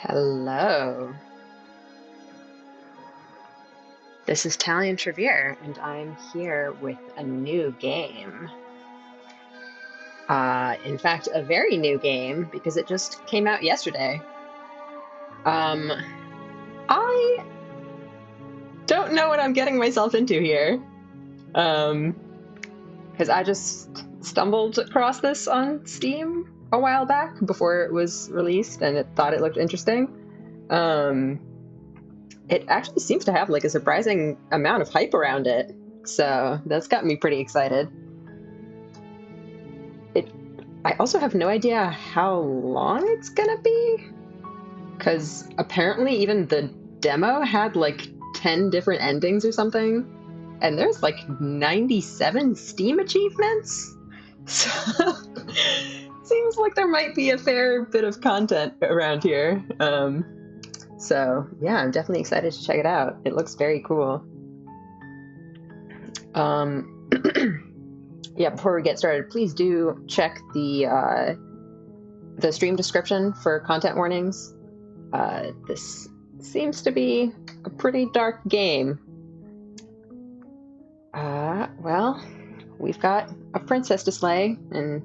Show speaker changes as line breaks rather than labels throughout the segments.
Hello. This is Talion Trevere, and I'm here with a new game. In fact, a very new game because it just came out yesterday. I don't know what I'm getting myself into here. Because I just stumbled across this on Steam a while back before it was released, and it thought it looked interesting. It actually seems to have like a surprising amount of hype around it, so that's got me pretty excited. I also have no idea how long it's gonna be, because apparently even the demo had like 10 different endings or something, and there's like 97 Steam achievements, so seems like there might be a fair bit of content around here. So yeah, I'm definitely excited to check it out. It looks very cool. Yeah, before we get started, please do check the stream description for content warnings. This seems to be a pretty dark game. Well, we've got a princess to slay, and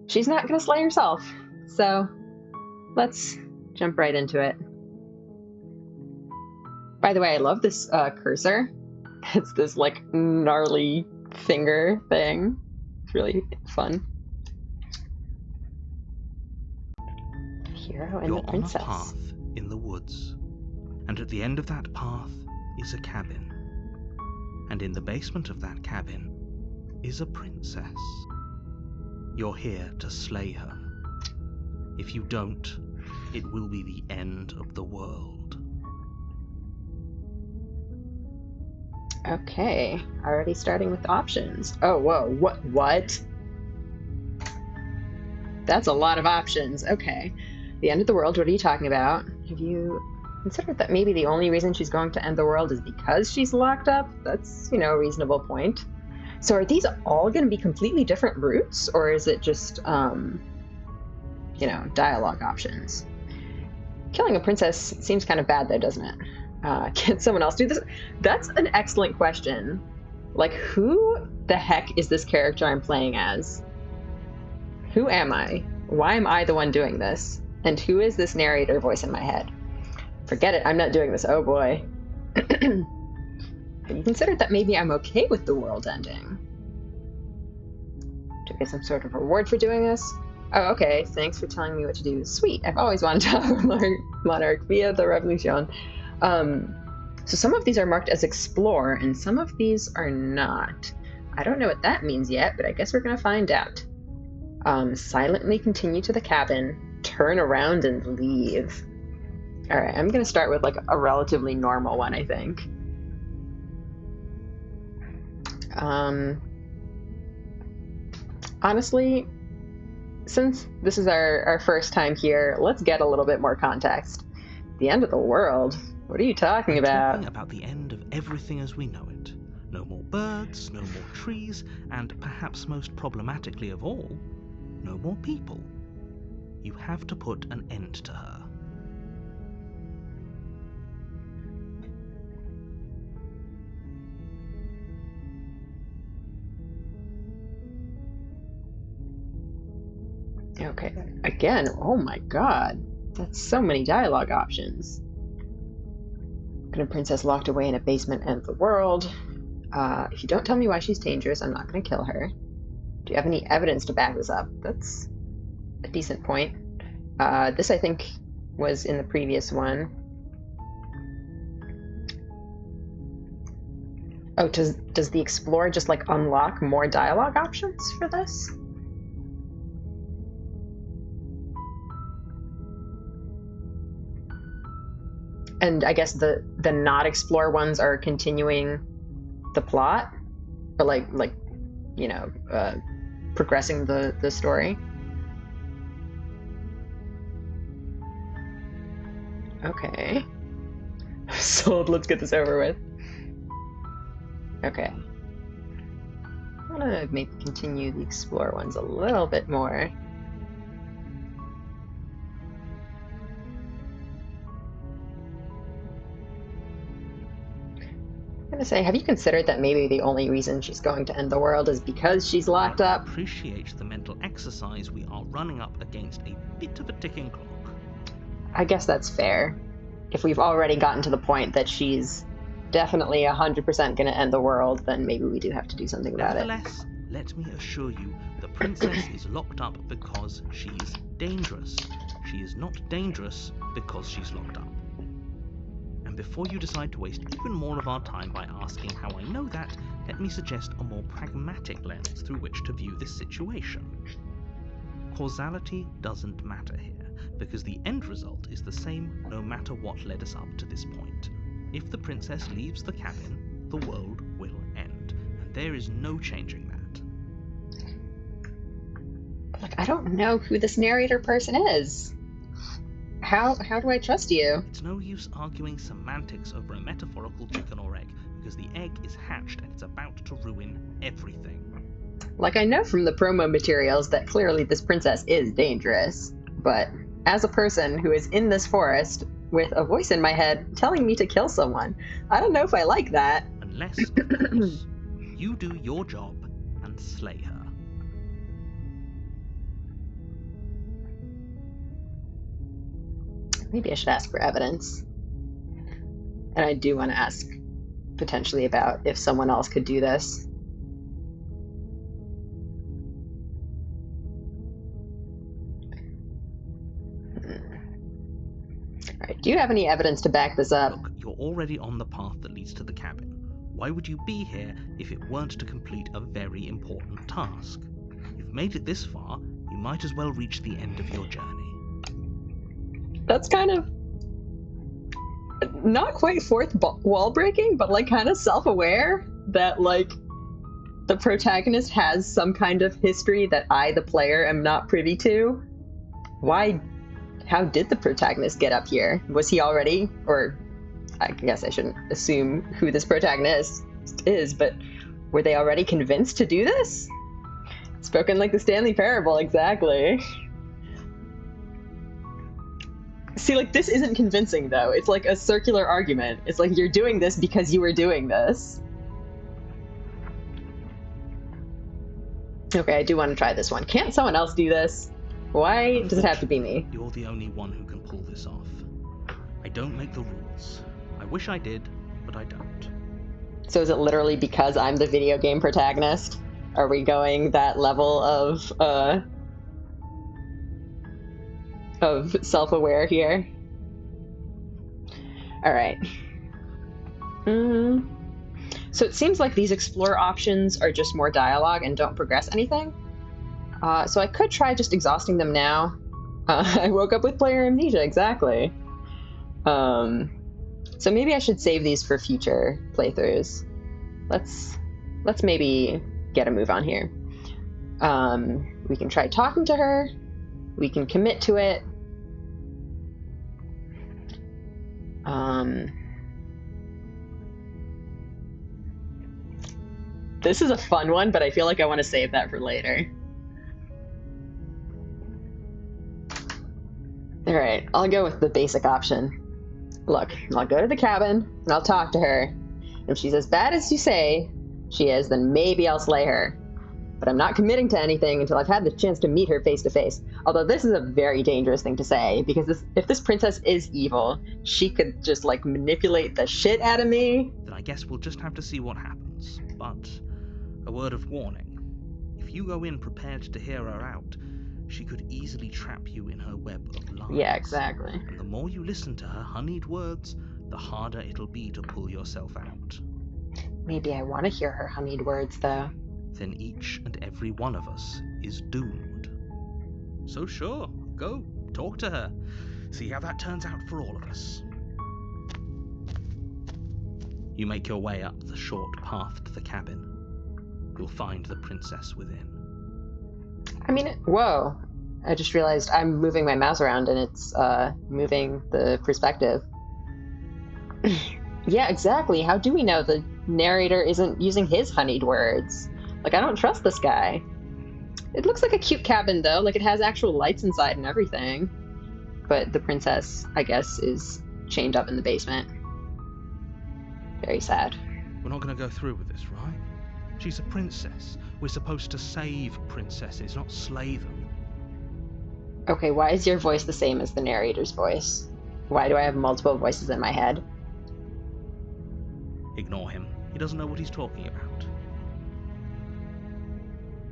she's not gonna slay herself. So let's jump right into it. By the way, I love this cursor. It's this like gnarly finger thing. It's really fun. Hero and
You're
the princess.
on a path in the woods, and at the end of that path is a cabin. And in the basement of that cabin is a princess. You're here to slay her. If you don't, it will be the end of the world.
Okay, already starting with options. Oh, whoa, what? That's a lot of options. Okay. The end of the world, what are you talking about? Have you considered that maybe the only reason she's going to end the world is because she's locked up? That's, a reasonable point. So are these all going to be completely different routes, or is it just, dialogue options? Killing a princess seems kind of bad, though, doesn't it? Can someone else do this? That's an excellent question. Like, who the heck is this character I'm playing as? Who am I? Why am I the one doing this? And who is this narrator voice in my head? Forget it, I'm not doing this. Oh boy. Have you considered that maybe I'm okay with the world ending? Do I get some sort of reward for doing this? Oh, okay, thanks for telling me what to do. Sweet, I've always wanted to have a monarch via the revolution. So some of these are marked as explore, and some of these are not. I don't know what that means yet, but I guess we're gonna find out. Silently continue to the cabin, turn around and leave. All right, I'm gonna start with like a relatively normal one, I think. Honestly, since this is our first time here, let's get a little bit more context. The end of the world? What are you talking about?
Talking about the end of everything as we know it. No more birds, no more trees, and perhaps most problematically of all, no more people. You have to put an end to her.
Okay, again, oh my god. That's so many dialogue options. A princess locked away in a basement end of the world. If you don't tell me why she's dangerous, I'm not going to kill her. Do you have any evidence to back this up? That's a decent point. This, I think, was in the previous one. Oh, does the Explorer just, like, unlock more dialogue options for this? And I guess the not explore ones are continuing the plot, or like progressing the story. Okay. Sold. Let's get this over with. Okay. I want to maybe continue the explore ones a little bit more. gonna say, have you considered that maybe the only reason she's going to end the world is because she's locked
I
up?
appreciate the mental exercise. We are running up against a bit of a ticking clock.
I guess that's fair. If we've already gotten to the point that she's definitely 100% gonna end the world, then maybe we do have to do something about it.
Nevertheless, let me assure you, the princess is locked up because she's dangerous. She is not dangerous because she's locked up. And before you decide to waste even more of our time by asking how I know that, let me suggest a more pragmatic lens through which to view this situation. Causality doesn't matter here, because the end result is the same no matter what led us up to this point. If the princess leaves the cabin, the world will end, and there is no changing that.
Like, I don't know who this narrator person is. How do I trust you?
It's no use arguing semantics over a metaphorical chicken or egg, because the egg is hatched and it's about to ruin everything.
Like, I know from the promo materials that clearly this princess is dangerous, but as a person who is in this forest with a voice in my head telling me to kill someone, I don't know if I like that.
Unless, of course, you do your job and slay her.
Maybe I should ask for evidence. And I do want to ask potentially about if someone else could do this. Alright, do you have any evidence to back this up?
Look, you're already on the path that leads to the cabin. Why would you be here if it weren't to complete a very important task? You've made it this far, you might as well reach the end of your journey.
That's kind of not quite fourth wall breaking, but like kind of self-aware that like the protagonist has some kind of history that I, the player, am not privy to. How did the protagonist get up here? Was he already, or I guess I shouldn't assume who this protagonist is, but were they already convinced to do this? Spoken like the Stanley Parable, exactly. See, like, this isn't convincing, though. It's like a circular argument. It's like, you're doing this because you were doing this. Okay, I do want to try this one. Can't someone else do this? Why does it have to be me?
You're the only one who can pull this off. I don't make the rules. I wish I did, but I don't.
So is it literally because I'm the video game protagonist? Are we going that level of self-aware here? All right. So it seems like these explore options are just more dialogue and don't progress anything. So I could try just exhausting them now. I woke up with player amnesia, exactly. So maybe I should save these for future playthroughs. Let's maybe get a move on here. We can try talking to her. We can commit to it. This is a fun one, but I feel like I want to save that for later. All right, I'll go with the basic option. Look, I'll go to the cabin and I'll talk to her. If she's as bad as you say she is, then maybe I'll slay her. But I'm not committing to anything until I've had the chance to meet her face to face. Although this is a very dangerous thing to say, because if this princess is evil, she could just like manipulate the shit out of me.
Then I guess we'll just have to see what happens. But a word of warning. If you go in prepared to hear her out, she could easily trap you in her web of lies.
Yeah, exactly.
And the more you listen to her honeyed words, the harder it'll be to pull yourself out.
Maybe I want to hear her honeyed words, though.
Then each and every one of us is doomed. So sure, go, talk to her. See how that turns out for all of us. You make your way up the short path to the cabin. You'll find the princess within.
I mean, whoa. I just realized I'm moving my mouse around and it's moving the perspective. Yeah, exactly. How do we know the narrator isn't using his honeyed words? Like, I don't trust this guy. It looks like a cute cabin, though. Like, it has actual lights inside and everything. But the princess, I guess, is chained up in the basement. Very sad.
We're not going to go through with this, right? She's a princess. We're supposed to save princesses, not slay them.
Okay, why is your voice the same as the narrator's voice? Why do I have multiple voices in my head?
Ignore him. He doesn't know what he's talking about.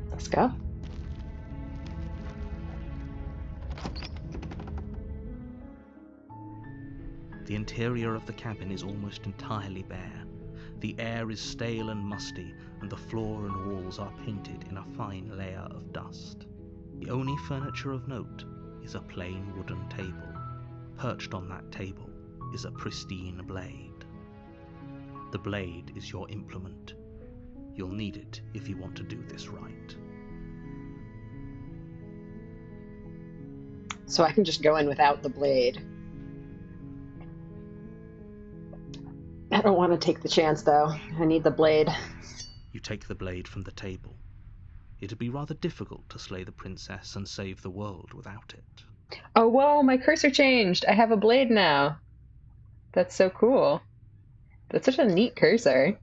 Let's go.
The interior of the cabin is almost entirely bare. The air is stale and musty, and the floor and walls are painted in a fine layer of dust. The only furniture of note is a plain wooden table. Perched on that table is a pristine blade. The blade is your implement. You'll need it if you want to do this right.
So I can just go in without the blade. I don't want to take the chance, though. I need the blade.
You take the blade from the table. It'd be rather difficult to slay the princess and save the world without it.
Oh, whoa, my cursor changed. I have a blade now. That's so cool. That's such a neat cursor.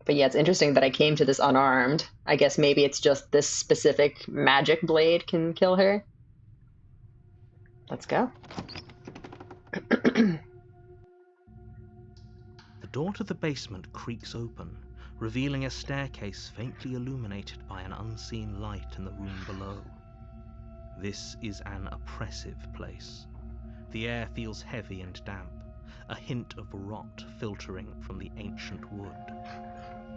But yeah, it's interesting that I came to this unarmed. I guess maybe it's just this specific magic blade can kill her. Let's go.
The door to the basement creaks open, revealing a staircase faintly illuminated by an unseen light in the room below. This is an oppressive place. The air feels heavy and damp, a hint of rot filtering from the ancient wood.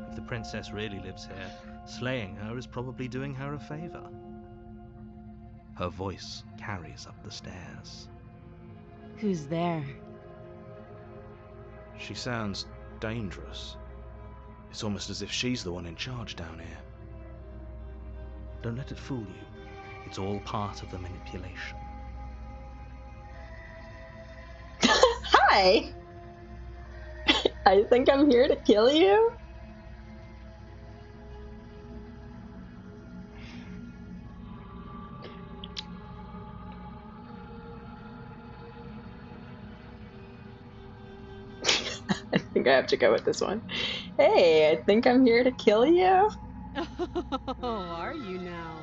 If the princess really lives here, slaying her is probably doing her a favor. Her voice carries up the stairs.
Who's there?
She sounds dangerous. It's almost as if she's the one in charge down here.
Don't let it fool you. It's all part of the manipulation.
Hi! I think I'm here to kill you? I think I have to go with this one. Hey, I think I'm here to kill you?
Oh, are you now?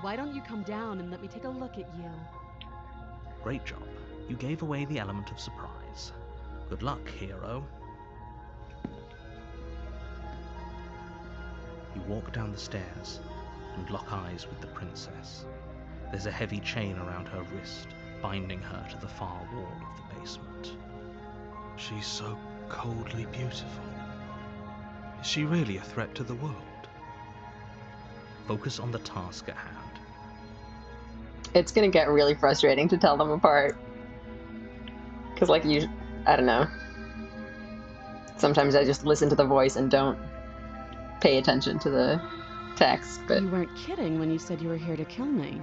Why don't you come down and let me take a look at you?
Great job. You gave away the element of surprise. Good luck, hero. You walk down the stairs and lock eyes with the princess. There's a heavy chain around her wrist, binding her to the far wall of the basement.
She's so coldly beautiful. Is she really a threat to the world?
Focus on the task at hand.
It's gonna get really frustrating to tell them apart. Because, like, I don't know. Sometimes I just listen to the voice and don't pay attention to the text, but...
You weren't kidding when you said you were here to kill me.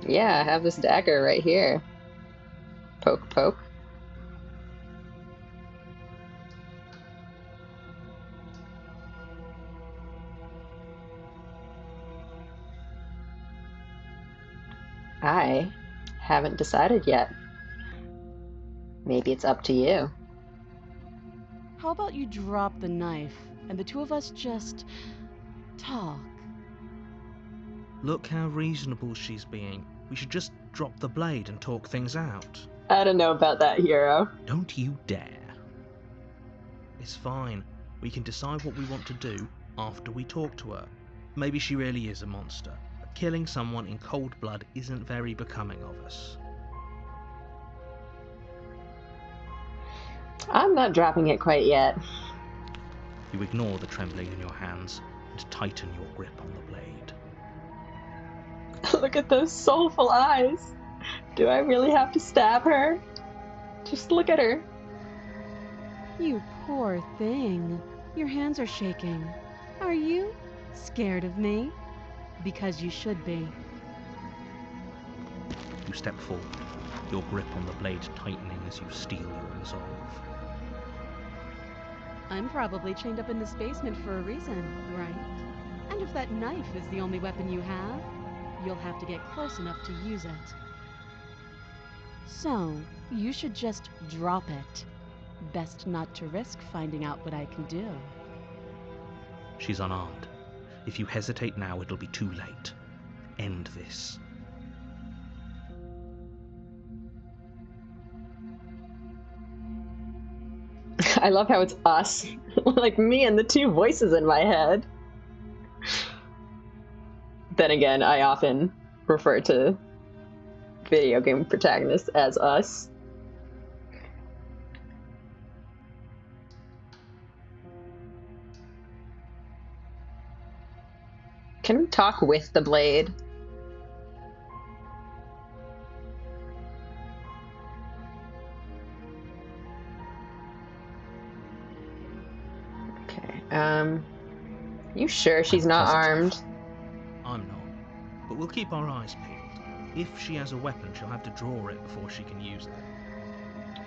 Yeah, I have this dagger right here. Poke, poke. I haven't decided yet. Maybe it's up to you.
How about you drop the knife and the two of us just talk?
Look how reasonable she's being. We should just drop the blade and talk things out.
I don't know about that, hero.
Don't you dare. It's fine. We can decide what we want to do after we talk to her. Maybe she really is a monster. But killing someone in cold blood isn't very becoming of us.
I'm not dropping it quite yet.
You ignore the trembling in your hands and tighten your grip on the blade.
Look at those soulful eyes. Do I really have to stab her? Just look at her.
You poor thing. Your hands are shaking. Are you scared of me? Because you should be.
You step forward, your grip on the blade tightening as you steel your resolve.
I'm probably chained up in this basement for a reason, right? And if that knife is the only weapon you have, you'll have to get close enough to use it. So, you should just drop it. Best not to risk finding out what I can do.
She's unarmed. If you hesitate now, it'll be too late. End this.
I love how it's us. Like me and the two voices in my head. Then again, I often refer to video game protagonists as us. Can we talk with the blade? Okay, you sure she's not armed?
I'm not, but we'll keep our eyes peeled. If she has a weapon, she'll have to draw it before she can use it.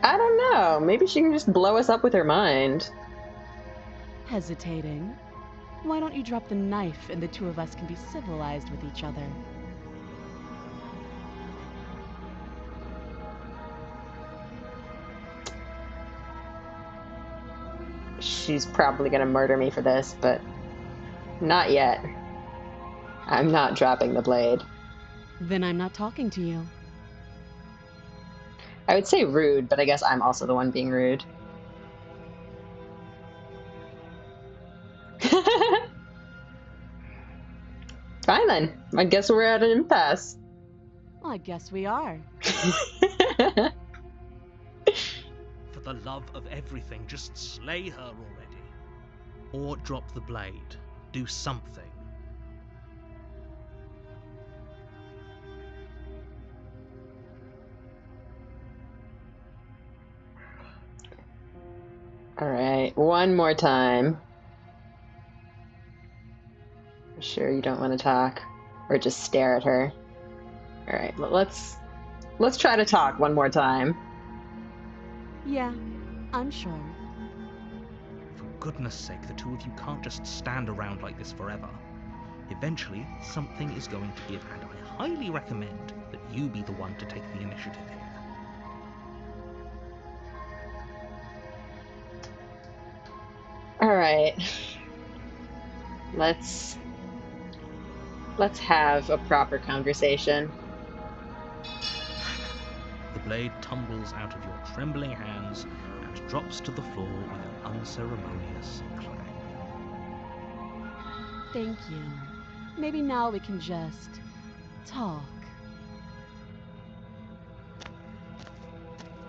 I don't know. Maybe she can just blow us up with her mind.
Hesitating? Why don't you drop the knife and the two of us can be civilized with each other?
She's probably gonna murder me for this, but not yet. I'm not dropping the blade.
Then I'm not talking to you.
I would say rude, but I guess I'm also the one being rude. Fine then. I guess we're at an impasse.
Well, I guess we are.
For the love of everything, just slay her already. Or drop the blade. Do something.
Alright, one more time. I'm sure you don't want to talk. Or just stare at her. Alright, let's try to talk one more time.
Yeah, I'm sure.
For goodness sake, the two of you can't just stand around like this forever. Eventually, something is going to give, and I highly recommend that you be the one to take the initiative here.
Alright. Let's have a proper conversation.
The blade tumbles out of your trembling hands and drops to the floor with an unceremonious clang.
Thank you. Maybe now we can just talk.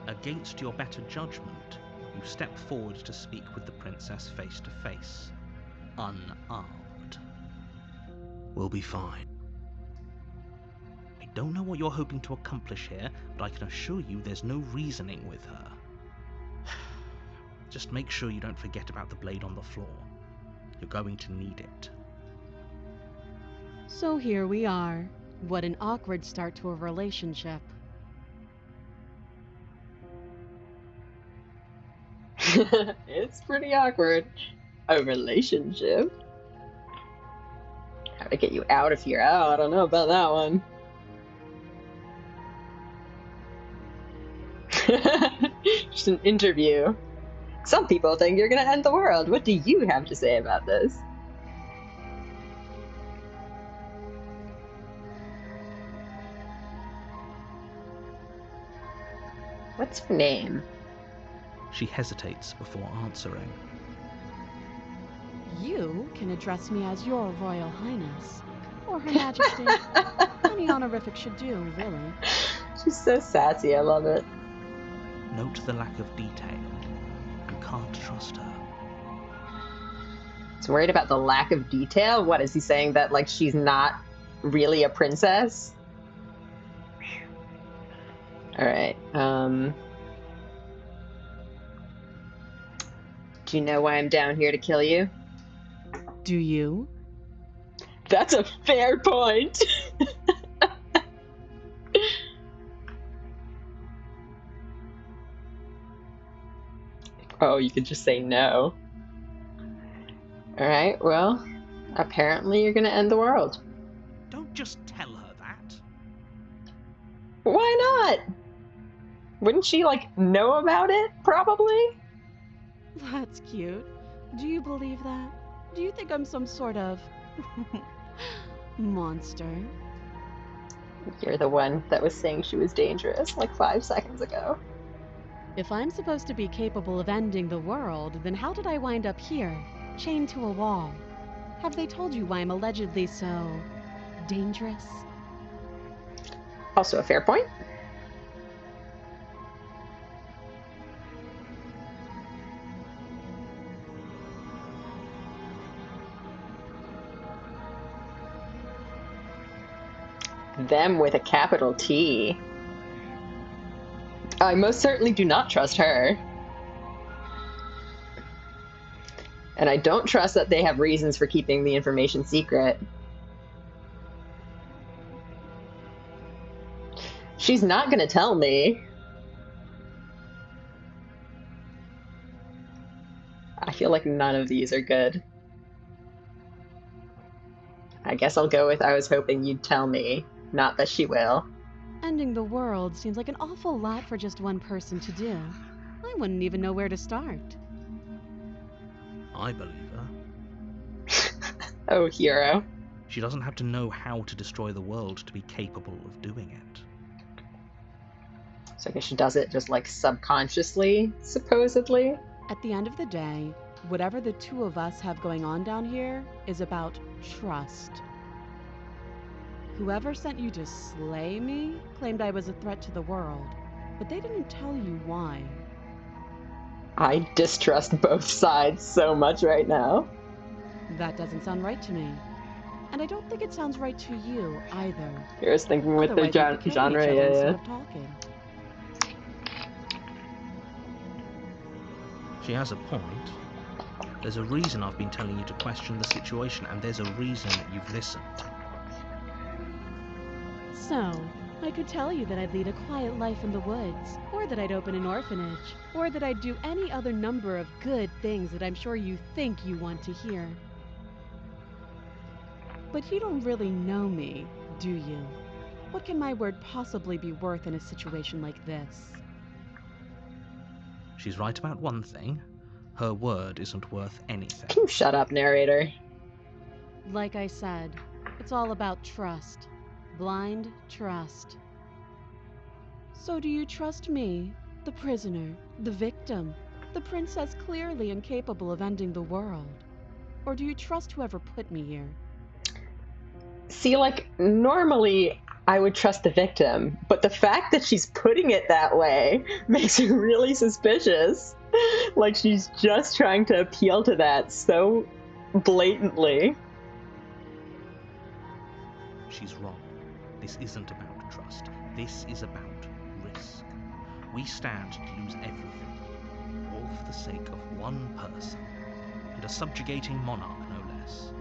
Against your better judgment, you step forward to speak with the princess face to face, unarmed. We'll be fine. I don't know what you're hoping to accomplish here, but I can assure you there's no reasoning with her. Just make sure you don't forget about the blade on the floor. You're going to need it.
So here we are. What an awkward start to a relationship.
It's pretty awkward. A relationship? How to get you out of here? Oh, I don't know about that one. Just an interview. Some people think you're gonna end the world. What do you have to say about this? What's her name?
She hesitates before answering.
You can address me as your Royal Highness, or Her Majesty. Any honorific should do, really.
She's so sassy, I love it.
Note the lack of detail. You can't trust her.
He's worried about the lack of detail? What, is he saying that, like, she's not really a princess? Alright, do you know why I'm down here to kill you?
Do you?
That's a fair point! Oh, you could just say no. Alright, well, apparently you're gonna end the world.
Don't just tell her that.
Why not? Wouldn't she, like, know about it, probably?
That's cute. Do you believe that? Do you think I'm some sort of monster?
You're the one that was saying she was dangerous like 5 seconds ago.
If I'm supposed to be capable of ending the world, then how did I wind up here, chained to a wall? Have they told you why I'm allegedly so dangerous?
Also a fair point. Them with a capital T. I most certainly do not trust her. And I don't trust that they have reasons for keeping the information secret. She's not going to tell me. I feel like none of these are good. I guess I'll go with I was hoping you'd tell me. Not that she will.
Ending the world seems like an awful lot for just one person to do. I wouldn't even know where to start.
I believe her.
Oh, hero.
She doesn't have to know how to destroy the world to be capable of doing it.
So I guess she does it just like subconsciously, supposedly.
At the end of the day, whatever the two of us have going on down here is about trust. Whoever sent you to slay me claimed I was a threat to the world, but they didn't tell you why.
I distrust both sides so much right now.
That doesn't sound right to me. And I don't think it sounds right to you either.
Here's thinking with the
Otherwise we'd be killing
genre,
each other
yeah.
instead of talking.
She has a point. There's a reason I've been telling you to question the situation, and there's a reason you've listened.
So, I could tell you that I'd lead a quiet life in the woods, or that I'd open an orphanage, or that I'd do any other number of good things that I'm sure you think you want to hear. But you don't really know me, do you? What can my word possibly be worth in a situation like this?
She's right about one thing. Her word isn't worth anything.
Can you shut up, narrator?
Like I said, it's all about trust. Blind trust. So do you trust me, the prisoner, the victim, the princess clearly incapable of ending the world? Or do you trust whoever put me here?
See, like, normally I would trust the victim, but the fact that she's putting it that way makes me really suspicious. Like, she's just trying to appeal to that so blatantly.
She's wrong. This isn't about trust. This is about risk. We stand to lose everything, all for the sake of one person, and a subjugating monarch, no less.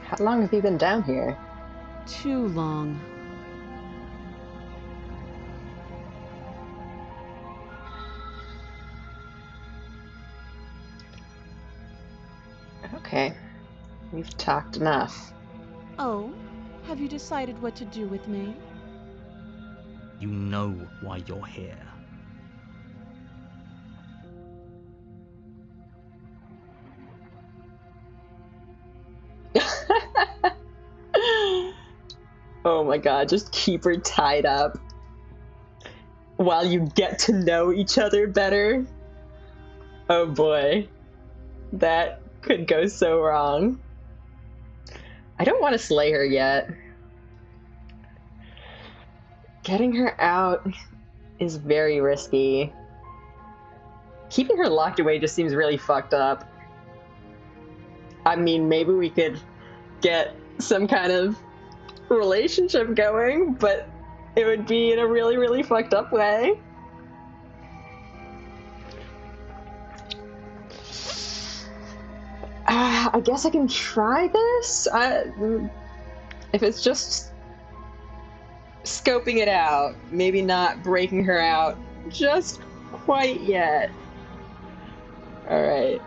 How long have you been down here?
Too long.
Okay. We've talked enough.
Oh, have you decided what to do with me?
You know why you're here.
Oh my god, just keep her tied up while you get to know each other better. Oh boy. That could go so wrong. I don't want to slay her yet. Getting her out is very risky. Keeping her locked away just seems really fucked up. I mean, maybe we could get some kind of relationship going, but it would be in a really, really fucked up way. I guess I can try this. If it's just scoping it out, maybe not breaking her out just quite yet. All right,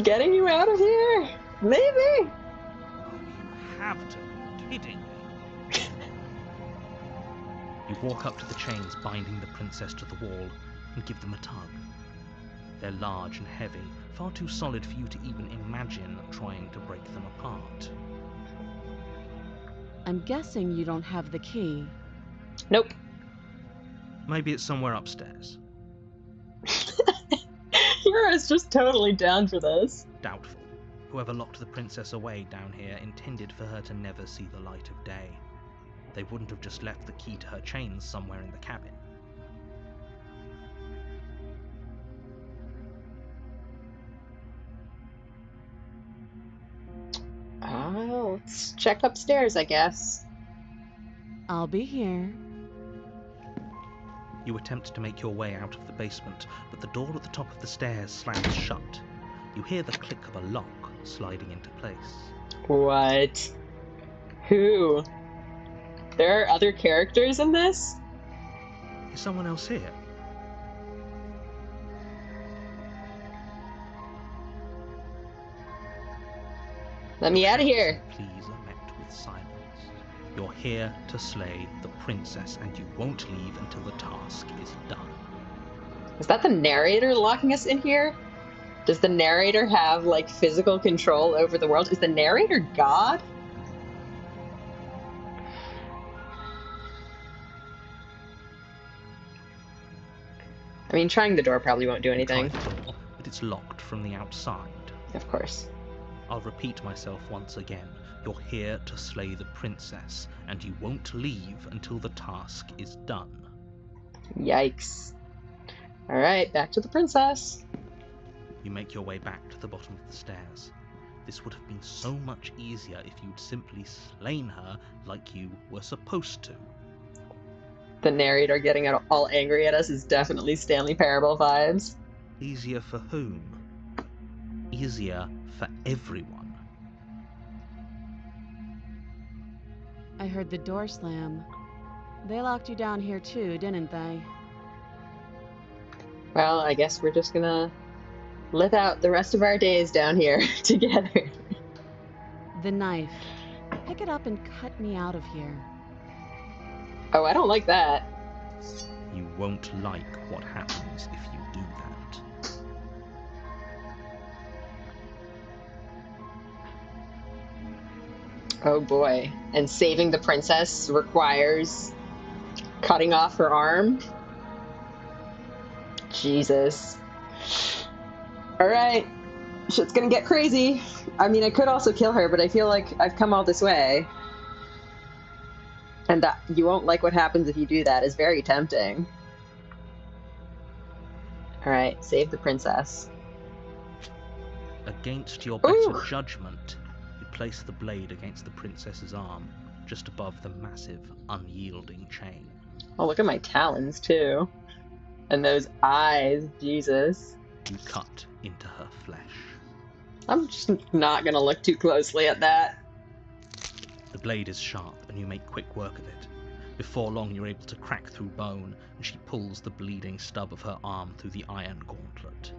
Getting you out of here? Maybe.
Oh, you have to be kidding me. You walk up to the chains binding the princess to the wall and give them a tug. They're large and heavy, far too solid for you to even imagine trying to break them apart.
I'm guessing you don't have the key.
Nope.
Maybe it's somewhere upstairs.
Hira's just totally down for this.
Doubtful. Whoever locked the princess away down here intended for her to never see the light of day. They wouldn't have just left the key to her chains somewhere in the cabin.
Oh, let's check upstairs, I guess.
I'll be here.
You attempt to make your way out of the basement, but the door at the top of the stairs slams shut. You hear the click of a lock sliding into place.
What? Who? There are other characters in this?
Is someone else here?
Let me out of here.
Please are met with silence. You're here to slay the princess, and you won't leave until the task is done.
Is that the narrator locking us in here? Does the narrator have, like, physical control over the world? Is the narrator God? I mean, trying the door probably won't do anything.
You try the door, but it's locked from the outside.
Of course.
I'll repeat myself once again. You're here to slay the princess, and you won't leave until the task is done.
Yikes. Alright, back to the princess.
You make your way back to the bottom of the stairs. This would have been so much easier if you'd simply slain her like you were supposed to.
The narrator getting all angry at us is definitely Stanley Parable vibes.
Easier for whom? Easier for everyone.
I heard the door slam. They locked you down here too, didn't they?
Well, I guess we're just gonna live out the rest of our days down here together.
The knife. Pick it up and cut me out of here.
Oh, I don't like that.
You won't like what happens if you do that.
Oh boy. And saving the princess requires cutting off her arm? Jesus. Alright. Shit's gonna get crazy. I mean, I could also kill her, but I feel like I've come all this way. And that you won't like what happens if you do that is very tempting. Alright, save the princess.
Against your better
Ooh.
judgment, you place the blade against the princess's arm, just above the massive, unyielding chain.
Oh, look at my talons, too. And those eyes, Jesus.
You cut into her flesh.
I'm just not gonna look too closely at that.
The blade is sharp, and you make quick work of it. Before long, you're able to crack through bone, and she pulls the bleeding stub of her arm through the iron gauntlet.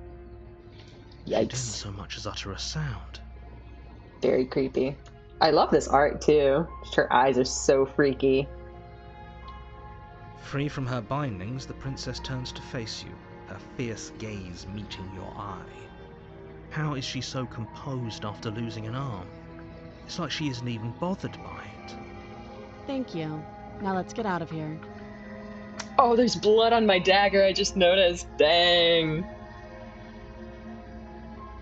She didn't
Yikes.
so much as utter a sound.
Very creepy. I love this art, too. Just her eyes are so freaky.
Free from her bindings, the princess turns to face you, her fierce gaze meeting your eye. How is she so composed after losing an arm? It's like she isn't even bothered by it.
Thank you. Now let's get out of here.
Oh, there's blood on my dagger, I just noticed. Dang.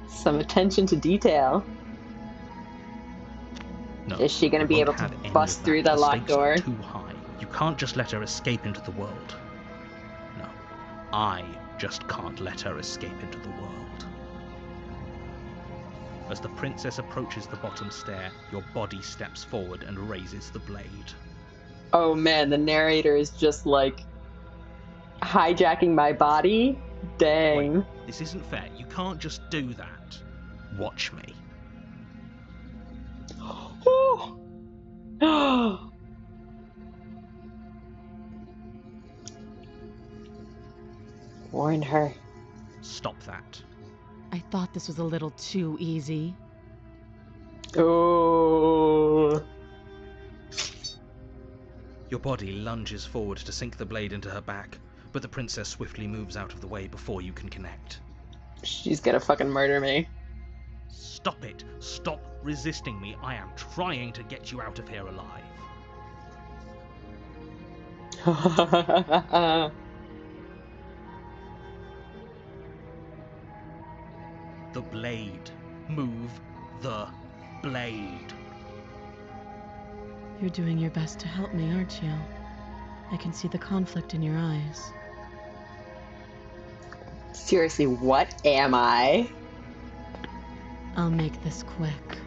Some attention to detail.
No,
Is she going to
you
be
won't
able to
have any
bust
of
through
that.
the locked
stakes are
door?
too high. You can't just let her escape into the world. No, I just can't let her escape into the world. As the princess approaches the bottom stair, your body steps forward and raises the blade.
Oh man, the narrator is just like hijacking my body. Dang.
Wait, this isn't fair. You can't just do that. Watch me.
Warn her.
Stop that.
I thought this was a little too easy.
Oh.
Your body lunges forward to sink the blade into her back, but the princess swiftly moves out of the way before you can connect.
She's gonna fucking murder me.
Stop it! Stop resisting me! I am trying to get you out of here alive. The blade. Move the blade.
You're doing your best to help me, aren't you? I can see the conflict in your eyes.
Seriously, what am I?
I'll make this quick.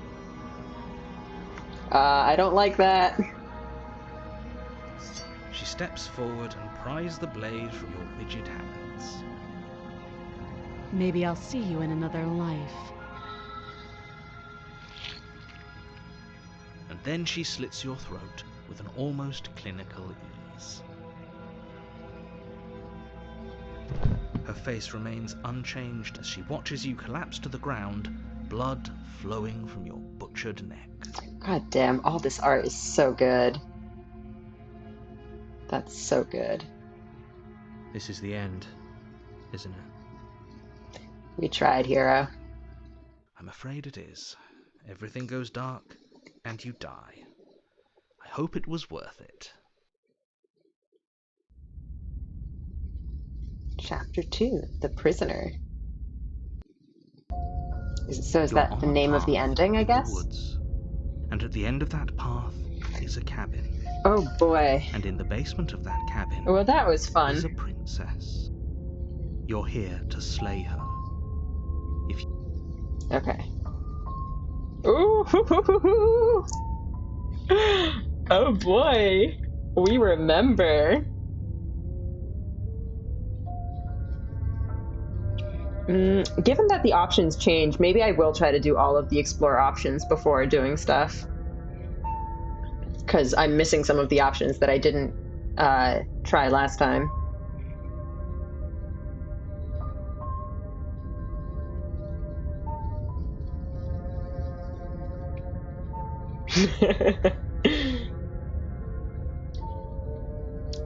I don't like that.
She steps forward and pries the blade from your rigid hands.
Maybe I'll see you in another life.
And then she slits your throat with an almost clinical ease. Her face remains unchanged as she watches you collapse to the ground, blood flowing from your butchered neck.
God damn, all this art is so good. That's so good.
This is the end, isn't it?
We tried, hero.
I'm afraid it is. Everything goes dark, and you die. I hope it was worth it.
Chapter 2, The Prisoner. So is
You're
that
on
the
a
name of the
path
ending, I
in the
guess?
woods, and at the end of that path is a cabin.
Oh boy.
And in the basement of that cabin
Well, that was
is a
fun.
princess. You're here to slay her. If you...
Okay. Ooh, hoo, hoo, hoo, hoo. Oh boy. We remember. Given that the options change, maybe I will try to do all of the explore options before doing stuff. Because I'm missing some of the options that I didn't try last time.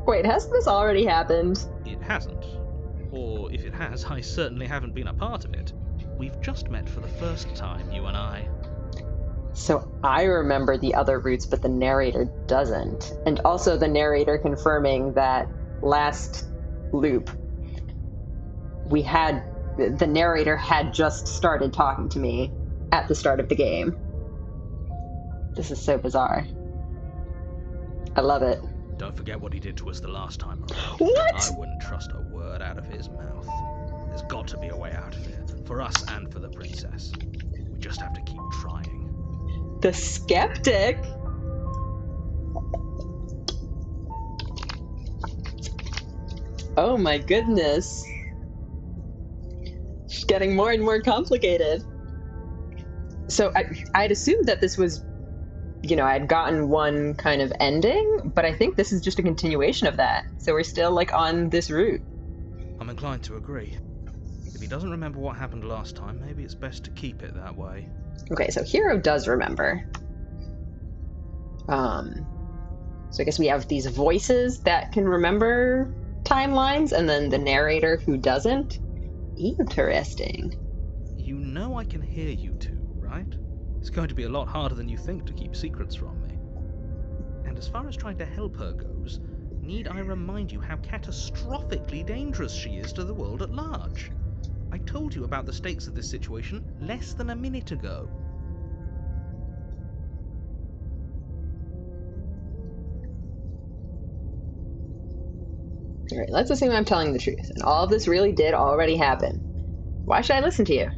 Wait, hasn't this already happened?
It hasn't. Or if it has, I certainly haven't been a part of it. We've just met for the first time, you and I.
So I remember the other routes, but the narrator doesn't. And also the narrator confirming that last loop, the narrator had just started talking to me at the start of the game. This is so bizarre. I love it.
Don't forget what he did to us the last time around.
What?
I wouldn't trust a word out of his mouth. There's got to be a way out of here, for us and for the princess. We just have to keep trying.
The skeptic? Oh my goodness. It's getting more and more complicated. So I'd assumed that this was, I'd gotten one kind of ending, but I think this is just a continuation of that. So we're still like on this route.
I'm inclined to agree. If he doesn't remember what happened last time, maybe it's best to keep it that way.
Okay, so Hero does remember. So I guess we have these voices that can remember timelines, and then the narrator who doesn't. Interesting.
You know I can hear you two, right? It's going to be a lot harder than you think to keep secrets from me. And as far as trying to help her goes, need I remind you how catastrophically dangerous she is to the world at large? I told you about the stakes of this situation less than a minute ago.
Alright, let's assume I'm telling the truth, and all of this really did already happen. Why should I listen to you?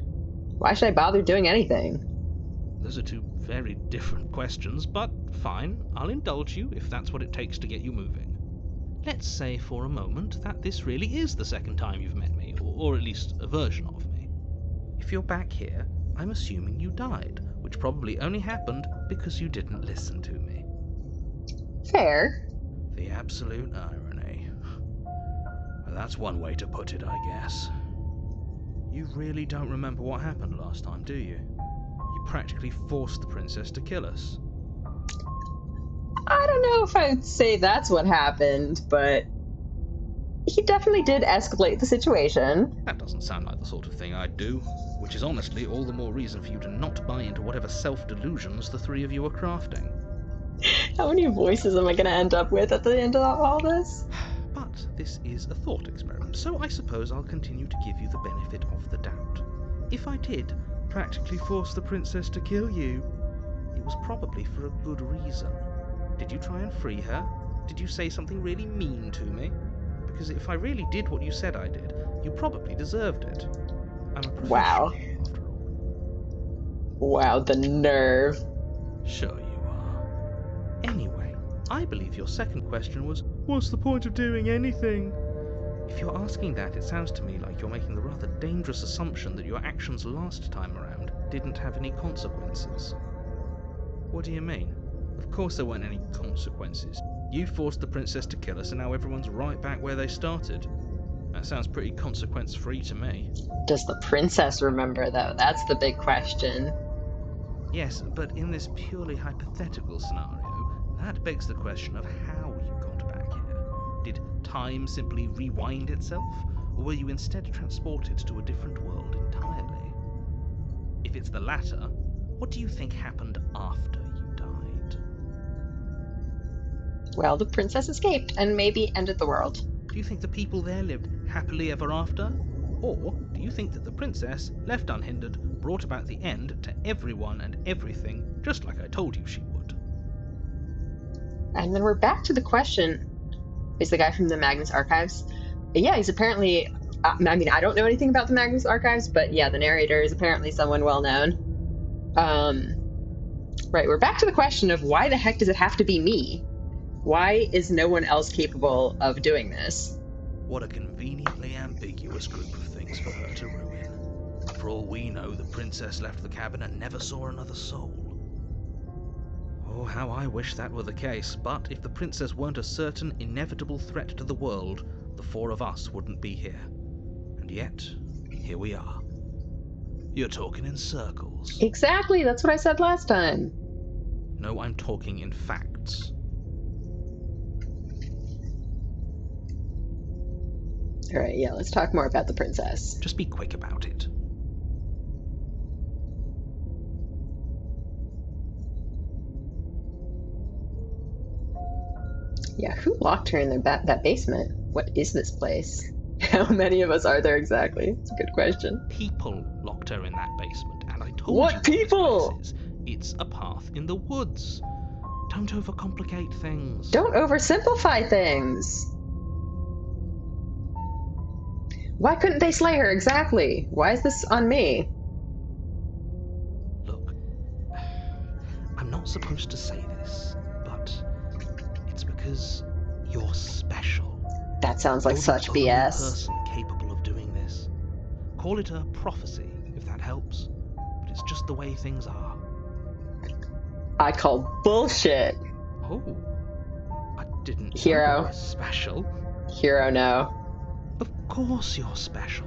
Why should I bother doing anything?
Those are two very different questions, but fine, I'll indulge you if that's what it takes to get you moving. Let's say for a moment that this really is the second time you've met me, or at least a version of me. If you're back here, I'm assuming you died, which probably only happened because you didn't listen to me.
Fair.
The absolute irony. Well, that's one way to put it, I guess. You really don't remember what happened last time, do you? You practically forced the princess to kill us.
I don't know if I'd say that's what happened, but he definitely did escalate the situation.
That doesn't sound like the sort of thing I'd do, which is honestly all the more reason for you to not buy into whatever self-delusions the three of you are crafting.
How many voices am I going to end up with at the end of all this?
But this is a thought experiment, so I suppose I'll continue to give you the benefit of the doubt. If I did practically force the princess to kill you, it was probably for a good reason. Did you try and free her? Did you say something really mean to me? Because if I really did what you said I did, you probably deserved it. I'm a professional,
Wow.
after all.
Wow, the nerve.
Sure you are. Anyway, I believe your second question was, what's the point of doing anything? If you're asking that, it sounds to me like you're making the rather dangerous assumption that your actions last time around didn't have any consequences. What do you mean? Of course there weren't any consequences. You forced the princess to kill us and now everyone's right back where they started. That sounds pretty consequence-free to me.
Does the princess remember, though? That's the big question.
Yes, but in this purely hypothetical scenario, that begs the question of how you got back here. Did time simply rewind itself, or were you instead transported to a different world entirely? If it's the latter, what do you think happened after you died?
Well, the princess escaped and maybe ended the world.
Do you think the people there lived happily ever after? Or do you think that the princess, left unhindered, brought about the end to everyone and everything, just like I told you she would?
And then we're back to the question, is the guy from the Magnus Archives? Yeah, he's apparently, I mean, I don't know anything about the Magnus Archives, but yeah, the narrator is apparently someone well-known. Right, we're back to the question of why the heck does it have to be me? Why is no one else capable of doing this?
What a conveniently ambiguous group of things for her to ruin. For all we know, the princess left the cabin and never saw another soul. Oh, how I wish that were the case, but if the princess weren't a certain, inevitable threat to the world, the four of us wouldn't be here. And yet, here we are. You're talking in circles.
Exactly, that's what I said last time.
No, I'm talking in facts.
All right, yeah, let's talk more about the princess.
Just be quick about it.
Yeah, who locked her in that basement? What is this place? How many of us are there exactly? It's a good question.
People locked her in that basement, and I told
What
you
people?
This place is. It's a path in the woods. Don't overcomplicate things.
Don't oversimplify things. Why couldn't they slay her exactly? Why is this on me?
Look, I'm not supposed to say this, but it's because you're special.
That sounds like
You're
such
the only
BS.
person capable of doing this. Call it a prophecy, if that helps. But it's just the way things are.
I call bullshit.
Oh, I didn't know
Hero.
you were special.
Hero, no.
Of course you're special.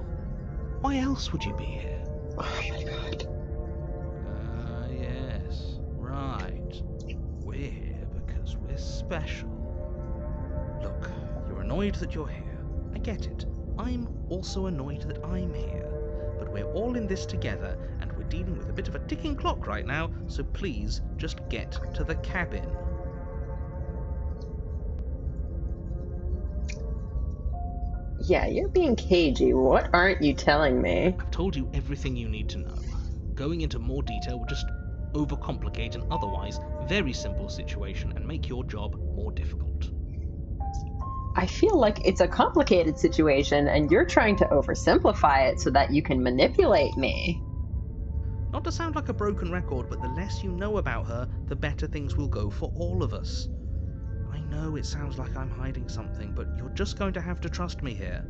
Why else would you be here?
Oh my god.
Yes, right. We're here because we're special. Look, you're annoyed that you're here. I get it. I'm also annoyed that I'm here. But we're all in this together, and we're dealing with a bit of a ticking clock right now, so please just get to the cabin.
Yeah, you're being cagey. What aren't you telling me?
I've told you everything you need to know. Going into more detail would just overcomplicate an otherwise very simple situation and make your job more difficult.
I feel like it's a complicated situation and you're trying to oversimplify it so that you can manipulate me.
Not to sound like a broken record, but the less you know about her, the better things will go for all of us. I know it sounds like I'm hiding something, but you're just going to have to trust me here.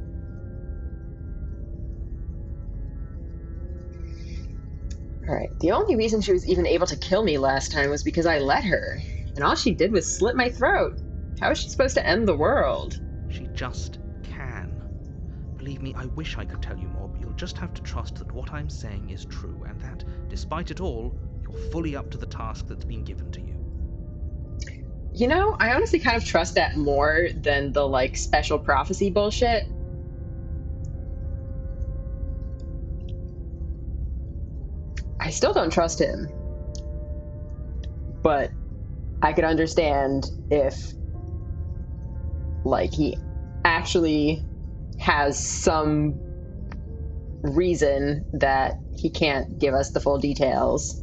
Alright, the only reason she was even able to kill me last time was because I let her. And all she did was slit my throat. How is she supposed to end the world?
She just can. Believe me, I wish I could tell you more, but you'll just have to trust that what I'm saying is true, and that, despite it all, you're fully up to the task that's been given to you.
You know, I honestly kind of trust that more than the, like, special prophecy bullshit. I still don't trust him. But I could understand if, like, he actually has some reason that he can't give us the full details.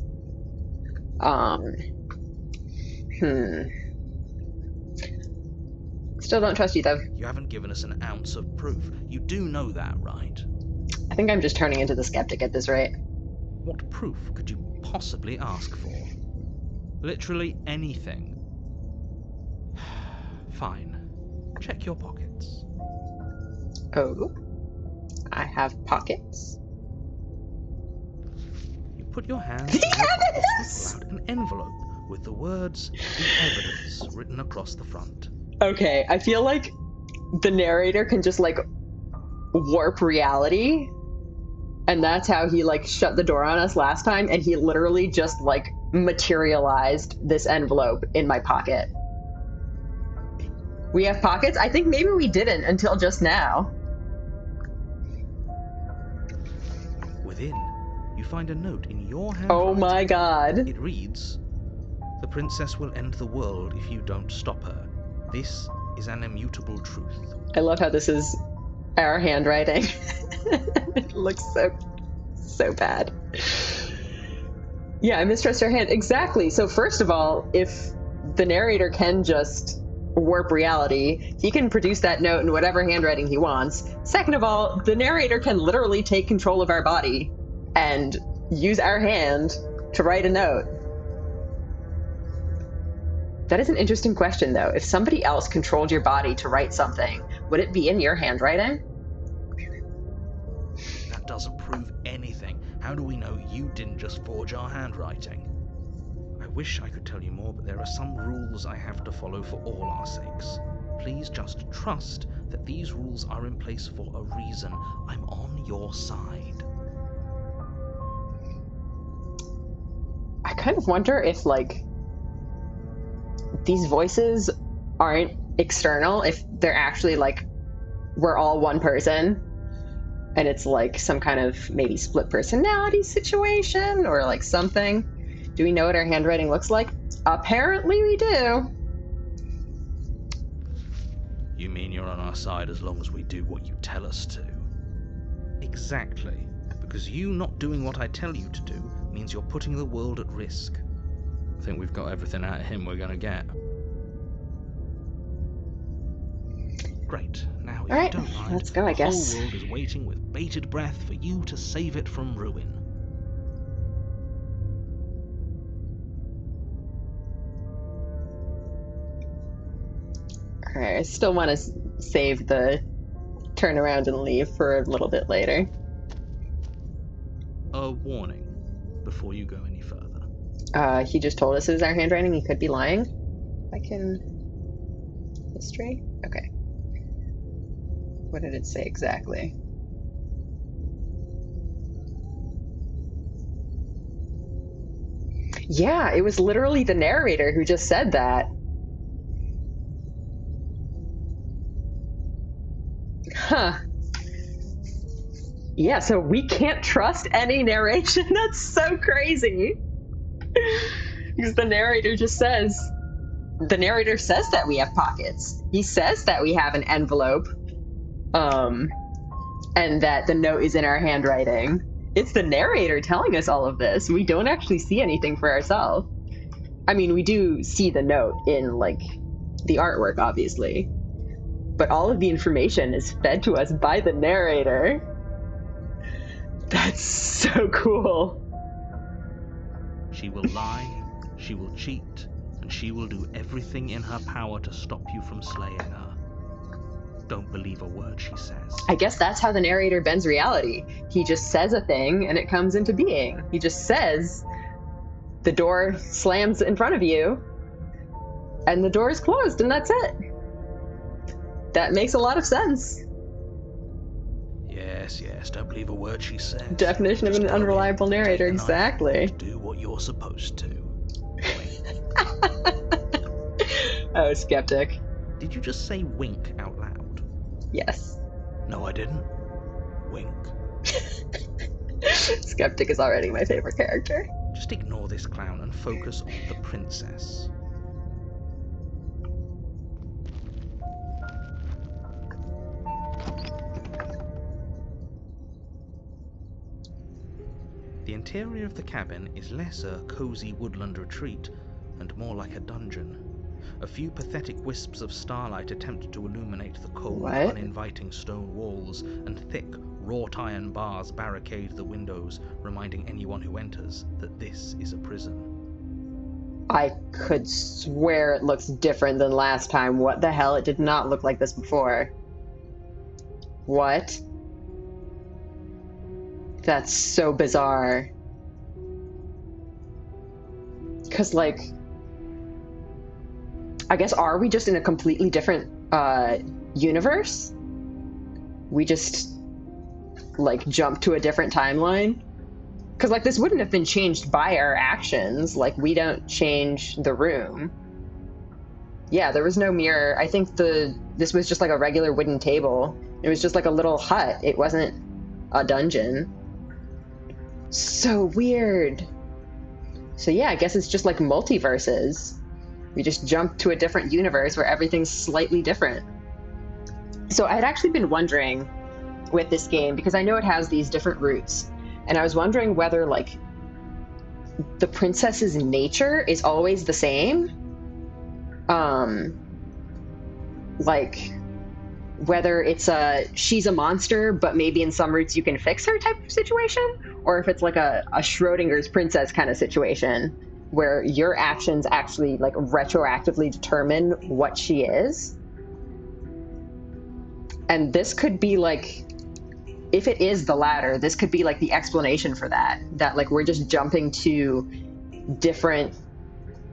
Still don't trust you, though.
You haven't given us an ounce of proof. You do know that, right?
I think I'm just turning into the skeptic at this rate.
What proof could you possibly ask for? Literally anything. Fine. Check your pockets.
Oh, I have pockets.
You put your hands in your pockets and pull out an envelope with the words, "The evidence," written across the front.
Okay, I feel like the narrator can just, like, warp reality. And that's how he, like, shut the door on us last time. And he literally just, like, materialized this envelope in my pocket. We have pockets? I think maybe we didn't until just now.
Within, you find a note in your handwriting.
Oh my god.
It reads, "The princess will end the world if you don't stop her. This is an immutable truth."
I love how this is our handwriting. It looks so bad. Yeah, I mistrust our hand. Exactly. So first of all, if the narrator can just warp reality, he can produce that note in whatever handwriting he wants. Second of all, the narrator can literally take control of our body and use our hand to write a note. That is an interesting question, though. If somebody else controlled your body to write something, would it be in your handwriting?
That doesn't prove anything. How do we know you didn't just forge our handwriting? I wish I could tell you more, but there are some rules I have to follow for all our sakes. Please just trust that these rules are in place for a reason. I'm on your side.
I kind of wonder if, like, these voices aren't external, if they're actually, like, we're all one person, and it's, like, some kind of maybe split personality situation, or, like, something. Do we know what our handwriting looks like? Apparently we do.
You mean you're on our side as long as we do what you tell us to? Exactly. Because you not doing what I tell you to do means you're putting the world at risk. I think we've got everything out of him we're gonna get. Great. Now, if you don't mind,
let's go, I guess.
the whole world is waiting with bated breath for you to save it from ruin.
Alright, I still want to save the turn around and leave for a little bit later.
A warning before you go any further.
He just told us it was our handwriting. He could be lying. I can... History? Okay. What did it say exactly? Yeah, it was literally the narrator who just said that. Huh. Yeah, so we can't trust any narration. That's so crazy. Because the narrator says that we have pockets. He says that we have an envelope. And that the note is in our handwriting. It's the narrator telling us all of this. We don't actually see anything for ourselves. I mean, we do see the note in, like, the artwork, obviously. But all of the information is fed to us by the narrator. That's so cool.
She will lie, she will cheat, and she will do everything in her power to stop you from slaying her. Don't believe a word she says.
I guess that's how the narrator bends reality. He just says a thing and it comes into being. He just says, the door slams in front of you and the door is closed and that's it. That makes a lot of sense.
Yes, don't believe a word she says.
Definition of
Just
an
go in,
unreliable
take
narrator,
the knife,
exactly.
and do what you're supposed to. Wink.
Oh, skeptic.
Did you just say wink out loud?
Yes.
No, I didn't. Wink.
Skeptic is already my favorite character.
Just ignore this clown and focus on the princess. The interior of the cabin is less a cozy woodland retreat and more like a dungeon. A few pathetic wisps of starlight attempt to illuminate the cold, uninviting stone walls, and thick, wrought iron bars barricade the windows, reminding anyone who enters that this is a prison.
I could swear it looks different than last time. What the hell? It did not look like this before. What? That's so bizarre. 'Cause, like, I guess, are we just in a completely different universe? We just, like, jump to a different timeline? Because, like, this wouldn't have been changed by our actions. Like, we don't change the room. Yeah, there was no mirror. I think this was just like a regular wooden table. It was just like a little hut. It wasn't a dungeon. So weird. So yeah, I guess it's just like multiverses. We just jump to a different universe where everything's slightly different. So I had actually been wondering with this game, because I know it has these different routes, and I was wondering whether, like, the princess's nature is always the same. Like, whether it's she's a monster, but maybe in some routes you can fix her type of situation, or if it's like a Schrodinger's princess kind of situation, where your actions actually, like, retroactively determine what she is. And this could be, like, if it is the latter, this could be, like, the explanation for that, like, we're just jumping to different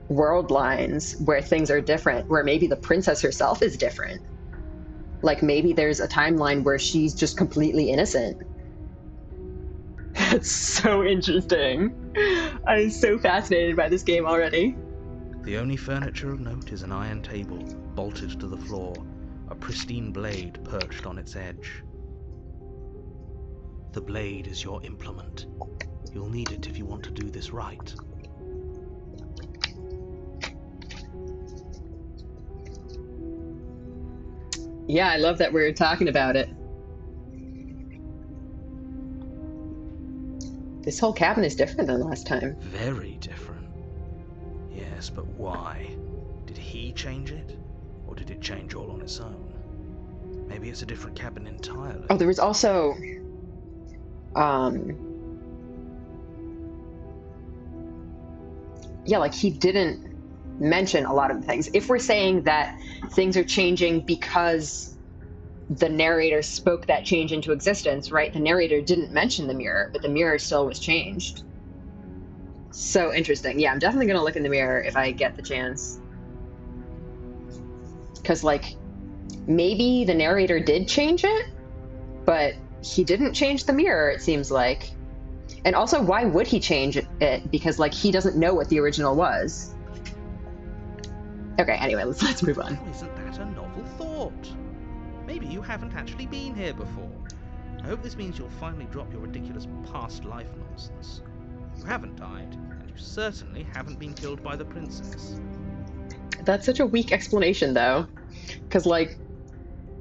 world lines where things are different, where maybe the princess herself is different. Like, maybe there's a timeline where she's just completely innocent. That's so interesting. I'm so fascinated by this game already.
The only furniture of note is an iron table, bolted to the floor, a pristine blade perched on its edge. The blade is your implement. You'll need it if you want to do this right.
Yeah, I love that we're talking about it. This whole cabin is different than last time.
Very different. Yes, but why? Did he change it? Or did it change all on its own? Maybe it's a different cabin entirely.
Oh, there was also... yeah, like, he didn't mention a lot of the things. If we're saying that things are changing because the narrator spoke that change into existence, right? The narrator didn't mention the mirror, but the mirror still was changed. So interesting. Yeah, I'm definitely gonna look in the mirror if I get the chance. Because, like, maybe the narrator did change it, but he didn't change the mirror, it seems like. And also, why would he change it? Because, like, he doesn't know what the original was. Okay, anyway, let's move on.
Oh, isn't that a novel thought? Maybe you haven't actually been here before. I hope this means you'll finally drop your ridiculous past life nonsense. You haven't died, and you certainly haven't been killed by the princess.
That's such a weak explanation, though. Because, like,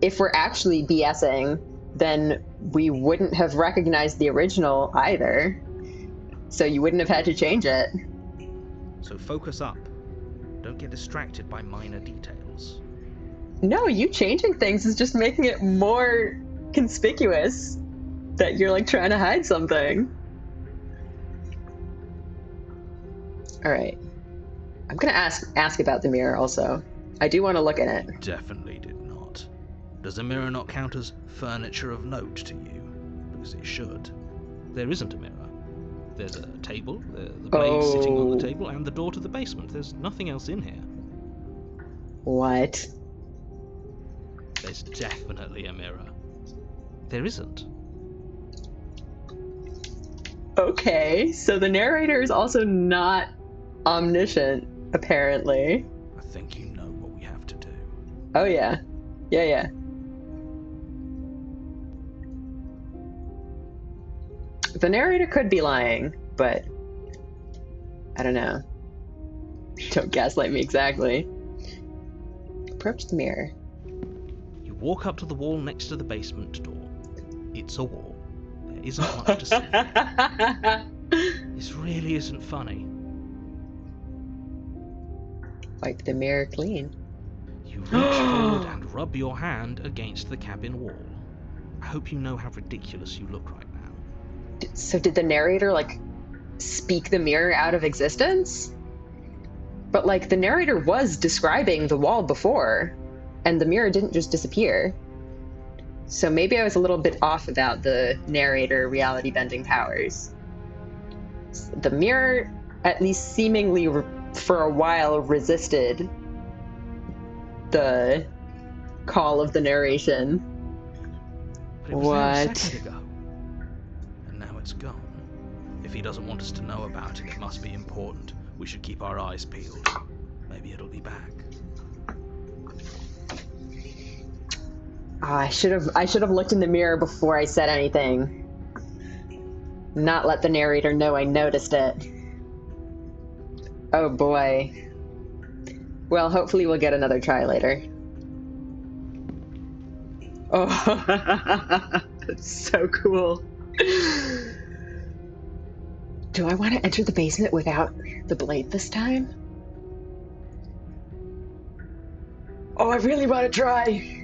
if we're actually BSing, then we wouldn't have recognized the original either. So you wouldn't have had to change it.
So focus up. Don't get distracted by minor details.
No, you changing things is just making it more conspicuous that you're, like, trying to hide something. All right. I'm gonna ask about the mirror also. I do want to look in it.
Definitely did not. Does the mirror not count as furniture of note to you? Because it should. There isn't a mirror. There's a table, the blade sitting on the table, and the door to the basement. There's nothing else in here.
What?
There's definitely a mirror. There isn't.
Okay, so the narrator is also not omniscient, apparently.
I think you know what we have to do.
Oh, yeah. Yeah. The narrator could be lying, but I don't know. Don't gaslight me exactly. Approach the mirror.
You walk up to the wall next to the basement door. It's a wall. There isn't much to see. This really isn't funny.
Wipe the mirror clean.
You reach forward and rub your hand against the cabin wall. I hope you know how ridiculous you look right now.
So did the narrator, like, speak the mirror out of existence? But, like, the narrator was describing the wall before, and the mirror didn't just disappear. So maybe I was a little bit off about the narrator reality bending powers. The mirror, at least seemingly for a while, resisted the call of the narration.
But it was there a
What?
second ago. And now it's gone. If he doesn't want us to know about it, it must be important. We should keep our eyes peeled. Maybe it'll be back.
Oh, I should have looked in the mirror before I said anything. Not let the narrator know I noticed it. Oh boy. Well, hopefully we'll get another try later. Oh, that's so cool. Do I want to enter the basement without the blade this time? Oh, I really want to try.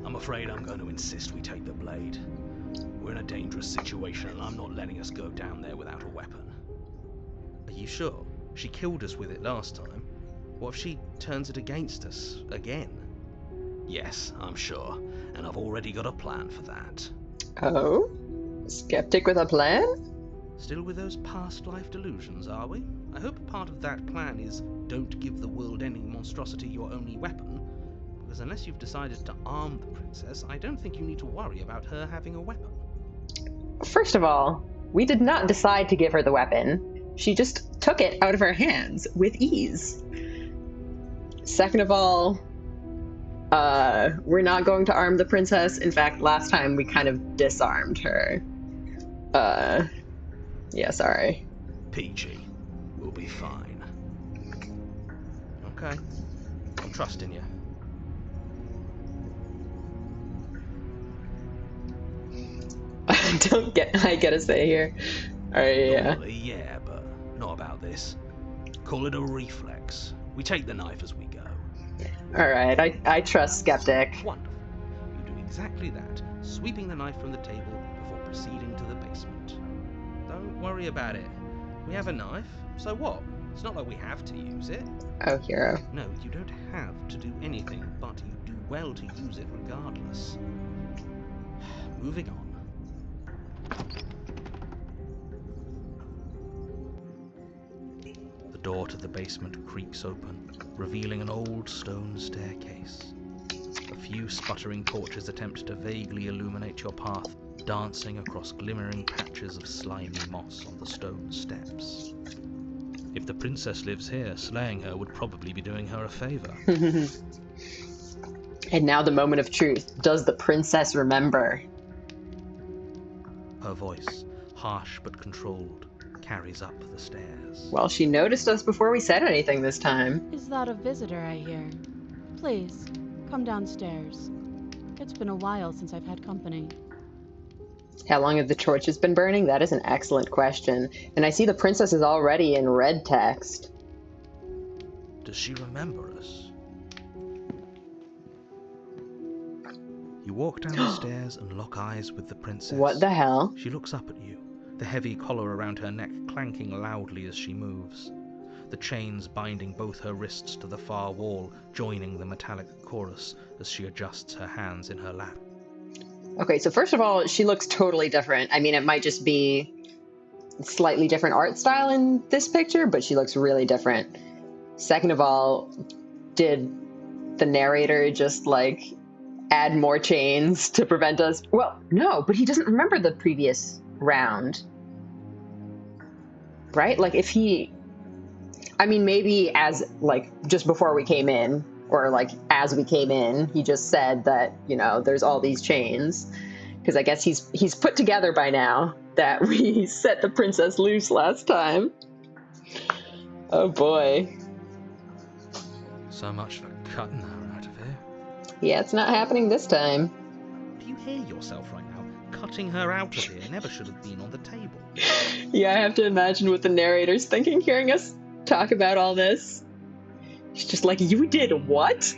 I'm afraid I'm going to insist we take the blade. We're in a dangerous situation and I'm not letting us go down there without a weapon. Are you sure? She killed us with it last time. What if she turns it against us again? Yes, I'm sure. And I've already got a plan for that.
Oh? Skeptic with a plan?
Still with those past life delusions, are we? I hope part of that plan is don't give the world ending monstrosity your only weapon. Because unless you've decided to arm the princess, I don't think you need to worry about her having a weapon.
First of all, we did not decide to give her the weapon. She just took it out of our hands with ease. Second of all, we're not going to arm the princess. In fact, last time we kind of disarmed her. Yeah, sorry.
Peachy. We'll be fine. Okay. I'm trusting you.
I get a say here. Alright, yeah.
Normally, yeah, but not about this. Call it a reflex. We take the knife as we go.
Alright, I trust Skeptic.
Wonderful. You do exactly that, sweeping the knife from the table before proceeding to the basement. Don't worry about it. We have a knife, so what? It's not like we have to use it.
Oh, hero.
No, you don't have to do anything, but you do well to use it regardless. Moving on. The door to the basement creaks open, revealing an old stone staircase. A few sputtering torches attempt to vaguely illuminate your path, dancing across glimmering patches of slimy moss on the stone steps. If the princess lives here, slaying her would probably be doing her a favor.
And now the moment of truth. Does the princess remember?
Her voice, harsh but controlled, carries up the stairs.
Well, she noticed us before we said anything this time.
Is that a visitor I hear? Please, come downstairs. It's been a while since I've had company.
How long have the torches been burning? That is an excellent question. And I see the princess is already in red text.
Does she remember us? You walk down the stairs and lock eyes with the princess.
What the hell?
She looks up at you, the heavy collar around her neck clanking loudly as she moves. The chains binding both her wrists to the far wall, joining the metallic chorus as she adjusts her hands in her lap.
Okay, so first of all, she looks totally different. I mean, it might just be slightly different art style in this picture, but she looks really different. Second of all, did the narrator just, like, add more chains to prevent us. Well, no, but he doesn't remember the previous round. Right? Like if he, I mean, maybe as like just before we came in, or like as we came in, he just said that, you know, there's all these chains. Because I guess he's put together by now that we set the princess loose last time. Oh boy.
So much for cutting her out of here.
Yeah, it's not happening this time.
Do you hear yourself right now? Cutting her out of here never should have been on the table.
Yeah, I have to imagine what the narrator's thinking hearing us talk about all this. She's just like, you did what?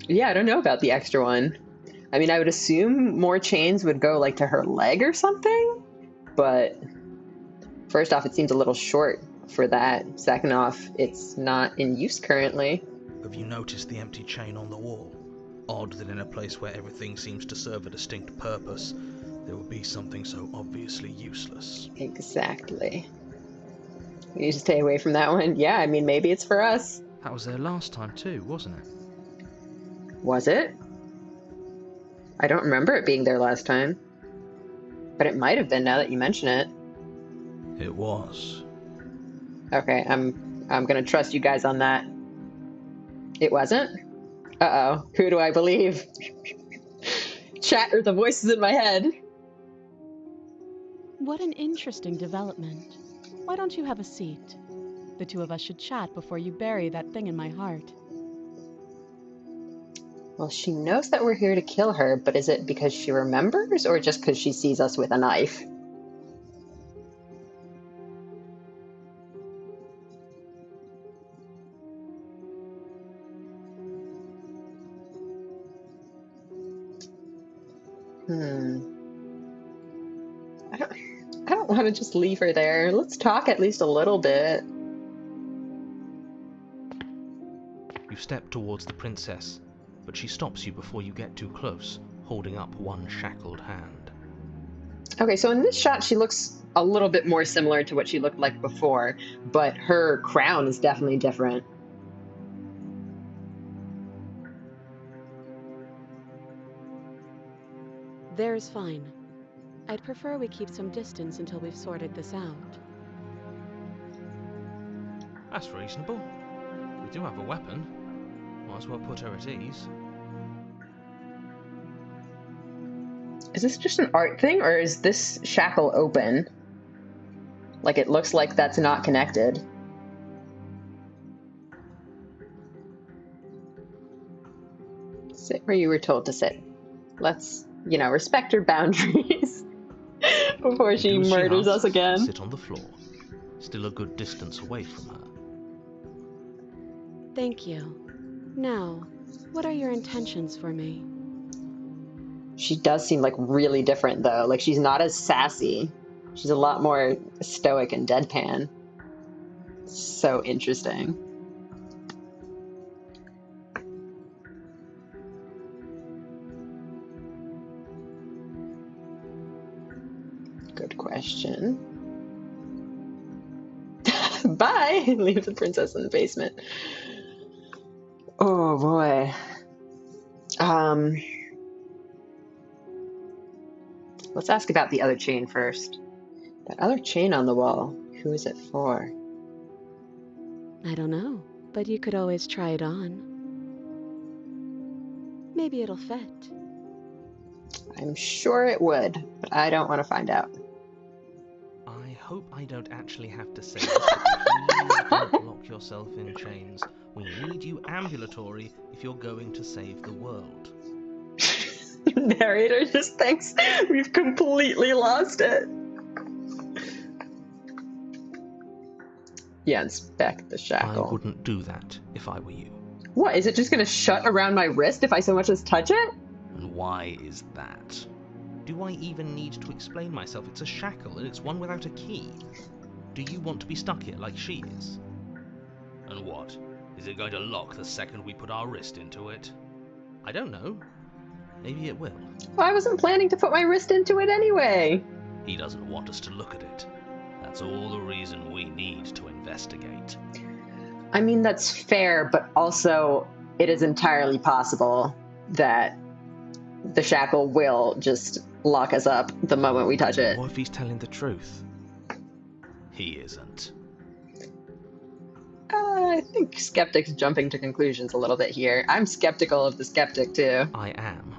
Yeah, I don't know about the extra one. I mean, I would assume more chains would go like to her leg or something, but first off, it seems a little short for that. Second off, it's not in use currently.
Have you noticed the empty chain on the wall? Odd that in a place where everything seems to serve a distinct purpose, there would be something so obviously useless.
Exactly. We need to stay away from that one. Yeah, I mean, maybe it's for us.
That was there last time too, wasn't it?
Was it? I don't remember it being there last time. But it might have been now that you mention it.
It was.
Okay, I'm gonna trust you guys on that. It wasn't? Uh-oh. Who do I believe? Chat or the voices in my head?
What an interesting development. Why don't you have a seat? The two of us should chat before you bury that thing in my heart.
Well, she knows that we're here to kill her, but is it because she remembers or just because she sees us with a knife? I don't want to just leave her there. Let's talk at least a little bit.
You step towards the princess, but she stops you before you get too close, holding up one shackled hand.
Okay, so in this shot, she looks a little bit more similar to what she looked like before, but her crown is definitely different.
There's fine. I'd prefer we keep some distance until we've sorted this out.
That's reasonable. We do have a weapon. Might as well put her at ease.
Is this just an art thing, or is this shackle open? Like, it looks like that's not connected. Sit where you were told to sit. Let's, you know, respect her boundaries before she murders us again.
Sit on the floor, still a good distance away from her.
Thank you. Now, what are your intentions for me?
She does seem like really different, though. Like, she's not as sassy. She's a lot more stoic and deadpan. So interesting. Good question. Bye! Leave the princess in the basement. Oh, boy. Let's ask about the other chain first. That other chain on the wall, who is it for?
I don't know, but you could always try it on. Maybe it'll fit.
I'm sure it would, but I don't want to find out.
I hope I don't actually have to say this, but please don't lock yourself in chains. We need you ambulatory if you're going to save the world.
Narrator just thinks we've completely lost it. Yeah, inspect the shackle.
I wouldn't do that if I were you.
What, is it just going to shut around my wrist if I so much as touch it?
And why is that? Do I even need to explain myself? It's a shackle and it's one without a key. Do you want to be stuck here like she is? And what? Is it going to lock the second we put our wrist into it? I don't know. Maybe it will.
Well, I wasn't planning to put my wrist into it anyway.
He doesn't want us to look at it. That's all the reason we need to investigate.
I mean, that's fair, but also it is entirely possible that the shackle will just lock us up the moment we touch it.
What if he's telling the truth?
He isn't.
I think skeptics jumping to conclusions a little bit here. I'm skeptical of the skeptic, too.
I am.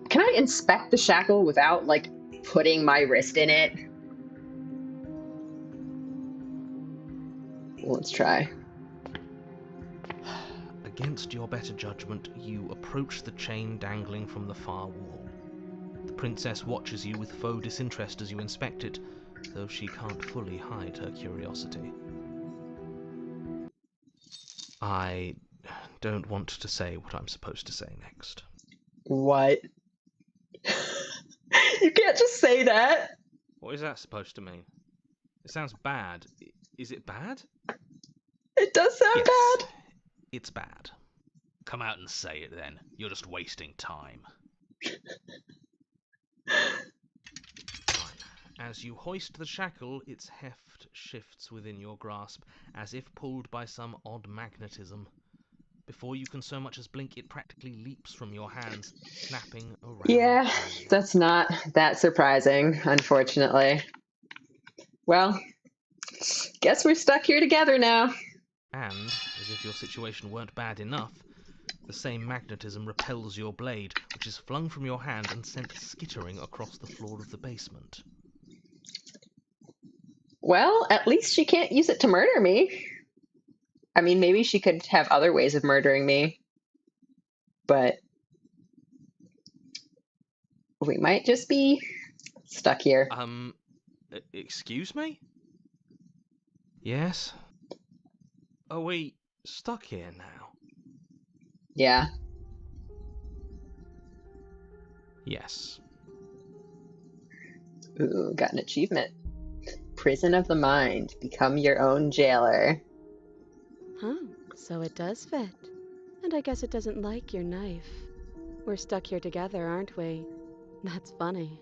Can I inspect the shackle without, like, putting my wrist in it? Let's try.
Against your better judgment, you approach the chain dangling from the far wall. The princess watches you with faux disinterest as you inspect it, though she can't fully hide her curiosity. I don't want to say what I'm supposed to say next.
What? You can't just say that.
What is that supposed to mean? It sounds bad. Is it bad?
It does sound
Yes,
bad.
it's bad.
Come out and say it then. You're just wasting time.
Fine. As you hoist the shackle, its heft shifts within your grasp, as if pulled by some odd magnetism. Before you can so much as blink, it practically leaps from your hands, snapping around.
Yeah, that's not that surprising, unfortunately. Well, guess we're stuck here together now.
And, as if your situation weren't bad enough, the same magnetism repels your blade, which is flung from your hand and sent skittering across the floor of the basement.
Well, at least she can't use it to murder me. I mean, maybe she could have other ways of murdering me. But we might just be stuck here.
Excuse me? Yes? Are we stuck here now?
Yeah.
Yes.
Ooh, got an achievement. Prison of the mind. Become your own jailer.
Huh, so it does fit. And I guess it doesn't like your knife. We're stuck here together, aren't we? That's funny.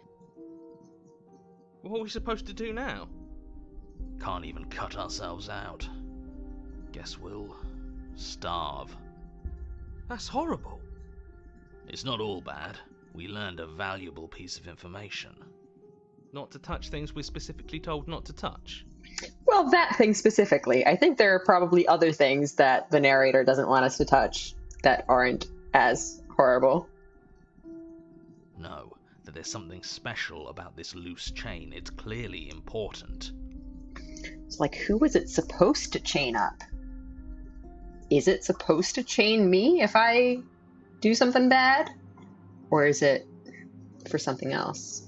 What are we supposed to do now?
Can't even cut ourselves out. Guess we'll starve.
That's horrible.
It's not all bad. We learned a valuable piece of information.
Not to touch things we're specifically told not to touch.
Well, that thing specifically. I think there are probably other things that the narrator doesn't want us to touch that aren't as horrible.
No, that there's something special about this loose chain. It's clearly important.
It's like, who was it supposed to chain up? Is it supposed to chain me if I do something bad? Or is it for something else?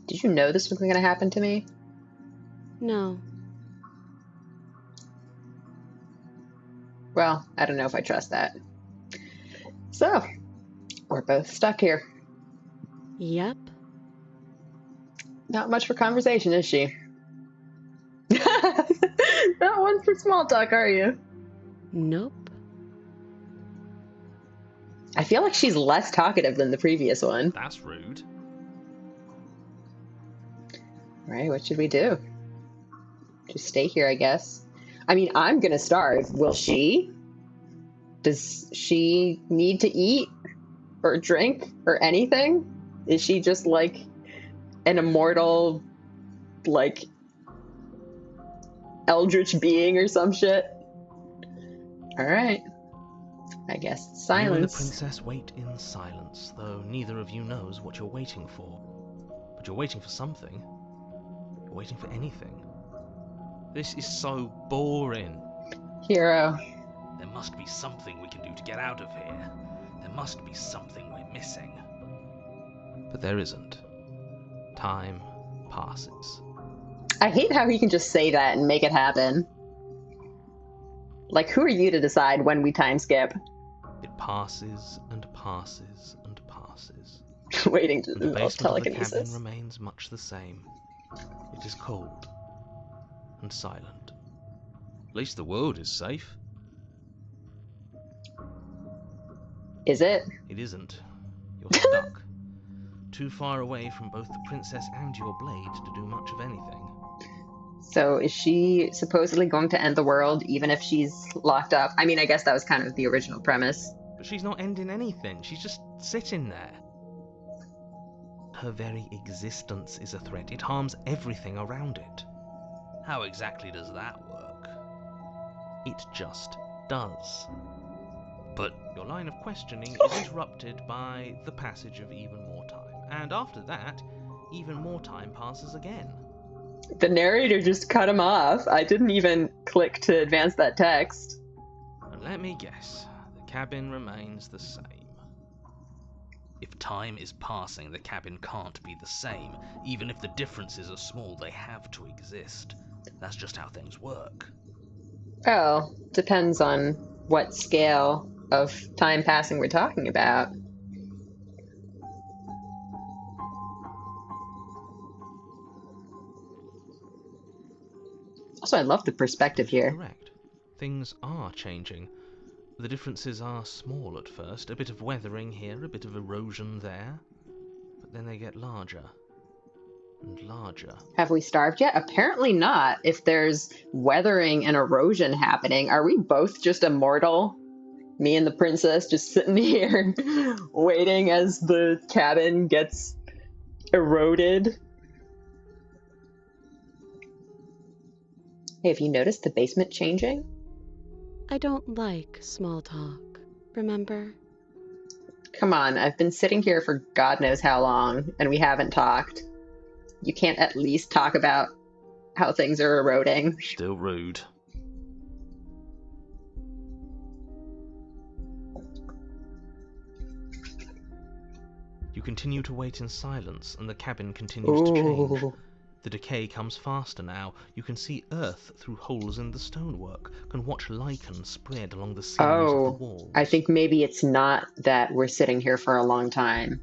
Did you know this was going to happen to me?
No.
Well, I don't know if I trust that. So, we're both stuck here.
Yep.
Not much for conversation, is she? Not one for small talk, are you?
Nope.
I feel like she's less talkative than the previous one.
That's rude.
Right, what should we do? Just stay here, I guess. I mean, I'm gonna starve. Will she? Does she need to eat or drink or anything? Is she just like an immortal, like, eldritch being or some shit? Alright. I guess
You and the
silence.
princess wait in silence, though neither of you knows what you're waiting for. But you're waiting for something. You're waiting for anything. This is so boring.
Hero.
There must be something we can do to get out of here. There must be something we're missing.
But there isn't. Time passes.
I hate how he can just say that and make it happen. Like, who are you to decide when we time skip?
It passes and passes and passes.
Waiting to
And the
do
basement of the cabin
telekinesis.
remains much the same. It is cold and silent. At least the world is safe.
Is it?
It isn't. You're stuck. Too far away from both the princess and your blade to do much of anything.
So is she supposedly going to end the world even if she's locked up? I mean, I guess that was kind of the original premise.
But she's not ending anything. She's just sitting there. Her very existence is a threat. It harms everything around it.
How exactly does that work?
It just does.
But
Your line of questioning is interrupted by the passage of even more time. And after that, even more time passes again.
The narrator just cut him off. I didn't even click to advance that text.
And let me guess, the cabin remains the same.
if time is passing, the cabin can't be the same. Even if the differences are small, they have to exist. That's just how things work.
Oh, depends on what scale of time passing we're talking about. Also, I love the perspective here.
Correct. Things are changing. The differences are small at first, a bit of weathering here, a bit of erosion there, but then they get larger and larger.
Have we starved yet? Apparently not. If there's weathering and erosion happening, are we both just immortal? Me and the princess just sitting here waiting as the cabin gets eroded. Hey, have you noticed the basement changing?
I don't like small talk, remember?
Come on, I've been sitting here for God knows how long, and we haven't talked. You can't at least talk about how things are eroding.
Still rude. You continue to wait in silence, and the cabin continues to change. The decay comes faster now. You can see earth through holes in the stonework, can watch lichen spread along the seams of the walls.
I think maybe it's not that we're sitting here for a long time.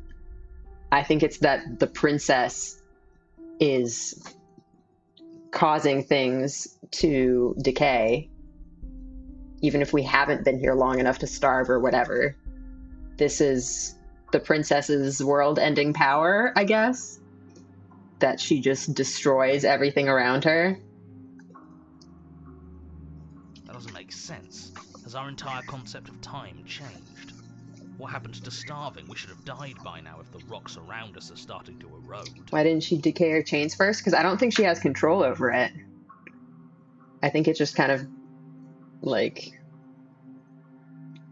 I think it's that the princess is causing things to decay, even if we haven't been here long enough to starve or whatever. This is the princess's world-ending power, I guess, that she just destroys everything around her.
That doesn't make sense. Has our entire concept of time changed? What happened to starving? We should have died by now if the rocks around us are starting to erode.
Why didn't she decay her chains first? Because I don't think she has control over it. I think it just kind of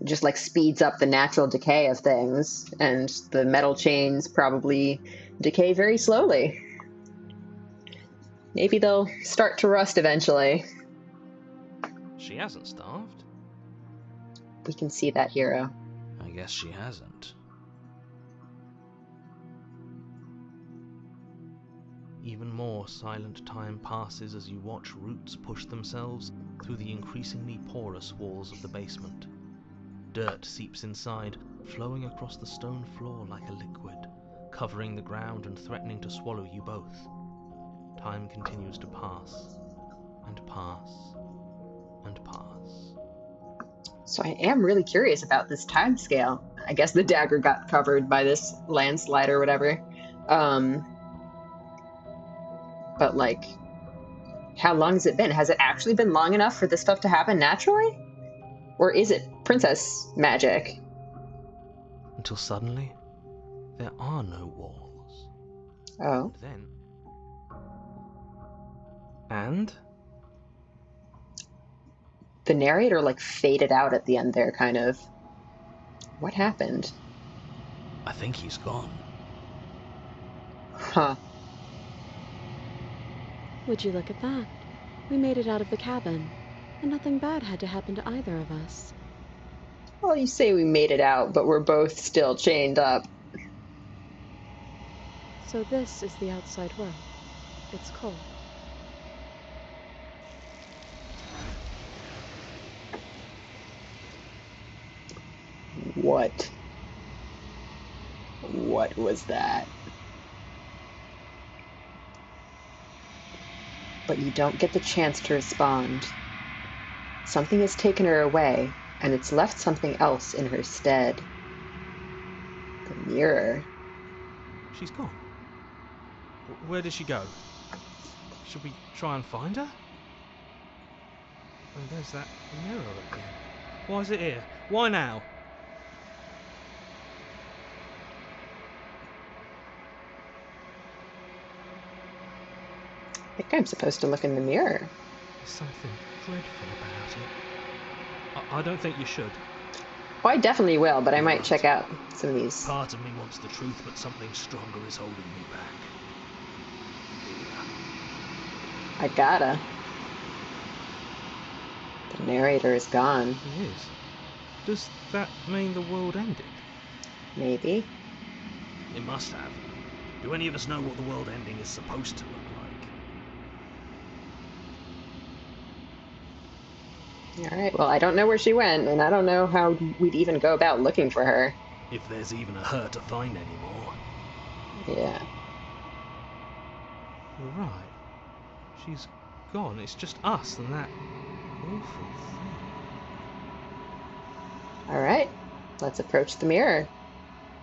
just speeds up the natural decay of things, and the metal chains probably decay very slowly. Maybe they'll start to rust eventually.
She hasn't starved.
We can see that, hero.
I guess she hasn't.
Even more silent time passes as you watch roots push themselves through the increasingly porous walls of the basement. Dirt seeps inside, flowing across the stone floor like a liquid, covering the ground and threatening to swallow you both. Time continues to pass, and pass, and pass.
So I am really curious about this time scale. I guess the dagger got covered by this landslide or whatever. But how long has it been? Has it actually been long enough for this stuff to happen naturally? Or is it princess magic?
Until suddenly, there are no walls.
Oh.
And
The narrator faded out at the end there, kind of. What happened?
I think he's gone.
Huh.
Would you look at that? We made it out of the cabin, and nothing bad had to happen to either of us.
Well, you say we made it out, but we're both still chained up.
So this is the outside world. It's cold.
What? What was that? But you don't get the chance to respond. Something has taken her away, and it's left something else in her stead. The mirror.
she's gone. Where did she go? Should we try and find her? Oh, there's that mirror again. Why is it here? Why now?
I think I'm supposed to look in the mirror.
There's something dreadful about it. I don't think you should.
Oh, I definitely will, but I
You're
might
right.
check out some of these.
Part of me wants the truth, but something stronger is holding me back.
I gotta. The narrator is gone.
It is. Does that mean the world ended?
Maybe.
It must have. Do any of us know what the world ending is supposed to look like?
Alright, well, I don't know where she went, and I don't know how we'd even go about looking for her.
If there's even a her to find anymore.
Yeah.
You're right. She's gone. It's just us and that awful thing.
Alright, let's approach the mirror.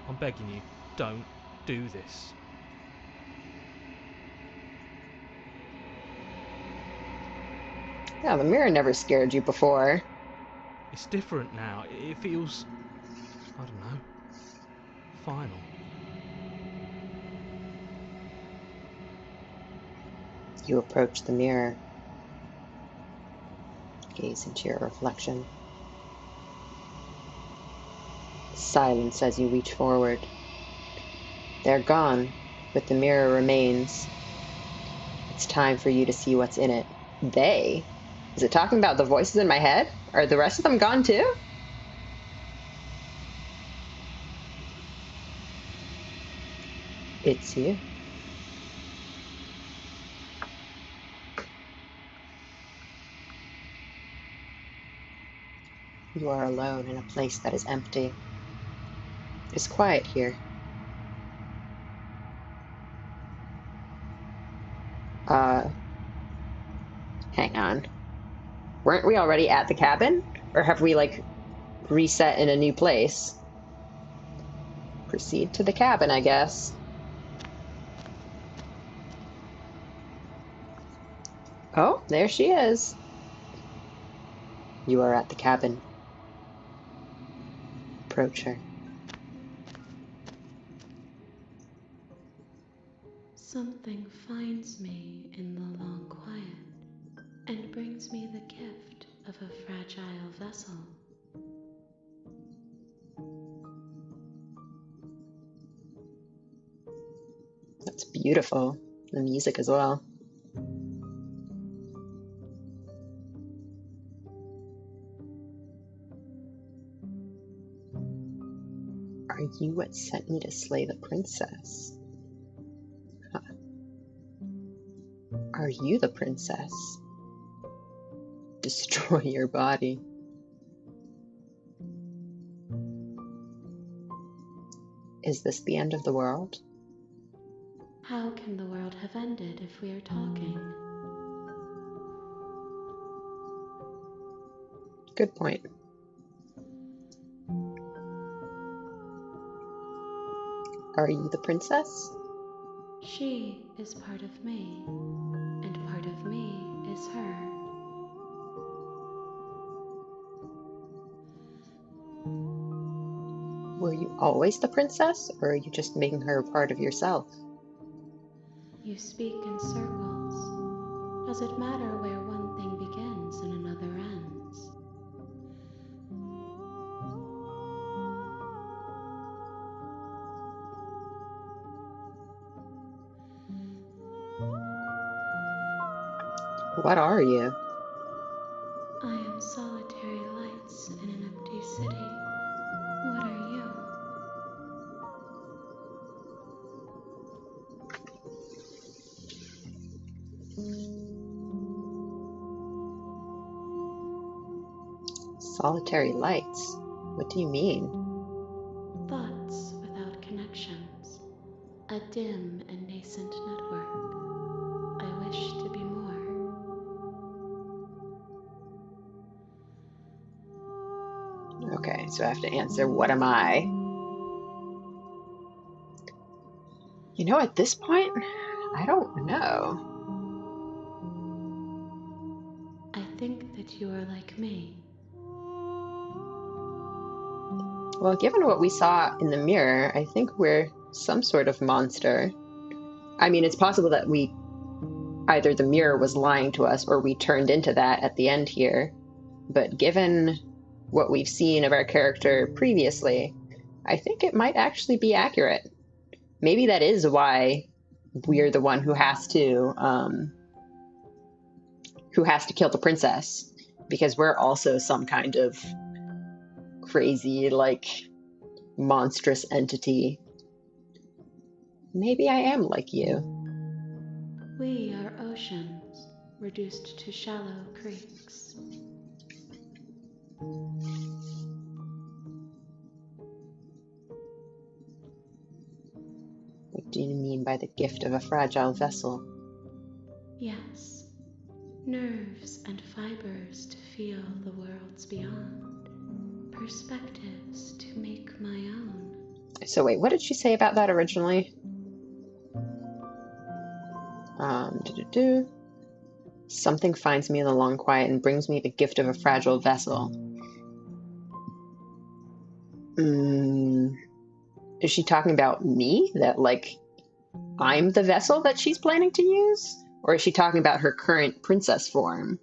I'm begging you, don't do this.
Yeah, the mirror never scared you before.
It's different now. It feels, I don't know, final.
You approach the mirror. Gaze into your reflection. Silence as you reach forward. They're gone, but the mirror remains. It's time for you to see what's in it. They? Is it talking about the voices in my head? Are the rest of them gone too? It's you. You are alone in a place that is empty. It's quiet here. Hang on. Weren't we already at the cabin? Or have we, like, reset in a new place? Proceed to the cabin, I guess. Oh, there she is. You are at the cabin. Approach her.
Something finds me in the long quiet and brings me the gift of a fragile vessel.
That's beautiful. The music as well. Are you what sent me to slay the princess? Huh. Are you the princess? Destroy your body. Is this the end of the world?
How can the world have ended if we are talking?
Good point. Are you the princess?
She is part of me, and part of me is her.
Were you always the princess, or are you just making her a part of yourself?
You speak in circles. Does it matter where one thing begins and another ends?
What are you?
I am solitary lights in an empty city. What are you?
Solitary lights? What do you mean?
Thoughts without connections. A dim and nascent network. I wish to be more.
Okay, so I have to answer, what am I? You know, at this point, I don't know.
that you are like me.
Well, given what we saw in the mirror, I think we're some sort of monster. I mean, it's possible that either the mirror was lying to us or we turned into that at the end here. But given what we've seen of our character previously, I think it might actually be accurate. Maybe that is why we're the one who has to kill the princess, because we're also some kind of crazy, like, monstrous entity. Maybe I am like you.
We are oceans, reduced to shallow creeks.
What do you mean by the gift of a fragile vessel?
Yes, nerves and fibers to feel the worlds beyond, perspectives to make my own.
So wait, what did she say about that originally? Something finds me in the long quiet and brings me the gift of a fragile vessel. Is she talking about me? That, like, I'm the vessel that she's planning to use? Or is she talking about her current princess form?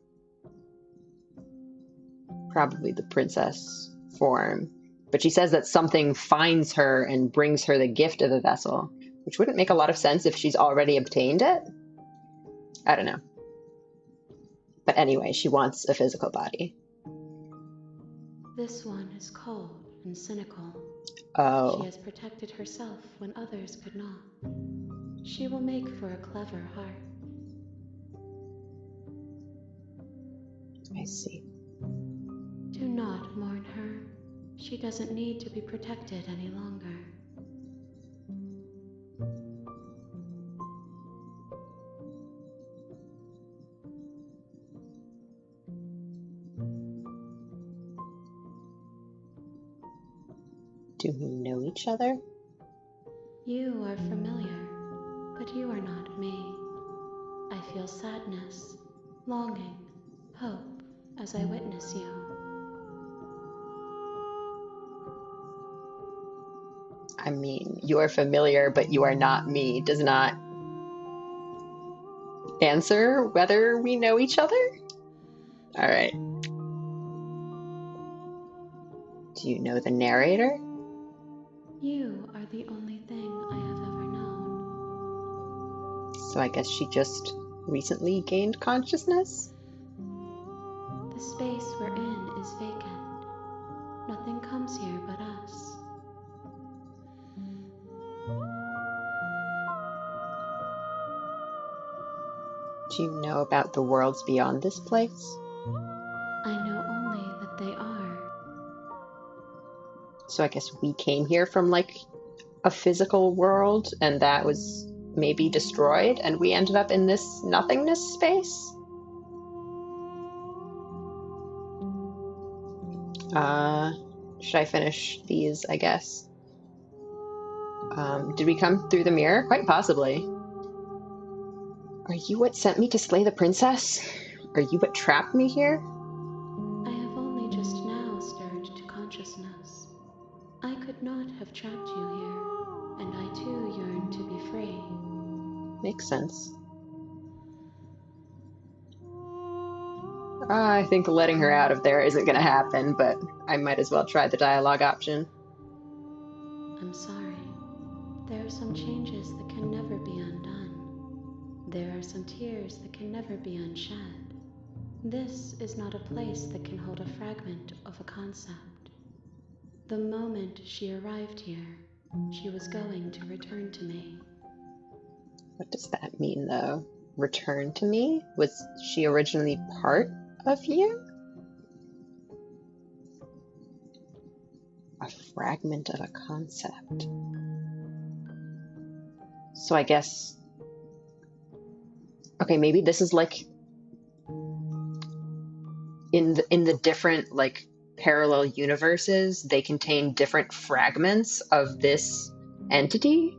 Probably the princess form. But she says that something finds her and brings her the gift of the vessel, which wouldn't make a lot of sense if she's already obtained it. I don't know. But anyway, she wants a physical body.
This one is cold and cynical.
Oh.
She has protected herself when others could not. She will make for a clever heart.
I see.
Do not mourn her. She doesn't need to be protected any longer.
Do we know each other?
You are familiar, but you are not me. I feel sadness, longing, hope as I witness you.
I mean, you are familiar, but you are not me does not answer whether we know each other? All right. Do you know the narrator?
You are the only thing I have ever known.
So I guess she just recently gained consciousness?
The space we're in is vacant. Nothing comes here but us.
Do you know about the worlds beyond this place?
I know only that they are.
So I guess we came here from, like, a physical world, and that was maybe destroyed, and we ended up in this nothingness space? Should I finish these, I guess? Did we come through the mirror? Quite possibly. Are you what sent me to slay the princess? Are you what trapped me here?
I have only just now stirred to consciousness. I could not have trapped you here, and I too yearn to be free.
Makes sense. I think letting her out of there isn't going to happen, but I might as well try the dialogue option.
I'm sorry. There are some changes that can never be undone. There are some tears that can never be unshed. This is not a place that can hold a fragment of a concept. The moment she arrived here, she was going to return to me.
What does that mean, though? Return to me? Was she originally part of you? A fragment of a concept. So I guess... Okay, maybe this is like... In the different, like, parallel universes, they contain different fragments of this entity?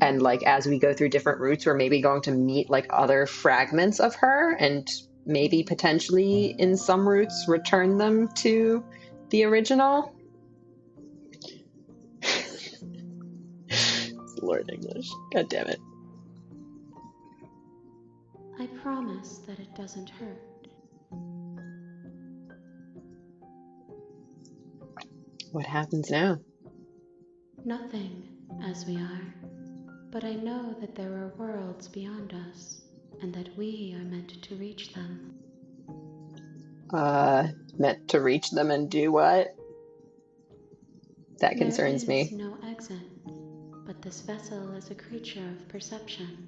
And like, as we go through different routes, we're maybe going to meet like other fragments of her and maybe potentially in some routes return them to the original. Lord English. God damn it.
I promise that it doesn't hurt.
What happens now?
Nothing, as we are. But I know that there are worlds beyond us, and that we are meant to reach them.
Meant to reach them and do what? That concerns me.
There is no exit, but this vessel is a creature of perception.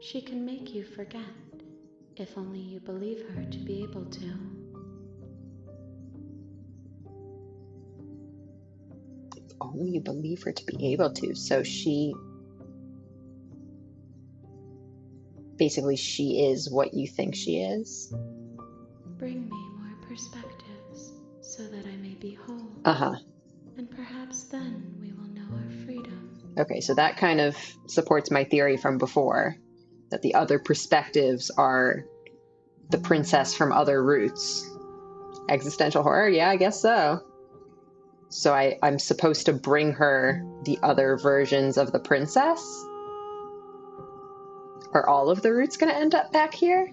She can make you forget, if only you believe her to be able to.
If only you believe her to be able to. So she... Basically, she is what you think she is?
Bring me more perspectives, so that I may be whole.
Uh-huh.
And perhaps then we will know our freedom.
Okay, so that kind of supports my theory from before, that the other perspectives are the princess from other roots. Existential horror? Yeah, I guess so. So I'm supposed to bring her the other versions of the princess? Are all of the roots going to end up back here?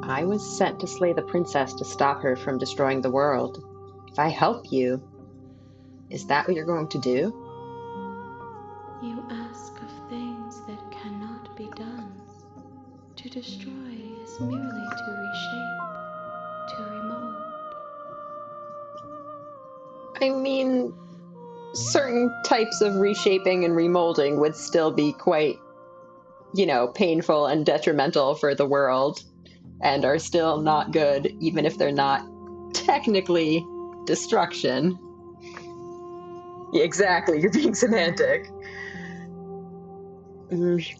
I was sent to slay the princess to stop her from destroying the world. If I help you, is that what you're going to do?
You ask of things that cannot be done. To destroy is merely to reshape, to remold.
I mean, certain types of reshaping and remolding would still be quite, painful and detrimental for the world, and are still not good, even if they're not technically destruction. Yeah, exactly, you're being semantic.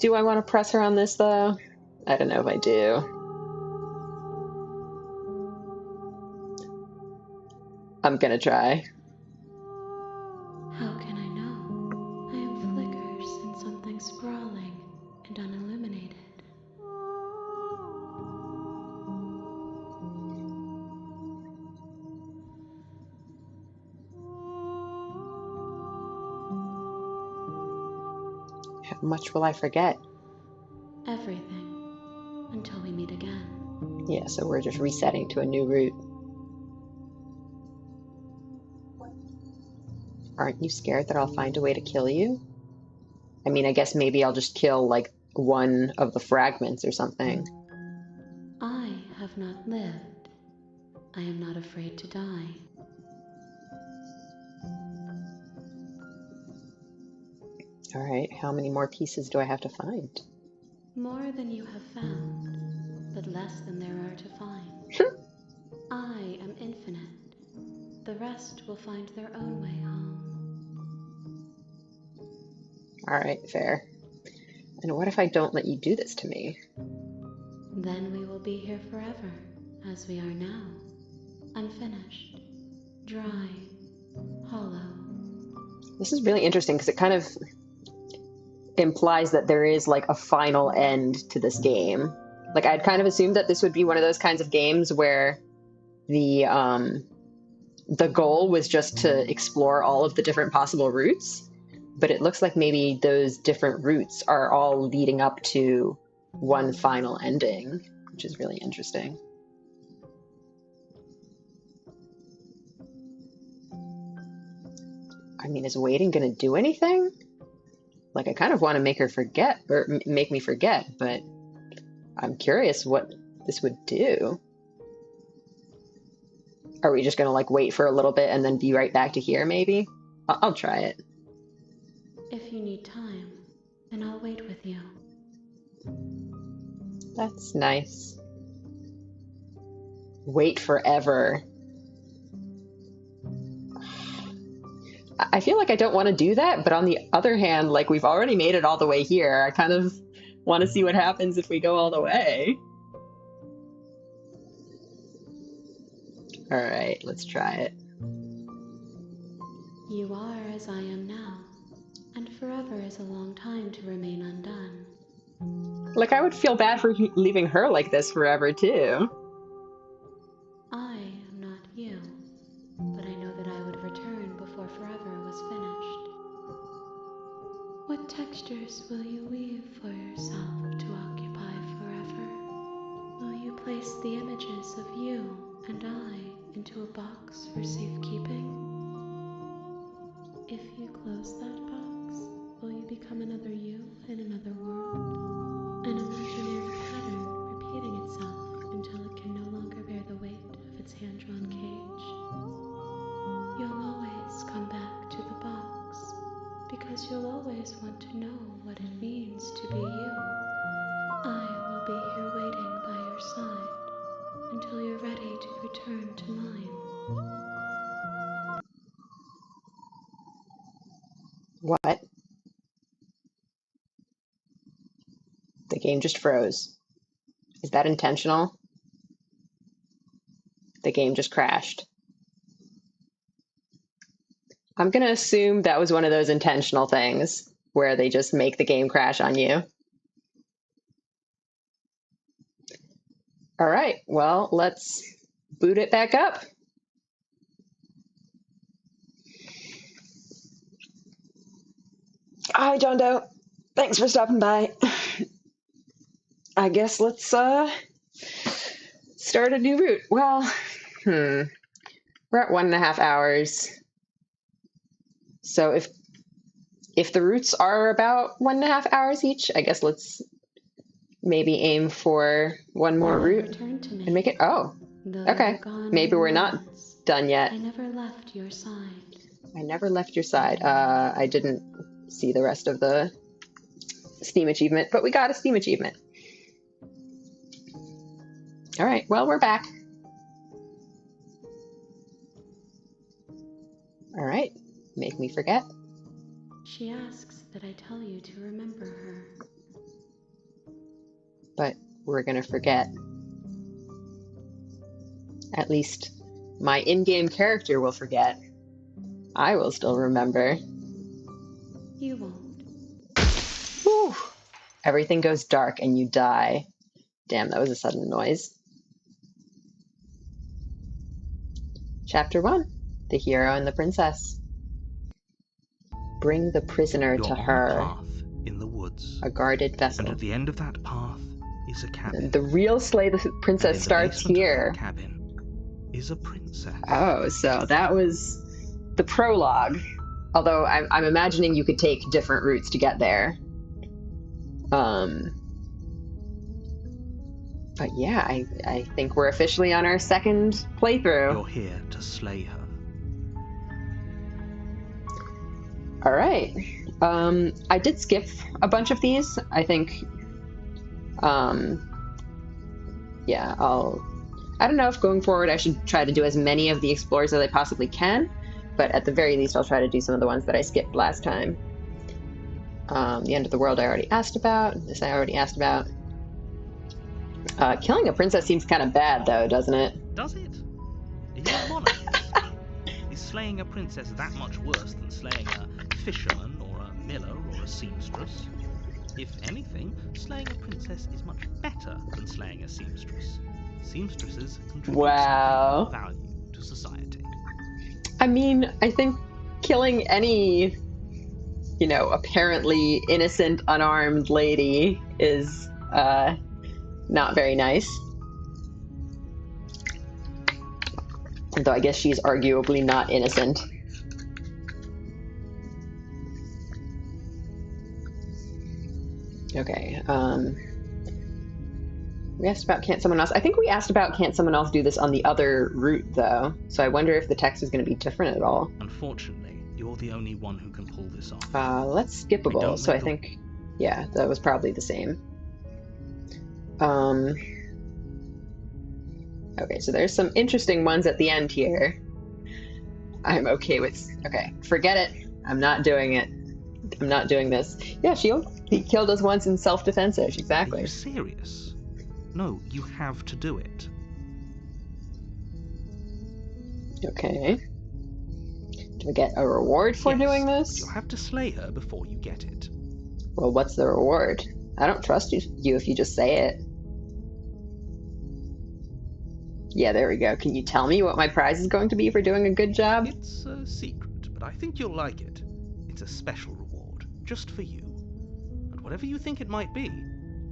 Do I want to press her on this, though? I don't know if I do. I'm gonna try.
How can I know? I am flickers in something sprawling and unilluminated.
How much will I forget?
Everything, until we meet again.
Yeah, so we're just resetting to a new route. Aren't you scared that I'll find a way to kill you? I mean, I guess maybe I'll just kill, like, one of the fragments or something.
I have not lived. I am not afraid to die.
All right, how many more pieces do I have to find?
More than you have found, but less than there are to find. I am infinite. The rest will find their own way home.
All right, fair. And what if I don't let you do this to me?
Then we will be here forever, as we are now. Unfinished, dry, hollow.
This is really interesting because it kind of implies that there is like a final end to this game. Like, I'd kind of assumed that this would be one of those kinds of games where the goal was just to explore all of the different possible routes, but it looks like maybe those different routes are all leading up to one final ending, which is really interesting. I mean, is waiting going to do anything? Like, I kind of want to make her forget, or make me forget, but I'm curious what this would do. Are we just going to, like, wait for a little bit and then be right back to here, maybe? I'll try it.
If you need time, then I'll wait with you.
That's nice. Wait forever. I feel like I don't want to do that, but on the other hand, like, we've already made it all the way here. I kind of want to see what happens if we go all the way. All right, let's try it.
You are as I am now, and forever is a long time to remain undone.
Like, I would feel bad for leaving her like this forever, too.
I am not you, but I know that I would return before forever was finished. What textures will you weave for yourself to occupy forever? Will you place the images of you and I into a box for safekeeping? If you close that box, will you become another you in another world? An imaginary pattern repeating itself until it can no longer bear the weight of its hand-drawn cage. You'll always come back to the box, because you'll always want to know what it means to be you. I will be here waiting by your side until you're ready to return to mine.
What? The game just froze. Is that intentional? The game just crashed. I'm going to assume that was one of those intentional things where they just make the game crash on you. All right, well, let's boot it back up. Hi, John Doe. Thanks for stopping by. I guess let's start a new route. Well, we're at 1.5 hours. So if the routes are about 1.5 hours each, I guess let's maybe aim for one more route and make it. Oh, okay. Maybe we're not done yet.
I never left your side.
I never left your side. I didn't see the rest of the Steam achievement, but we got a Steam achievement. All right, well, we're back. All right, make me forget.
She asks that I tell you to remember her.
But we're gonna forget. At least my in-game character will forget. I will still remember.
You won't.
Whew. Everything goes dark and you die. Damn, that was a sudden noise. Chapter 1. The Hero and the Princess. Bring the prisoner
You're
to
on
her.
a path in the woods,
A guarded vessel.
and at the end of that path is a cabin.
The real Slay the Princess
And in the
starts
basement of
here.
that cabin is a princess.
Oh, so that was the prologue. Although I'm imagining you could take different routes to get there. But yeah, I think we're officially on our second playthrough.
You're here to slay her.
All right. I did skip a bunch of these. I think, yeah, I don't know if going forward I should try to do as many of the explorers as I possibly can, but at the very least I'll try to do some of the ones that I skipped last time. The end of the world I already asked about. This I already asked about. Killing a princess seems kind of bad, though, doesn't it?
Does it? In your monarchies, is slaying a princess that much worse than slaying a fisherman or a miller or a seamstress? If anything, slaying a princess is much better than slaying a seamstress. Seamstresses contribute
Wow.
value to society.
I mean, I think killing any, apparently innocent, unarmed lady is, not very nice. Though I guess she's arguably not innocent. Okay, we asked about can't someone else. I think we asked about can't someone else do this on the other route, though. So I wonder if the text is going to be different at all.
Unfortunately, you're the only one who can pull this off.
Let's skippable. So I think, yeah, that was probably the same. Okay, so there's some interesting ones at the end here. I'm okay with... Okay, forget it. I'm not doing it. I'm not doing this. Yeah, he killed us once in self-defense.
Are
Exactly.
you serious? No, you have to do it.
Okay. Do I get a reward for doing
But
this?
you'll have to slay her before you get it.
Well, what's the reward? I don't trust you if you just say it. Yeah, there we go. Can you tell me what my prize is going to be for doing a good job?
It's a secret, but I think you'll like it. It's a special reward, just for you. And whatever you think it might be,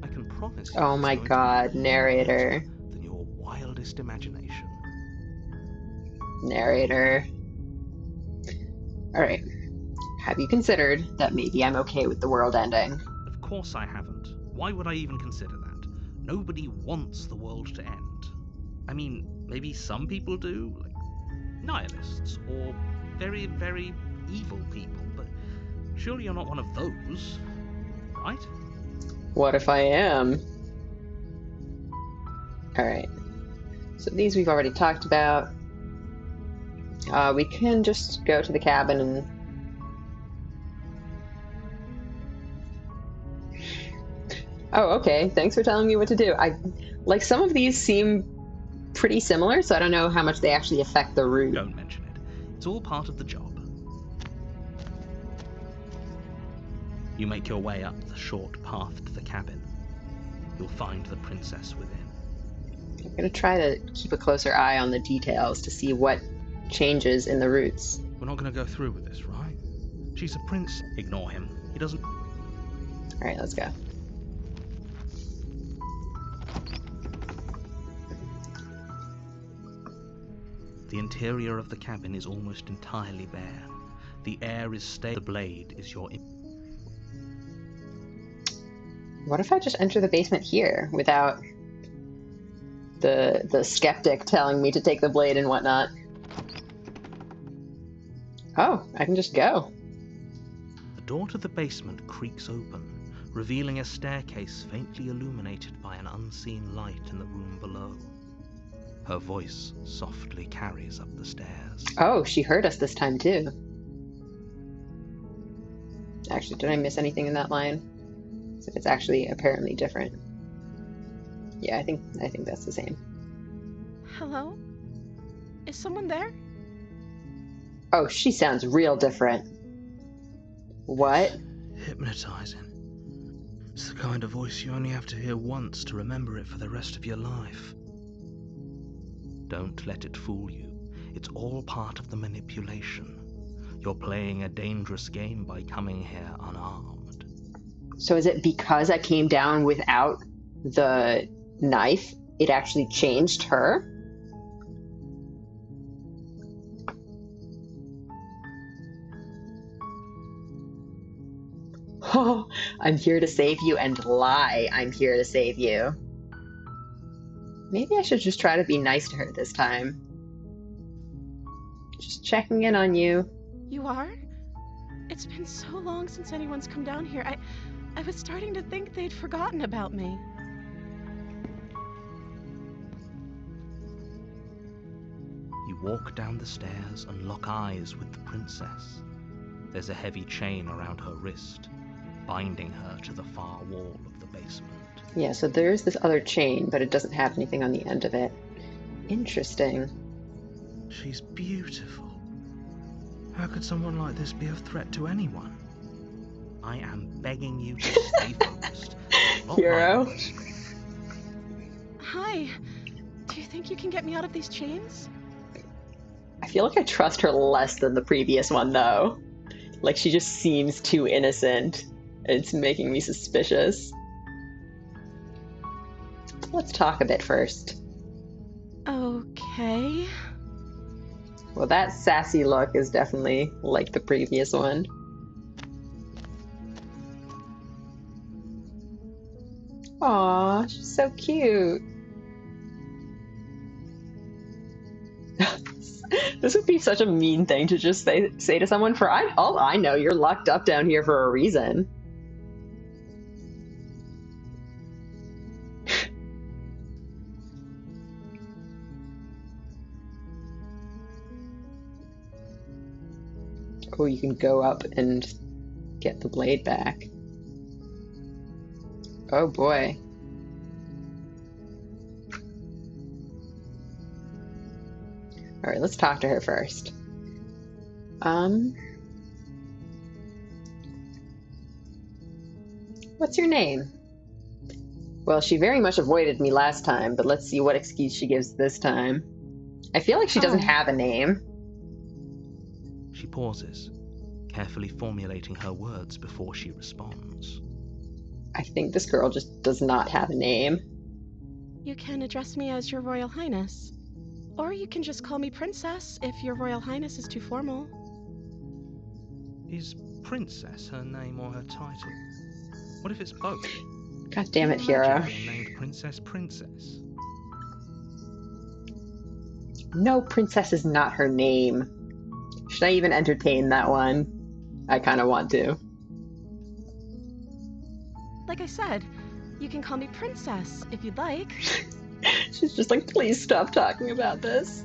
I can promise you
Oh
it's
my
going to
god,
be
narrator.
better than your wildest imagination.
Narrator. Alright. Have you considered that maybe I'm okay with the world ending?
Of course I haven't. Why would I even consider that? Nobody wants the world to end. I mean, maybe some people do, like nihilists, or very, very evil people, but surely you're not one of those, right?
What if I am? Alright. So these we've already talked about. We can just go to the cabin and... Oh, okay. Thanks for telling me what to do. Like, some of these seem pretty similar, so I don't know how much they actually affect the route.
Don't mention it. It's all part of the job. You make your way up the short path to the cabin. You'll find the princess within.
I'm gonna try to keep a closer eye on the details to see what changes in the routes.
We're not going to go through with this, right? She's a prince. Ignore him. He doesn't...
Alright, let's go.
The interior of the cabin is almost entirely bare. The air is stale. The blade is your...
What if I just enter the basement here without the skeptic telling me to take the blade and whatnot? Oh, I can just go.
The door to the basement creaks open, revealing a staircase faintly illuminated by an unseen light in the room below. Her voice softly carries up the stairs.
Oh, she heard us this time too. Actually, did I miss anything in that line? So it's actually apparently different. Yeah, I think that's the same.
Hello? Is someone there?
Oh, she sounds real different. What?
Hypnotizing. It's the kind of voice you only have to hear once to remember it for the rest of your life. Don't let it fool you. It's all part of the manipulation. You're playing a dangerous game by coming here unarmed.
So is it because I came down without the knife, it actually changed her? Oh, I'm here to save you and lie. I'm here to save you. Maybe I should just try to be nice to her this time. Just checking in on you.
You are? It's been so long since anyone's come down here. I was starting to think they'd forgotten about me.
You walk down the stairs and lock eyes with the princess. There's a heavy chain around her wrist, binding her to the far wall of the basement.
Yeah, so there's this other chain, but it doesn't have anything on the end of it. Interesting.
She's beautiful. How could someone like this be a threat to anyone? I am begging you to stay focused. Not
Hero.
violence.
Hi. Do you think you can get me out of these chains?
I feel like I trust her less than the previous one, though. Like, she just seems too innocent. It's making me suspicious. Let's talk a bit first.
Okay.
Well, that sassy look is definitely like the previous one. Aw, she's so cute. This would be such a mean thing to just say to someone. For all I know, you're locked up down here for a reason. Oh, you can go up and get the blade back. Oh boy. Alright, let's talk to her first. What's your name? Well, she very much avoided me last time, but let's see what excuse she gives this time. I feel like she doesn't have a name.
She pauses, carefully formulating her words before she responds.
I think this girl just does not have a name.
You can address me as Your Royal Highness. Or you can just call me Princess if Your Royal Highness is too formal.
Is Princess her name or her title? What if it's both?
God damn it,
Imagine
Hero.
being named Princess.
No, Princess is not her name. Should I even entertain that one? I kind of want to.
Like I said, you can call me Princess if you'd like.
She's just like, please stop talking about this.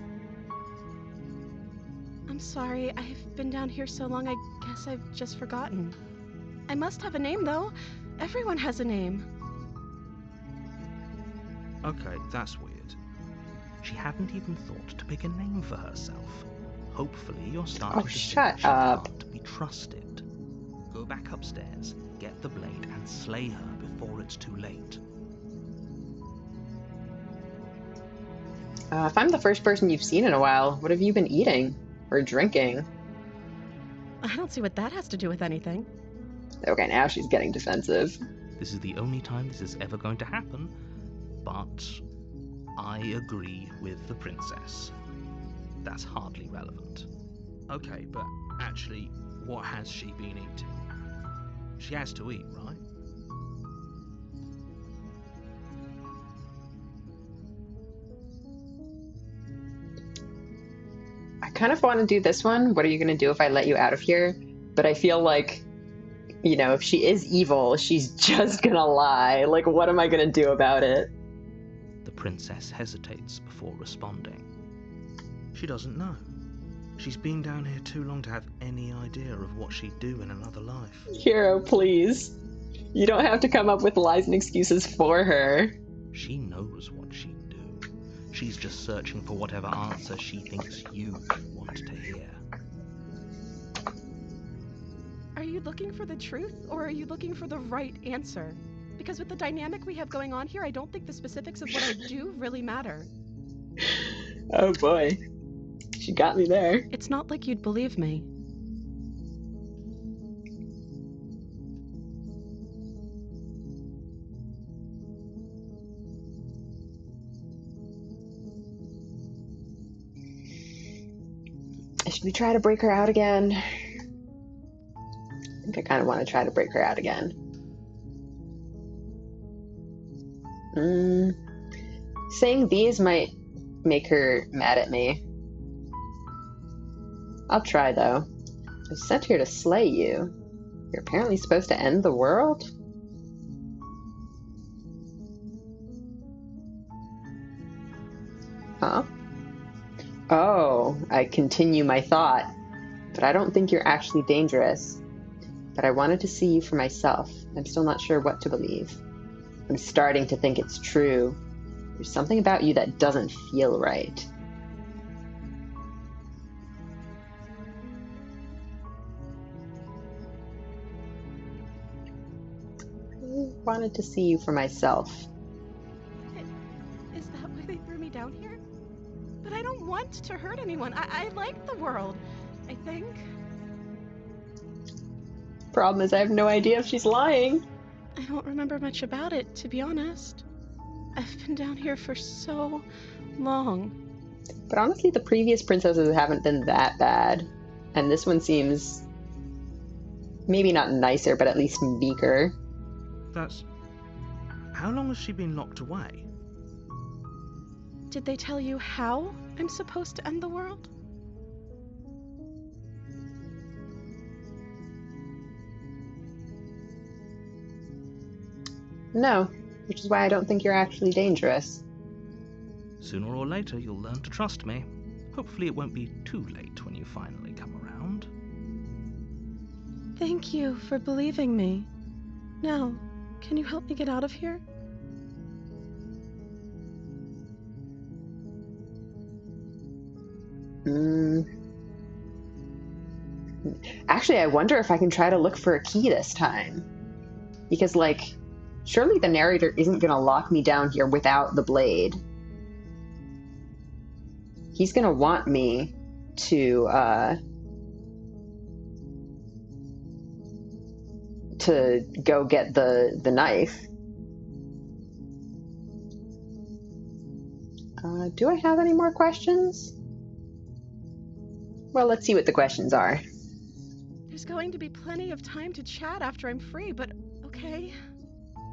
I'm sorry, I've been down here so long I guess I've just forgotten. I must have a name though. Everyone has a name.
Okay, that's weird. She hadn't even thought to pick a name for herself. Hopefully you're starting to think
shut
she
up.
can't be trusted. Go back upstairs, get the blade, and slay her before it's too late.
If I'm the first person you've seen in a while, what have you been eating? Or drinking?
I don't see what that has to do with anything.
Okay, now she's getting defensive.
This is the only time this is ever going to happen, but I agree with the princess. That's hardly relevant. Okay, but actually, what has she been eating? She has to eat, right?
I kind of want to do this one. What are you going to do if I let you out of here? But I feel like, you know, if she is evil, she's just going to lie. Like, what am I going to do about it?
The princess hesitates before responding. She doesn't know. She's been down here too long to have any idea of what she'd do in another life.
Hero, please. You don't have to come up with lies and excuses for her.
She knows what she'd do. She's just searching for whatever answer she thinks you want to hear.
Are you looking for the truth, or are you looking for the right answer? Because with the dynamic we have going on here, I don't think the specifics of what I do really matter.
Oh boy. She got me there.
It's not like you'd believe me.
Should we try to break her out again? I think I kind of want to try to break her out again. Saying these might make her mad at me. I'll try, though. I was sent here to slay you. You're apparently supposed to end the world? Huh? Oh, I continue my thought. But I don't think you're actually dangerous. But I wanted to see you for myself. I'm still not sure what to believe. I'm starting to think it's true. There's something about you that doesn't feel right. I wanted to see you for myself.
Is that why they threw me down here? But I don't want to hurt anyone. I like the world, I think.
Problem is, I have no idea if she's lying.
I don't remember much about it, to be honest. I've been down here for so long.
But honestly, the previous princesses haven't been that bad. And this one seems maybe not nicer, but at least meeker.
That's... How long has she been locked away?
Did they tell you how I'm supposed to end the world?
No, which is why I don't think you're actually dangerous.
Sooner or later, you'll learn to trust me. Hopefully it won't be too late when you finally come around.
Thank you for believing me. Now, can you help me get out of here?
Actually, I wonder if I can try to look for a key this time. Because, like, surely the narrator isn't going to lock me down here without the blade. He's going to want me to go get the knife. Do I have any more questions? Well, let's see what the questions are.
There's going to be plenty of time to chat after I'm free, but okay.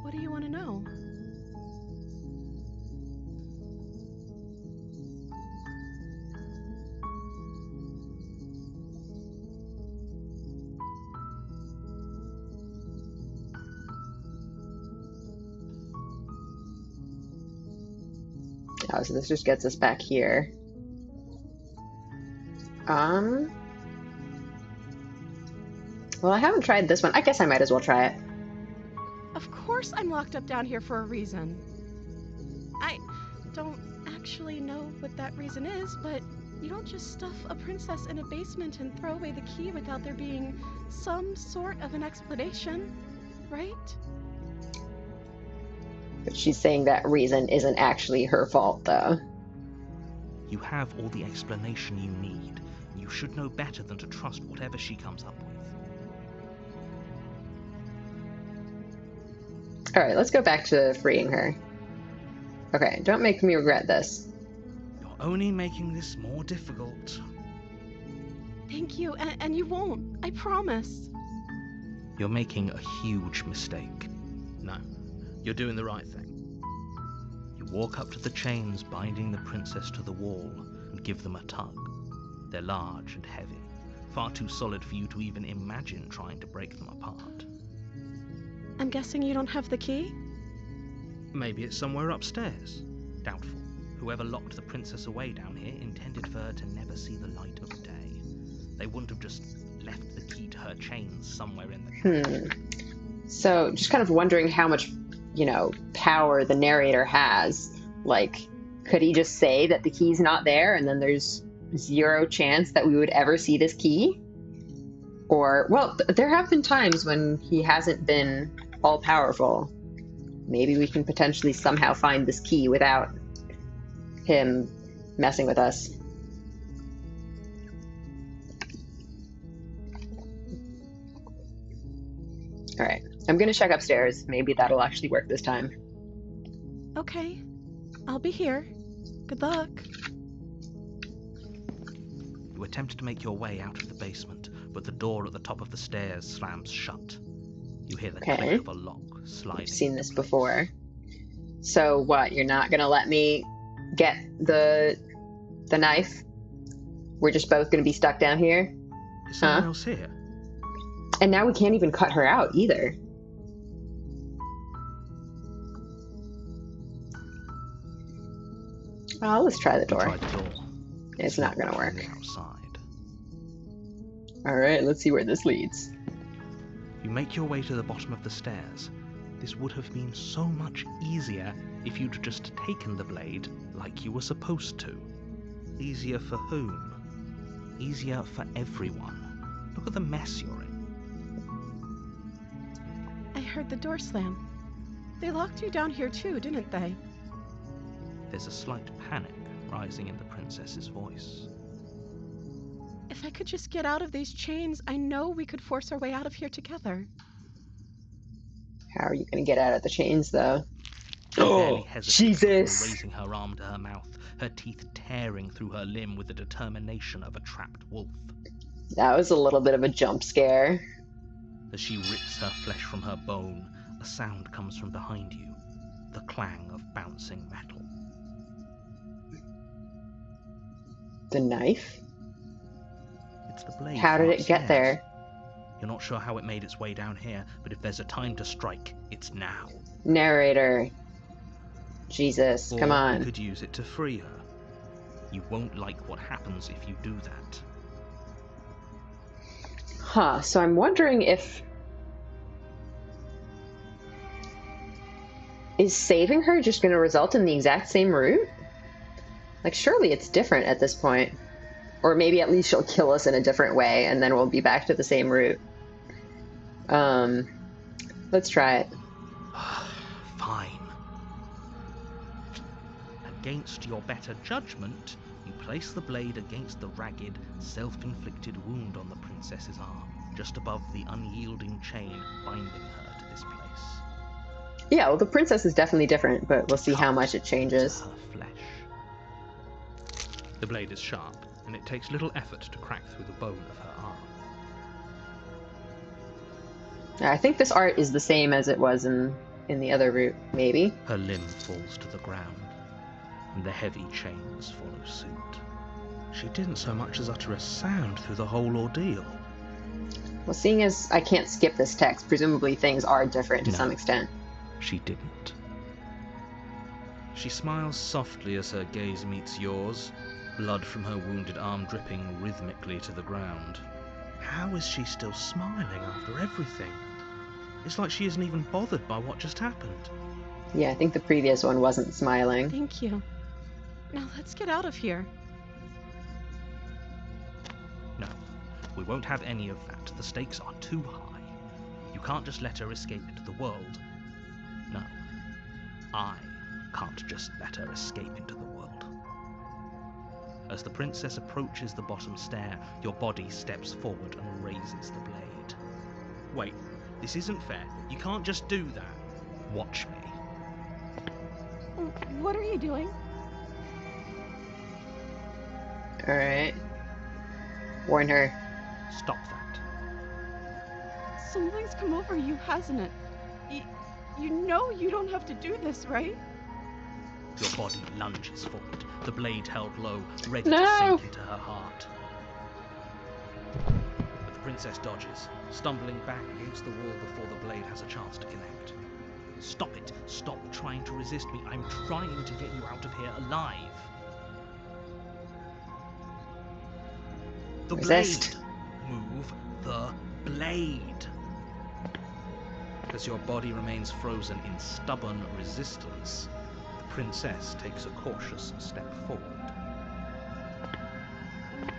What do you want to know?
Oh, so this just gets us back here. Well, I haven't tried this one. I guess I might as well try it.
Of course I'm locked up down here for a reason. I don't actually know what that reason is, but you don't just stuff a princess in a basement and throw away the key without there being some sort of an explanation, right?
But she's saying that reason isn't actually her fault, though.
You have all the explanation you need. You should know better than to trust whatever she comes up with.
Alright, let's go back to freeing her. Okay, don't make me regret this.
You're only making this more difficult.
Thank you, and you won't. I promise.
You're making a huge mistake. No, you're doing the right thing. You walk up to the chains binding the princess to the wall and give them a tug. They're large and heavy, far too solid for you to even imagine trying to break them apart.
I'm guessing you don't have the key?
Maybe it's somewhere upstairs. Doubtful. Whoever locked the princess away down here intended for her to never see the light of day. They wouldn't have just left the key to her chains somewhere in the cabin.
So, just kind of wondering how much, power the narrator has. Like, could he just say that the key's not there and then there's zero chance that we would ever see this key? Or, well, there have been times when he hasn't been all-powerful. Maybe we can potentially somehow find this key without him messing with us. Alright, I'm gonna check upstairs. Maybe that'll actually work this time.
Okay, I'll be here. Good luck.
You attempt to make your way out of the basement, but the door at the top of the stairs slams shut. You hear the click of a lock sliding.
I've seen this before. So what, you're not gonna let me get the knife? We're just both gonna be stuck down here?
Is someone else here?
And now we can't even cut her out either. Well, let's try the door.
You try the door.
It's not gonna work.
Outside.
Alright, let's see where this leads.
You make your way to the bottom of the stairs. This would have been so much easier if you'd just taken the blade like you were supposed to. Easier for whom? Easier for everyone. Look at the mess you're in.
I heard the door slam. They locked you down here too, didn't they?
There's a slight panic rising in the princess's voice.
If I could just get out of these chains, I know we could force our way out of here together.
How are you going to get out of the chains, though?
Oh,
Jesus!
Raising her arm to her mouth, her teeth tearing through her limb with the determination of a trapped wolf.
That was a little bit of a jump scare.
As she rips her flesh from her bone, a sound comes from behind you, the clang of bouncing metal.
The knife?
It's the blade.
How did it get there?
You're not sure how it made its way down here, but if there's a time to strike, it's now.
Narrator. Jesus, come on.
You could use it to free her. You won't like what happens if you do that.
Huh, so I'm wondering if... Is saving her just going to result in the exact same route? Like, surely it's different at this point. Or maybe at least she'll kill us in a different way, and then we'll be back to the same route. Let's try it.
Fine. Against your better judgment, you place the blade against the ragged, self-inflicted wound on the princess's arm, just above the unyielding chain binding her to this place.
Yeah, well, the princess is definitely different, but we'll see how
Cut
much it changes.
to her flesh. The blade is sharp, and it takes little effort to crack through the bone of her arm.
I think this art is the same as it was in the other route, maybe.
Her limb falls to the ground, and the heavy chains follow suit. She didn't so much as utter a sound through the whole ordeal.
Well, seeing as I can't skip this text, presumably things are different to some extent.
She didn't. She smiles softly as her gaze meets yours, blood from her wounded arm dripping rhythmically to the ground. How is she still smiling after everything? It's like she isn't even bothered by what just happened.
Yeah, I think the previous one wasn't smiling.
Thank you. Now let's get out of here.
No, we won't have any of that. The stakes are too high. You can't just let her escape into the world. No, I can't just let her escape into the world. As the princess approaches the bottom stair, your body steps forward and raises the blade. Wait, this isn't fair. You can't just do that. Watch me.
What are you doing?
Alright. Warn her.
Stop that.
Something's come over you, hasn't it? You know you don't have to do this, right?
Your body lunges forward, the blade held low, ready
No!
to sink into her heart. But the princess dodges, stumbling back against the wall before the blade has a chance to connect. Stop it! Stop trying to resist me. I'm trying to get you out of here alive. The
Resist.
blade! Move the blade! As your body remains frozen in stubborn resistance, the princess takes a cautious step forward.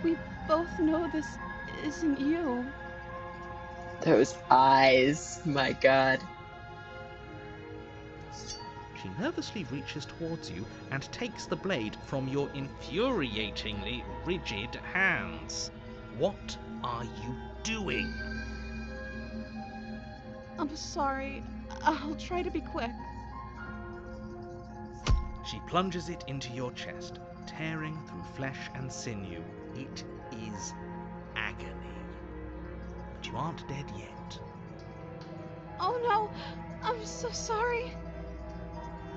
We both know this isn't you.
Those eyes. My god.
She nervously reaches towards you and takes the blade from your infuriatingly rigid hands. What are you doing?
I'm sorry. I'll try to be quick.
She plunges it into your chest, tearing through flesh and sinew. It is agony. But you aren't dead yet.
Oh no! I'm so sorry.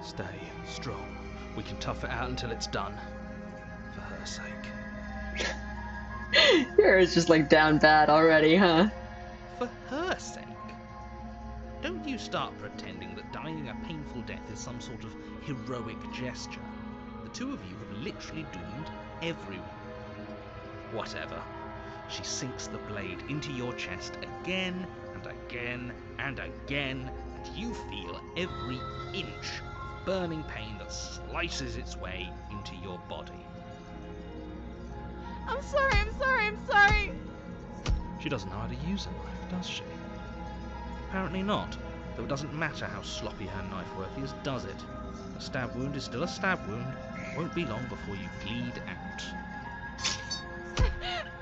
Stay strong. We can tough it out until it's done. For her sake.
Yours just like down bad already, huh?
For her sake? Don't you start pretending that dying a painful death is some sort of heroic gesture. The two of you have literally doomed everyone. Whatever. She sinks the blade into your chest again and again and again, and you feel every inch of burning pain that slices its way into your body.
I'm sorry, I'm sorry, I'm sorry.
She doesn't know how to use a knife, does she? Apparently not, though it doesn't matter how sloppy her knife work is, does it? A stab wound is still a stab wound. It won't be long before you bleed out.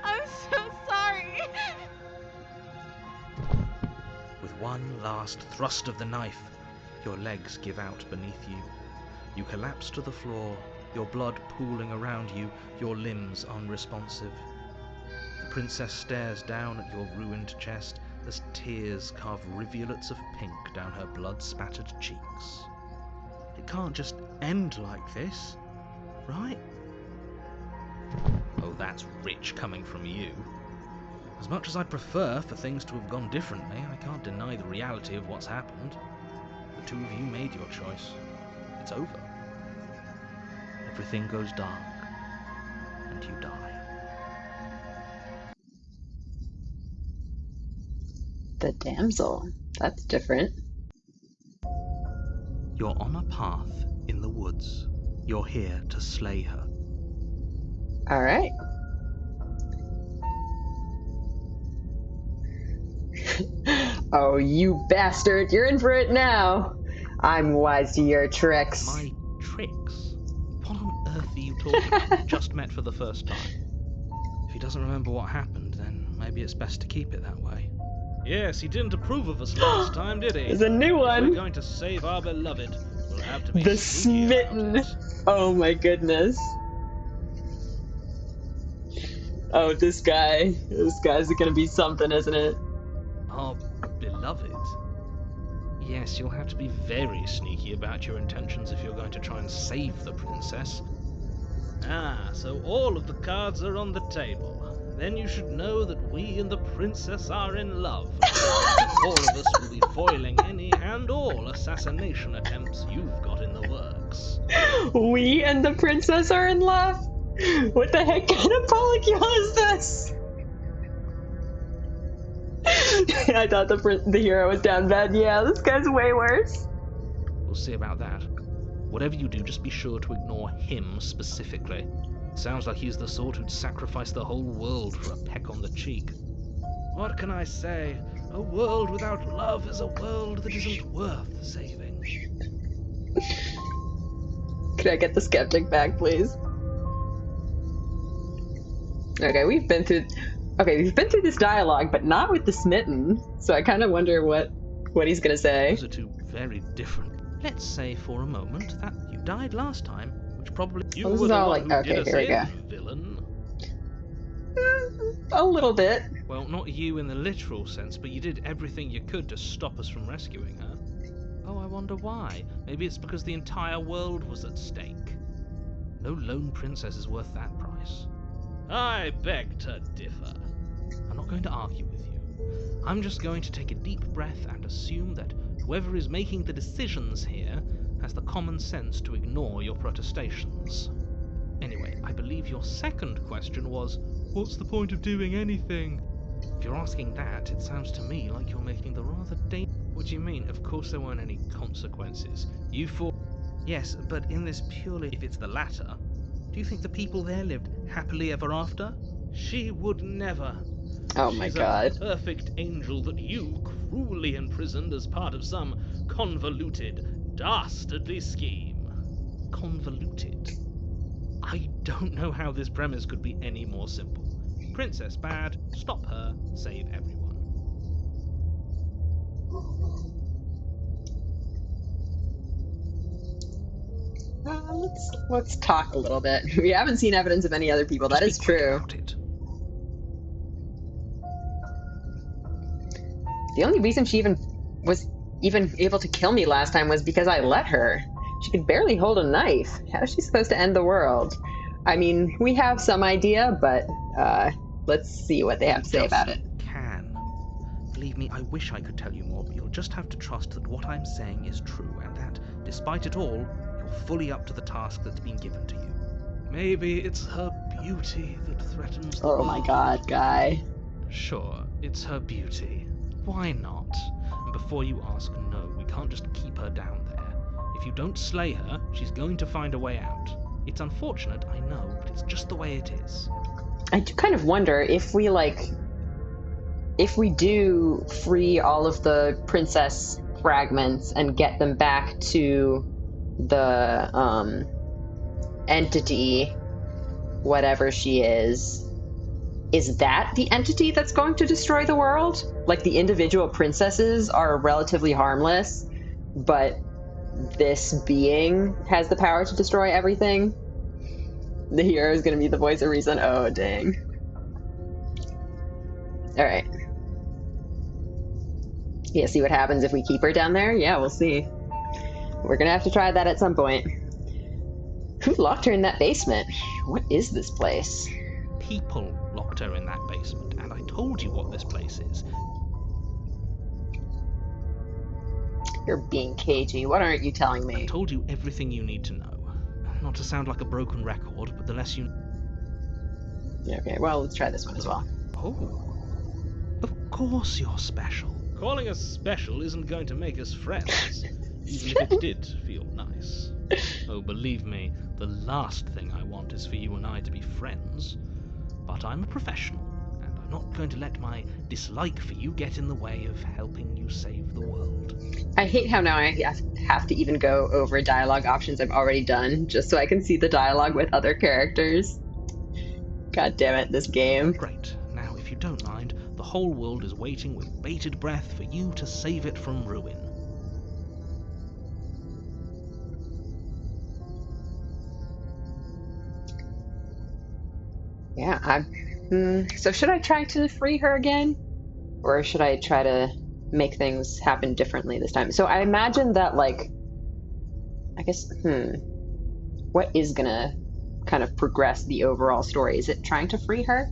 I'm so sorry.
With one last thrust of the knife, your legs give out beneath you. You collapse to the floor, your blood pooling around you, your limbs unresponsive. The princess stares down at your ruined chest as tears carve rivulets of pink down her blood-spattered cheeks. It can't just end like this, right? Oh, that's rich coming from you. As much as I'd prefer for things to have gone differently, I can't deny the reality of what's happened. The two of you made your choice. It's over. Everything goes dark, and you die.
The damsel. That's different.
You're on a path in the woods. You're here to slay her.
All right. Oh, you bastard! You're in for it now! I'm wise to your tricks.
My tricks? What on earth are you talking about? We just met for the first time. If he doesn't remember what happened, then maybe it's best to keep it that way.
Yes, he didn't approve of us last time, did he?
There's a new
If
one!
we're going to save our beloved, we'll have to be
The
sneaky about
smitten.
it.
Oh my goodness. Oh, this guy's gonna be something, isn't it?
Our beloved? Yes, you'll have to be very sneaky about your intentions if you're going to try and save the princess. Ah, so all of the cards are on the table. Then you should know that we and the princess are in love. The four of us will be foiling any and all assassination attempts you've got in the works.
We and the princess are in love? What the heck kind of polycule is this? I thought the hero was down bad. Yeah, this guy's way worse.
We'll see about that. Whatever you do, just be sure to ignore him specifically. Sounds like he's the sort who'd sacrifice the whole world for a peck on the cheek. What can I say? A world without love is a world that isn't worth saving.
Could I get the skeptic back, please? Okay, we've been through this dialogue, but not with the smitten. So I kind of wonder what he's gonna say.
Those are two very different. Let's say for a moment that you died last time, which probably you
This
were
is
the
all
one
like,
who
okay,
did us
here we go.
in, villain.
A little bit.
Well, not you in the literal sense, but you did everything you could to stop us from rescuing her. Oh, I wonder why. Maybe it's because the entire world was at stake. No lone princess is worth that price. I beg to differ. I'm not going to argue with you. I'm just going to take a deep breath and assume that whoever is making the decisions here has the common sense to ignore your protestations. Anyway, I believe your second question was, what's the point of doing anything? If you're asking that, it sounds to me like you're making the rather What do you mean? Of course there weren't any consequences. You thought... Yes, but in this purely... If it's the latter, do you think the people there lived happily ever after? She would never.
Oh my god.
She's a perfect angel that you cruelly imprisoned as part of some convoluted, dastardly scheme. Convoluted? I don't know how this premise could be any more simple. Princess bad, stop her, save everyone.
Let's talk a little bit. We haven't seen evidence of any other people. That is true. The only reason she was able to kill me last time was because I let her. She could barely hold a knife. How is she supposed to end the world? I mean, we have some idea, but let's see what they have to say about it.
Can. Believe me, I wish I could tell you more, but you'll just have to trust that what I'm saying is true, and that, despite it all, you're fully up to the task that's been given to you.
Maybe it's her beauty that threatens the
Oh my god, guy.
Sure, it's her beauty. Why not? And before you ask, no, we can't just keep her down there. If you don't slay her, she's going to find a way out. It's unfortunate, I know, but it's just the way it is.
I do kind of wonder if we do free all of the princess fragments and get them back to the entity, whatever she is that the entity that's going to destroy the world? Like, the individual princesses are relatively harmless, but this being has the power to destroy everything? The hero is going to be the voice of reason? Oh, dang. Alright. Yeah, see what happens if we keep her down there? Yeah, we'll see. We're going to have to try that at some point. Who locked her in that basement? What is this place?
People locked her in that basement, and I told you what this place is.
You're being cagey. What aren't you telling me?
I told you everything you need to know. Not to sound like a broken record, but the less you...
Yeah, okay, well, let's try this one as well.
Oh. Of course you're special.
Calling us special isn't going to make us friends, even if it did feel nice. Oh, believe me, the last thing I want is for you and I to be friends. But I'm a professional, and I'm not going to let my dislike for you get in the way of helping you save the world.
I hate how now I have to even go over dialogue options I've already done, just so I can see the dialogue with other characters. God damn it, this game.
Great. Now, if you don't mind, the whole world is waiting with bated breath for you to save it from ruin.
Yeah, so should I try to free her again? Or should I try to make things happen differently this time? So I imagine that, like, I guess, what is gonna kind of progress the overall story? Is it trying to free her?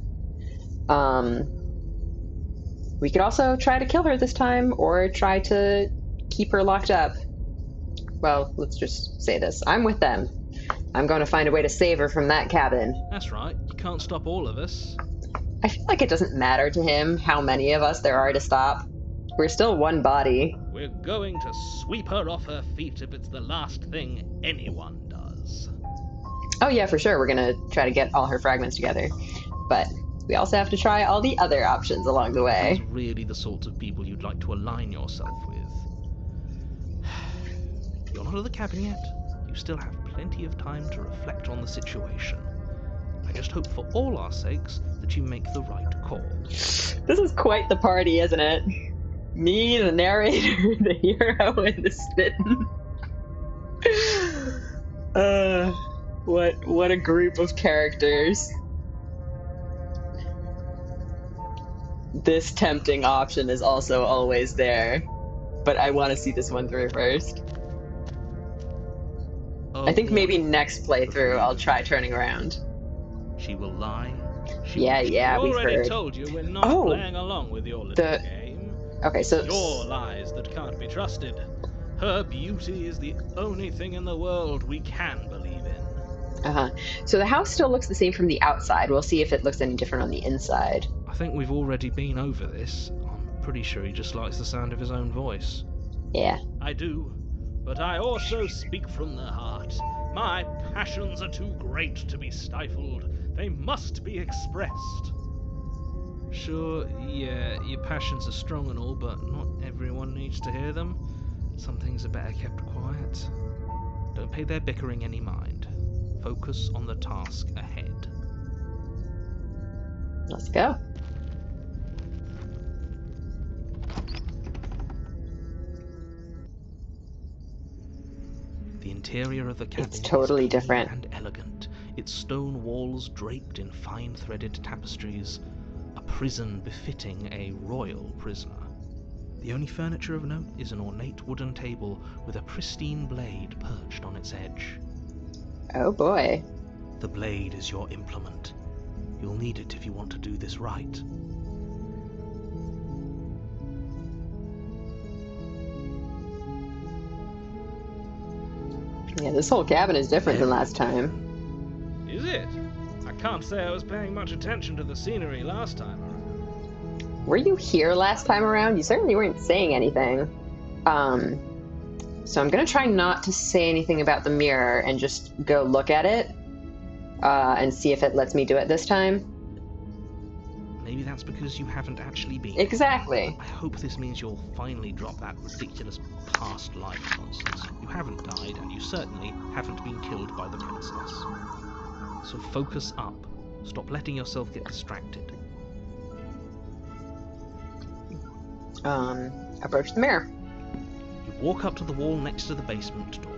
We could also try to kill her this time, or try to keep her locked up. Well, let's just say this. I'm with them. I'm going to find a way to save her from that cabin.
That's right. You can't stop all of us.
I feel like it doesn't matter to him how many of us there are to stop. We're still one body.
We're going to sweep her off her feet if it's the last thing anyone does.
Oh yeah, for sure. We're going to try to get all her fragments together. But we also have to try all the other options along the way.
Those really the sorts of people you'd like to align yourself with. You're not at the cabin yet. You still have plenty of time to reflect on the situation. I just hope for all our sakes that you make the right call.
This is quite the party, isn't it? Me, the narrator, the hero, and the smitten. What a group of characters. This tempting option is also always there, but I want to see this one through first. I think maybe next playthrough I'll try turning around.
She will lie.
Yeah, we've heard.
I already told you we're not playing along with your little game.
Okay, so
your lies that can't be trusted. Her beauty is the only thing in the world we can believe in.
So the house still looks the same from the outside. We'll see if it looks any different on the inside.
I think we've already been over this. I'm pretty sure he just likes the sound of his own voice.
Yeah.
I do. But I also speak from the heart. My passions are too great to be stifled. They must be expressed. Sure, yeah, your passions are strong and all, but not everyone needs to hear them. Some things are better kept quiet. Don't pay their bickering any mind. Focus on the task ahead.
Let's go.
The interior of the cabin
is totally
clean
different
and elegant, its stone walls draped in fine-threaded tapestries, a prison befitting a royal prisoner. The only furniture of note is an ornate wooden table with a pristine blade perched on its edge.
Oh boy.
The blade is your implement. You'll need it if you want to do this right.
Yeah, this whole cabin is different than last time.
Is it? I can't say I was paying much attention to the scenery last time around.
Were you here last time around? You certainly weren't saying anything. So I'm gonna try not to say anything about the mirror and just go look at it and see if it lets me do it this time.
Maybe that's because you haven't actually been.
Exactly.
I hope this means you'll finally drop that ridiculous past life nonsense. You haven't died, and you certainly haven't been killed by the princess. So focus up. Stop letting yourself get distracted.
Approach the mirror.
You walk up to the wall next to the basement door.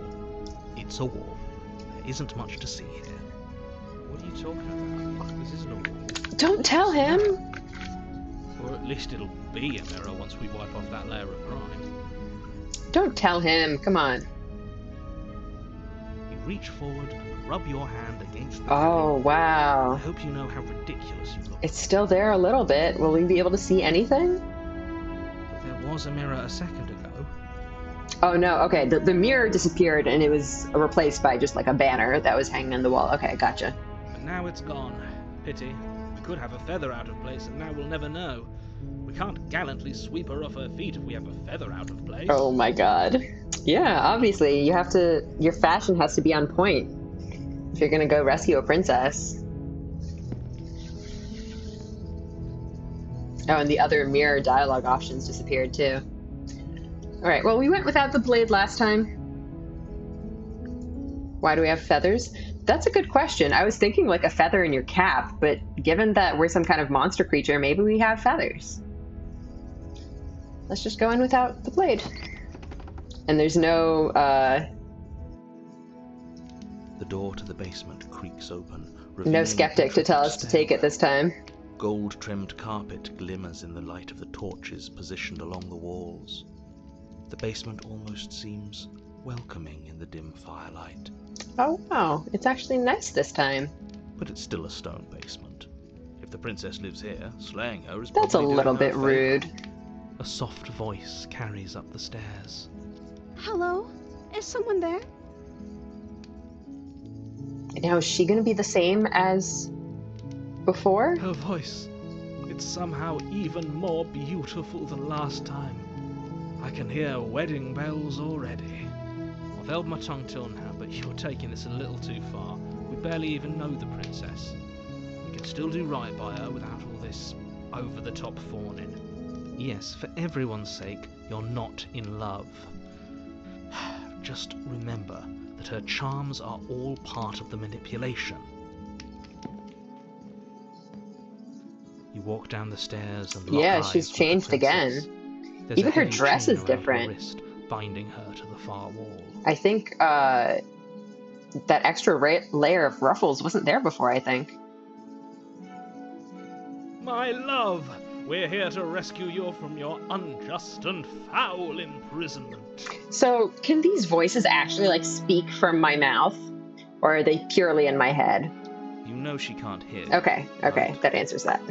It's a wall. There isn't much to see here. What are you talking about? This isn't a wall.
Don't tell him!
Or at least it'll be a mirror once we wipe off that layer of grime.
Don't tell him, come on.
You reach forward and rub your hand against the
Oh,
mirror.
wow.
I hope you know how ridiculous you look.
It's still there a little bit. Will we be able to see anything?
There was a mirror a second ago.
Oh no, okay, the mirror disappeared and it was replaced by just like a banner that was hanging on the wall. Okay, gotcha.
But now it's gone. Pity. We could have a feather out of place and now we'll never know. We can't gallantly sweep her off her feet if we have a feather out of place.
Oh my god. Yeah, obviously, your fashion has to be on point if you're gonna go rescue a princess. Oh, and the other mirror dialogue options disappeared too. Alright, well, we went without the blade last time. Why do we have feathers? That's a good question. I was thinking like a feather in your cap, but given that we're some kind of monster creature, maybe we have feathers. Let's just go in without the blade. And there's no,
The door to the basement creaks open.
no
revealing
skeptic to tell us to take it this time.
Gold-trimmed carpet glimmers in the light of the torches positioned along the walls. The basement almost seems welcoming in the dim firelight.
Oh wow, it's actually nice this time.
But it's still a stone basement.
If the princess lives here, slaying her is
That's a
probably
little
doing her
bit
a favor.
rude.
A soft voice carries up the stairs.
Hello? Is someone there?
Now, is she gonna be the same as before?
Her voice, it's somehow even more beautiful than last time. I can hear wedding bells already. I've held my tongue till now, but you're taking this a little too far. We barely even know the princess. We can still do right by her without all this over-the-top fawning.
Yes, for everyone's sake, you're not in love. Just remember that her charms are all part of the manipulation. You walk down the stairs and lock
Yeah,
eyes
she's
with the
changed
princess.
again.
There's
Even
a
her
heavy
dress
chain
is
around her
different.
wrist, binding her to the far wall.
I think that extra layer of ruffles wasn't there before, I think.
My love, we're here to rescue you from your unjust and foul imprisonment.
So, can these voices actually, like, speak from my mouth? Or are they purely in my head?
You know she can't hear.
Okay,
Right.
that answers that.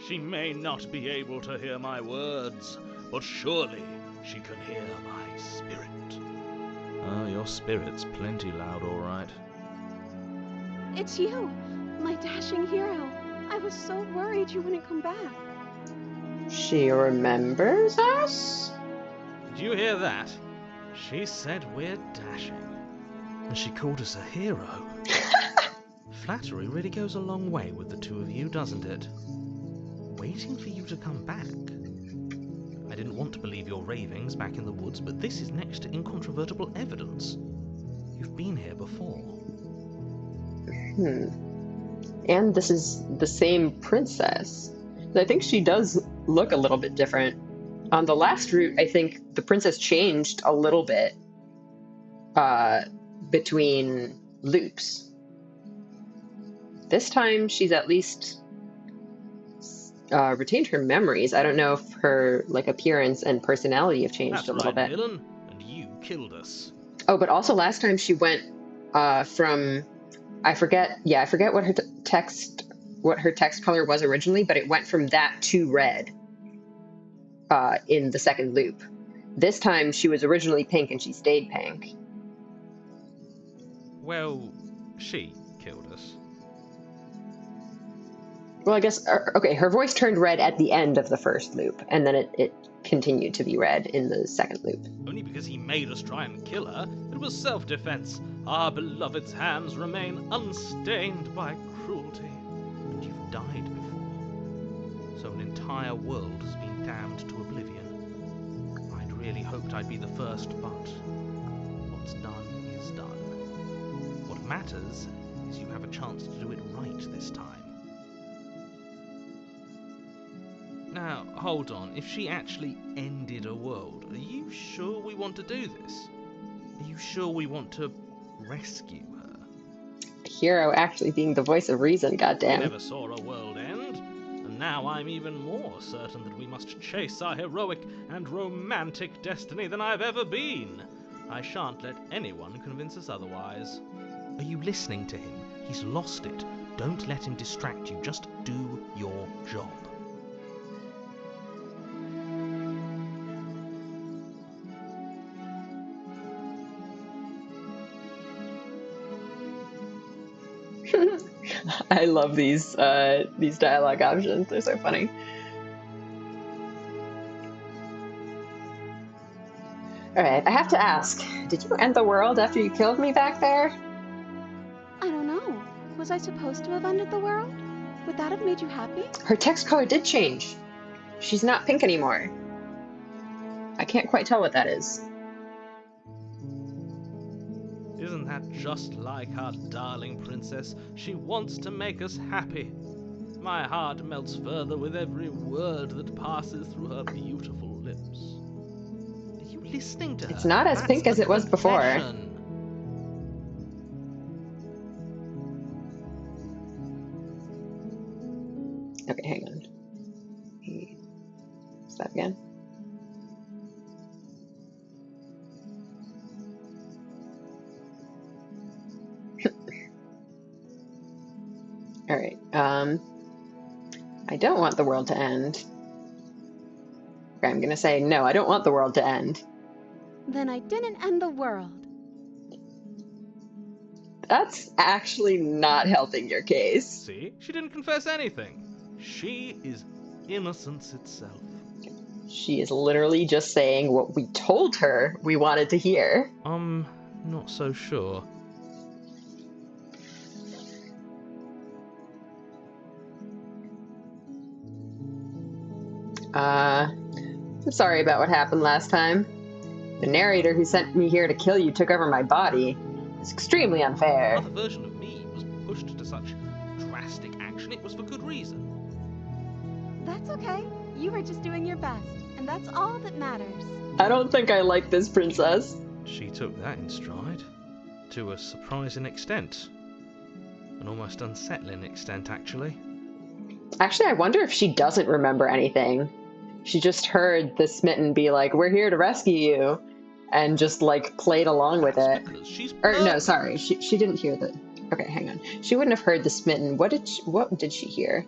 She may not be able to hear my words, but surely she can hear my spirit.
Oh, your spirit's plenty loud, all right.
It's you, my dashing hero. I was so worried you wouldn't come back.
She remembers us?
Did you hear that? She said we're dashing.
And she called us a hero. Flattery really goes a long way with the two of you, doesn't it? Waiting for you to come back. I didn't want to believe your ravings back in the woods, but this is next to incontrovertible evidence. You've been here before.
And this is the same princess. I think she does look a little bit different. On the last route, I think the princess changed a little bit between loops. This time, she's at least retained her memories. I don't know if her appearance and personality have changed
That's
a little
right,
bit.
villain, and you killed us.
Oh, but also last time she went from I forget what her text color was originally, but it went from that to red in the second loop. This time she was originally pink and she stayed pink.
Well, she killed us.
Well, I guess okay, her voice turned red at the end of the first loop, and then it continued to be red in the second loop.
Only because he made us try and kill her. It was self-defense. Our beloved's hands remain unstained by cruelty.
And you've died before. So an entire world has been damned to oblivion.
I'd really hoped I'd be the first, but what's done is done. What matters is you have a chance to do it right this time. Now, hold on. If she actually ended a world, are you sure we want to do this? Are you sure we want to rescue her?
A hero actually being the voice of reason,
We
goddamn.
never saw a world end, and now I'm even more certain that we must chase our heroic and romantic destiny than I've ever been. I shan't let anyone convince us otherwise.
Are you listening to him? He's lost it. Don't let him distract you. Just do your job.
I love these dialogue options. They're so funny. Alright, I have to ask, did you end the world after you killed me back there?
I don't know. Was I supposed to have ended the world? Would that have made you happy?
Her text color did change. She's not pink anymore. I can't quite tell what that is.
Isn't that just like our darling princess? She wants to make us happy. My heart melts further with every word that passes through her beautiful lips. Are you listening to her?
It's not as
That's
pink as
a
it was before.
confession.
Okay, hang on. Stop again. Alright, I don't want the world to end. Okay, I'm gonna say, no, I don't want the world to end.
Then I didn't end the world.
That's actually not helping your case.
See? She didn't confess anything. She is innocence itself.
She is literally just saying what we told her we wanted to hear.
I'm not so sure.
I'm sorry about what happened last time. The narrator who sent me here to kill you took over my body. It's extremely unfair.
Another version of me was pushed to such drastic action. It was for good reason.
That's okay. You were just doing your best, and that's all that matters.
I don't think I like this princess.
She took that in stride. To a surprising extent. An almost unsettling extent, actually.
Actually, I wonder if she doesn't remember anything. She just heard the smitten be like, we're here to rescue you, and just, like, played along with it.
Because she's
Or, no,
perfect.
sorry, she didn't hear the... Okay, hang on. She wouldn't have heard the smitten. What did she hear?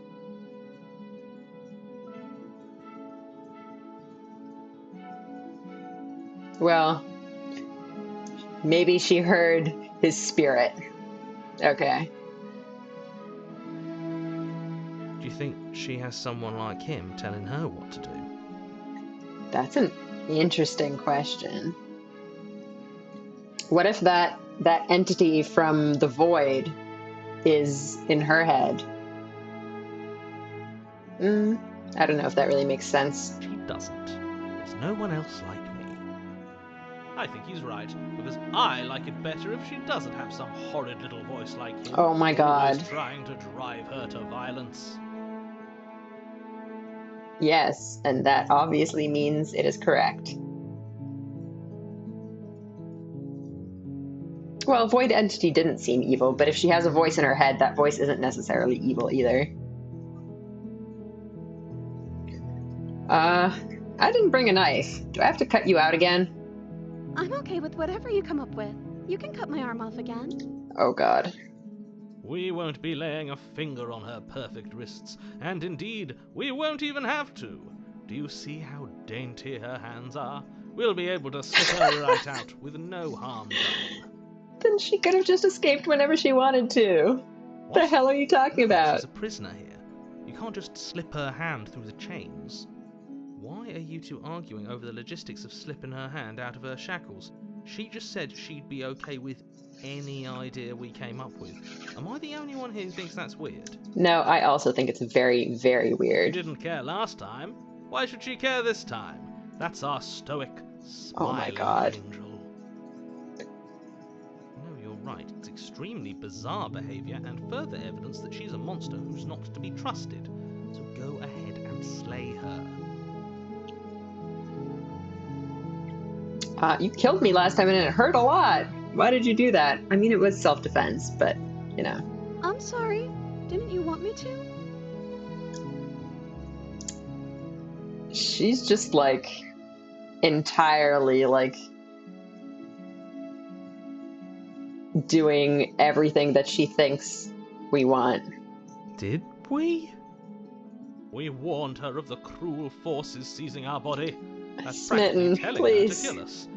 Well, maybe she heard his spirit. Okay.
Do you think she has someone like him telling her what to do?
That's an interesting question. What if that entity from the void is in her head? I don't know if that really makes sense.
She doesn't. There's no one else like me. I think he's right, because I like it better if she doesn't have some horrid little voice like him.
Oh my God.
Always trying to drive her to violence.
Yes, and that obviously means it is correct. Well, void entity didn't seem evil, but if she has a voice in her head, that voice isn't necessarily evil either. I didn't bring a knife. Do I have to cut you out again?
I'm okay with whatever you come up with. You can cut my arm off again.
Oh God.
We won't be laying a finger on her perfect wrists, and indeed, we won't even have to. Do you see how dainty her hands are? We'll be able to slip her right out with no harm done.
Then she could have just escaped whenever she wanted to.
What?
The hell are you talking about?
She's a prisoner here. You can't just slip her hand through the chains. Why are you two arguing over the logistics of slipping her hand out of her shackles? She just said she'd be okay with any idea we came up with. Am I the only one here who thinks that's weird?
No, I also think it's very, very
She
weird.
didn't care last time. Why should she care this time? That's our stoic,
Oh my
smiling
God.
angel. No, you're right. It's extremely bizarre behavior and further evidence that she's a monster who's not to be trusted. So go ahead and slay her.
You killed me last time and it hurt a lot. Why did you do that? I mean, it was self-defense, but, you know.
I'm sorry. Didn't you want me to?
She's just, like, entirely, like, doing everything that she thinks we want.
Did we? We warned her of the cruel forces seizing our body. That's
Smitten,
practically telling
please.
her to kill us.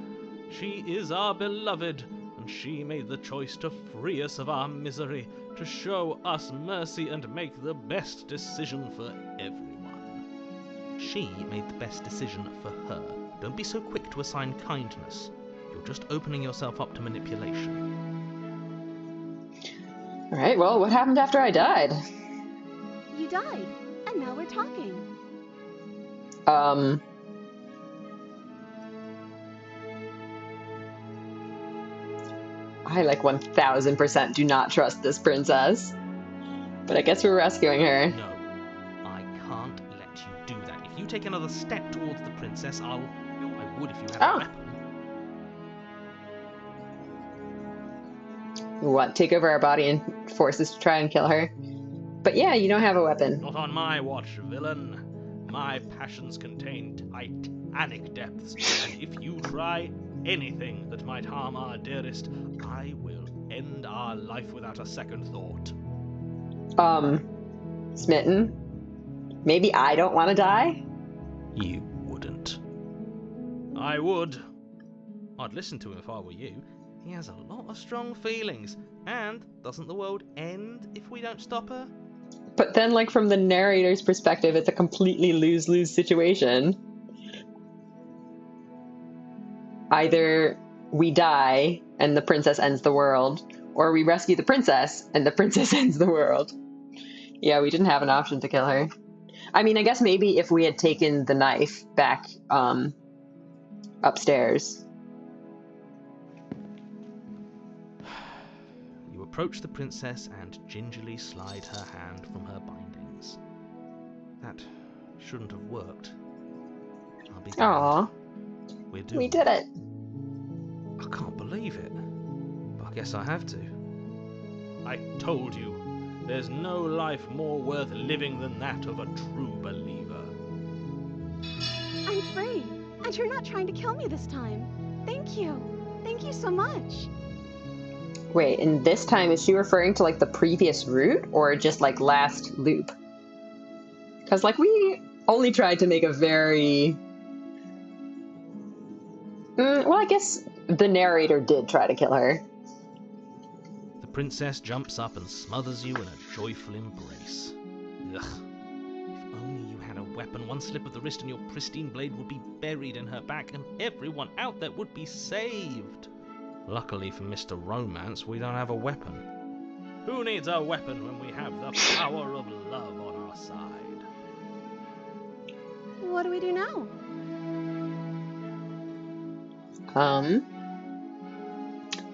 She is our beloved, and she made the choice to free us of our misery, to show us mercy and make the best decision for everyone. She made the best decision for her. Don't be so quick to assign kindness. You're just opening yourself up to manipulation.
All right, well, what happened after I died?
You died, and now we're talking.
I like 1000% do not trust this princess. But I guess we're rescuing her.
No, I can't let you do that. If you take another step towards the princess, I would if you had a weapon.
What, take over our body and force us to try and kill her? But yeah, you don't have a weapon.
Not on my watch, villain. My passions contain titanic depths, and if you try anything that might harm our dearest, I will end our life without a second thought.
Smitten? Maybe I don't want to die?
You wouldn't. I would. I'd listen to him if I were you. He has a lot of strong feelings. And doesn't the world end if we don't stop her?
But then, like, from the narrator's perspective, it's a completely lose-lose situation. Either we die and the princess ends the world, or we rescue the princess and the princess ends the world. Yeah, we didn't have an option to kill her. I mean, I guess maybe if we had taken the knife back upstairs.
You approach the princess and gingerly slide her hand from her bindings. That shouldn't have worked. I'll be glad.
Aww.
We're doomed.
We did it.
I can't believe it. But I guess I have to. I told you, there's no life more worth living than that of a true believer.
I'm free, and you're not trying to kill me this time. Thank you. Thank you so much.
Wait, and this time is she referring to like the previous route or just like last loop? Because like we only tried to make a very... well, I guess the narrator did try to kill her.
The princess jumps up and smothers you in a joyful embrace. Ugh. If only you had a weapon, one slip of the wrist and your pristine blade would be buried in her back and everyone out there would be saved. Luckily for Mr. Romance, we don't have a weapon. Who needs a weapon when we have the power of love on our side?
What do we do now?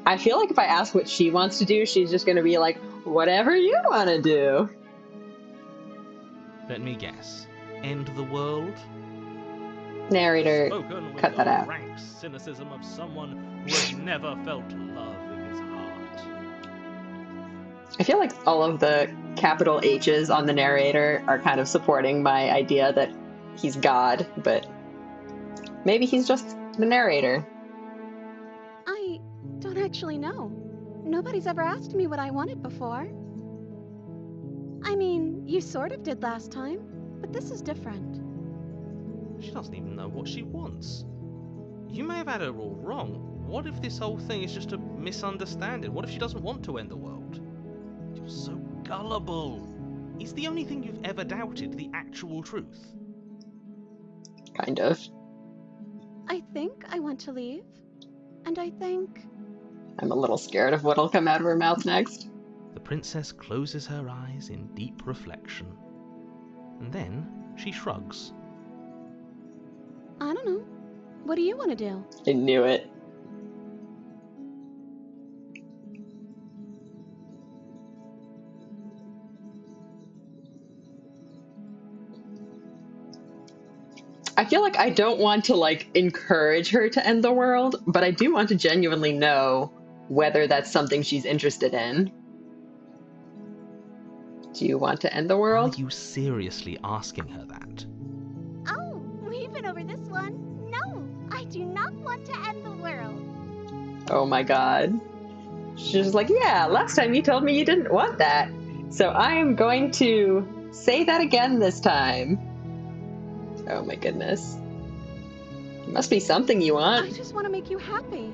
I feel like if I ask what she wants to do, she's just gonna be like, whatever you want to do.
Let me guess. End the world?
Narrator,
Spoken with
cut that
the
out.
rank cynicism of someone who has never felt love in his heart.
I feel like all of the capital H's on the narrator are kind of supporting my idea that he's God, but maybe he's just the narrator.
I don't actually know. Nobody's ever asked me what I wanted before. I mean, you sort of did last time, but this is different.
She doesn't even know what she wants. You may have had her all wrong. What if this whole thing is just a misunderstanding? What if she doesn't want to end the world? You're so gullible. Is the only thing you've ever doubted the actual truth?
Kind of.
I think I want to leave, and I think...
I'm a little scared of what'll come out of her mouth next.
The princess closes her eyes in deep reflection. And then she shrugs.
I don't know. What do you want to do?
I knew it. I feel like I don't want to like encourage her to end the world, but I do want to genuinely know whether that's something she's interested in. Do you want to end the world?
Are you seriously asking her that?
Oh, we've been over this one. No, I do not want to end the world.
Oh my god. She's like, yeah, last time you told me you didn't want that. So I am going to say that again this time. Oh my goodness. It must be something you
I
want.
just want to make you happy.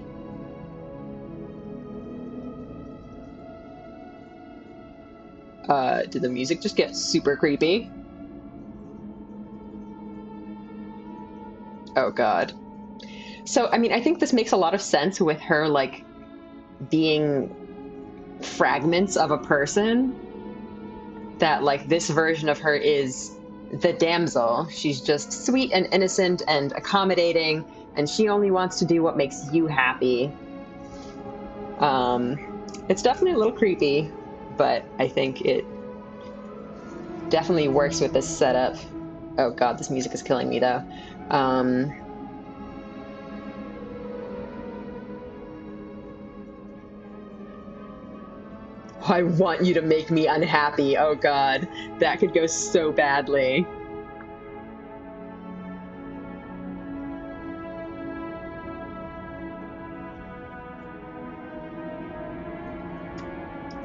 Did the music just get super creepy? Oh god. So, I mean, I think this makes a lot of sense with her, like, being fragments of a person, that, like, this version of her is the damsel. She's just sweet and innocent and accommodating, and she only wants to do what makes you happy. It's definitely a little creepy, but I think it definitely works with this setup. Oh god, this music is killing me, though. I want you to make me unhappy. Oh god, that could go so badly.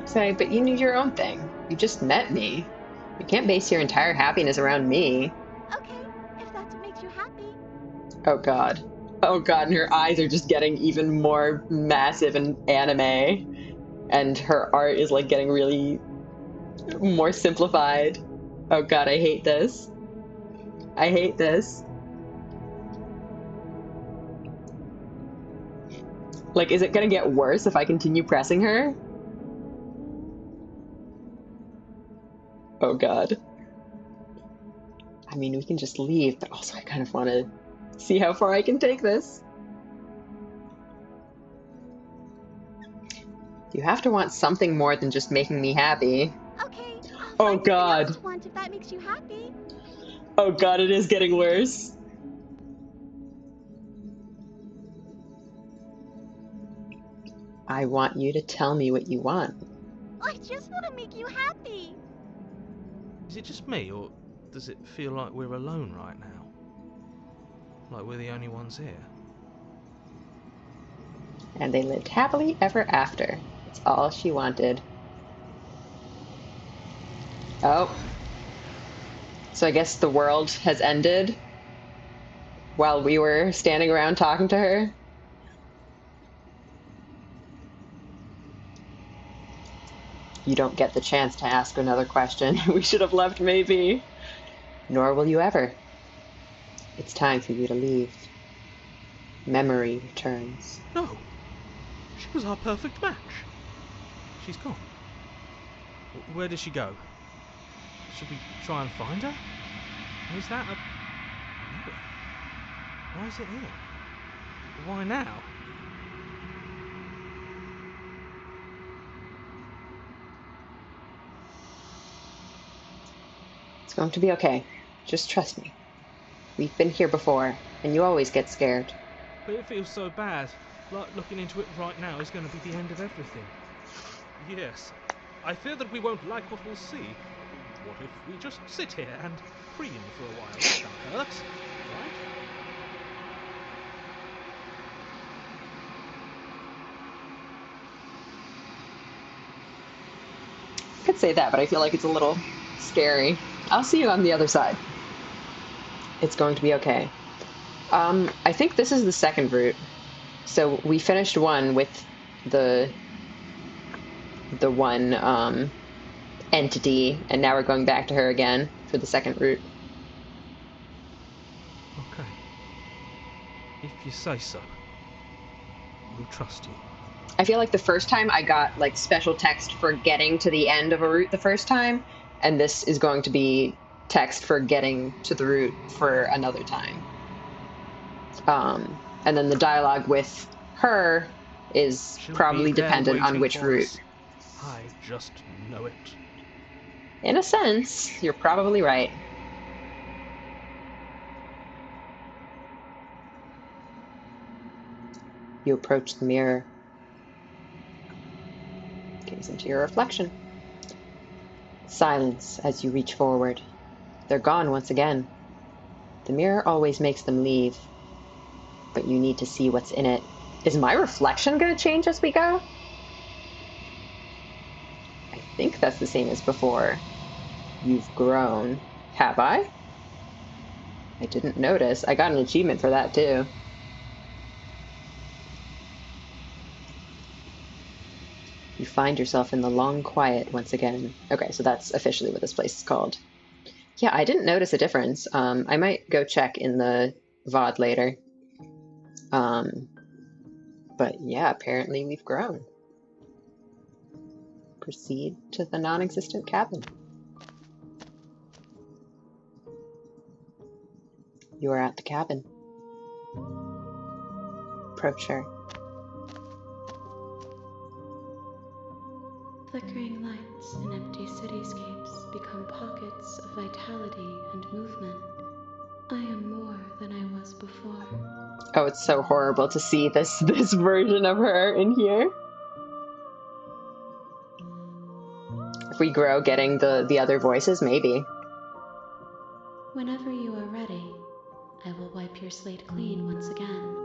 Say, but you knew your own thing. You just met me. You can't base your entire happiness around me.
Okay, if that's what makes you happy.
Oh god. Oh god, and her eyes are just getting even more massive and anime. And her art is, like, getting really more simplified. Oh god, I hate this. I hate this. Like, is it gonna get worse if I continue pressing her? Oh god. I mean, we can just leave, but also I kind of want to see how far I can take this. You have to want something more than just making me happy.
Okay.
Oh god.
Want if that makes you happy.
Oh god, it is getting worse. I want you to tell me what you want.
I just want to make you happy.
Is it just me, or does it feel like we're alone right now? Like we're the only ones here?
And they lived happily ever after. That's all she wanted. Oh. So I guess the world has ended while we were standing around talking to her. You don't get the chance to ask another question. We should have left, maybe. Nor will you ever. It's time for you to leave. Memory returns.
No! She was our perfect match. She's gone. Where did she go? Should we try and find her? Is that a mirror? Why is it here? Why now?
It's going to be okay. Just trust me. We've been here before, and you always get scared.
But it feels so bad. Like looking into it right now is going to be the end of everything. Yes. I fear that we won't like what we'll see. What if we just sit here and preen for a while? That hurts, right?
I could say that, but I feel like it's a little scary. I'll see you on the other side. It's going to be okay. I think this is the second route. So we finished one with the one entity, and now we're going back to her again for the second route.
Okay. If you say so. We'll trust you.
I feel like the first time I got, like, special text for getting to the end of a route the first time, and this is going to be text for getting to the route for another time. And then the dialogue with her is probably dependent on which route.
I just know it.
In a sense, you're probably right. You approach the mirror. Gaze into your reflection. Silence as you reach forward. They're gone once again. The mirror always makes them leave. But you need to see what's in it. Is my reflection going to change as we go? I think that's the same as before. You've grown. Have I? I didn't notice. I got an achievement for that, too. You find yourself in the long quiet once again. Okay, so that's officially what this place is called. Yeah, I didn't notice a difference. I might go check in the VOD later. But yeah, apparently we've grown. Proceed to the non-existent cabin. You are at the cabin. Approach her.
Flickering lights in empty cityscapes become pockets of vitality and movement. I am more than I was before.
Oh, it's so horrible to see this version of her in here. If we grow getting the other voices, maybe.
Whenever you are ready, I will wipe your slate clean once again.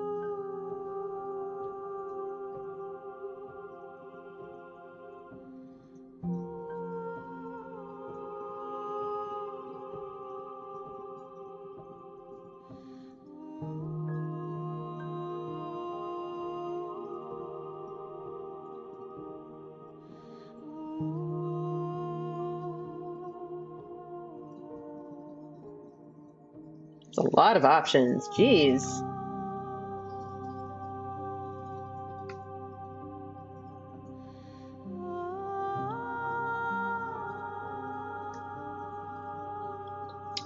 It's a lot of options. Jeez.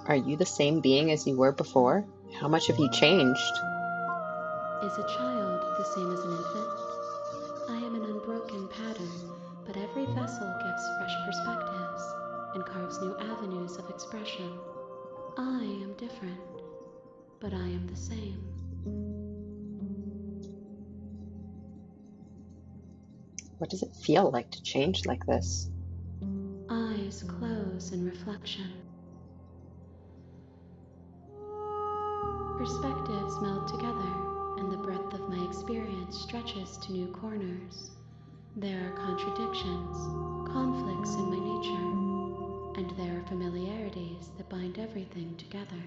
Are you the same being as you were before? How much have you changed?
Is a child the same as an infant? I am an unbroken pattern, but every vessel gives fresh perspectives and carves new avenues of expression. I am different, but I am the same.
What does it feel like to change like this?
Eyes close in reflection. Perspectives meld together, and the breadth of my experience stretches to new corners. There are contradictions, conflicts in my nature, and there are familiarities that bind everything together.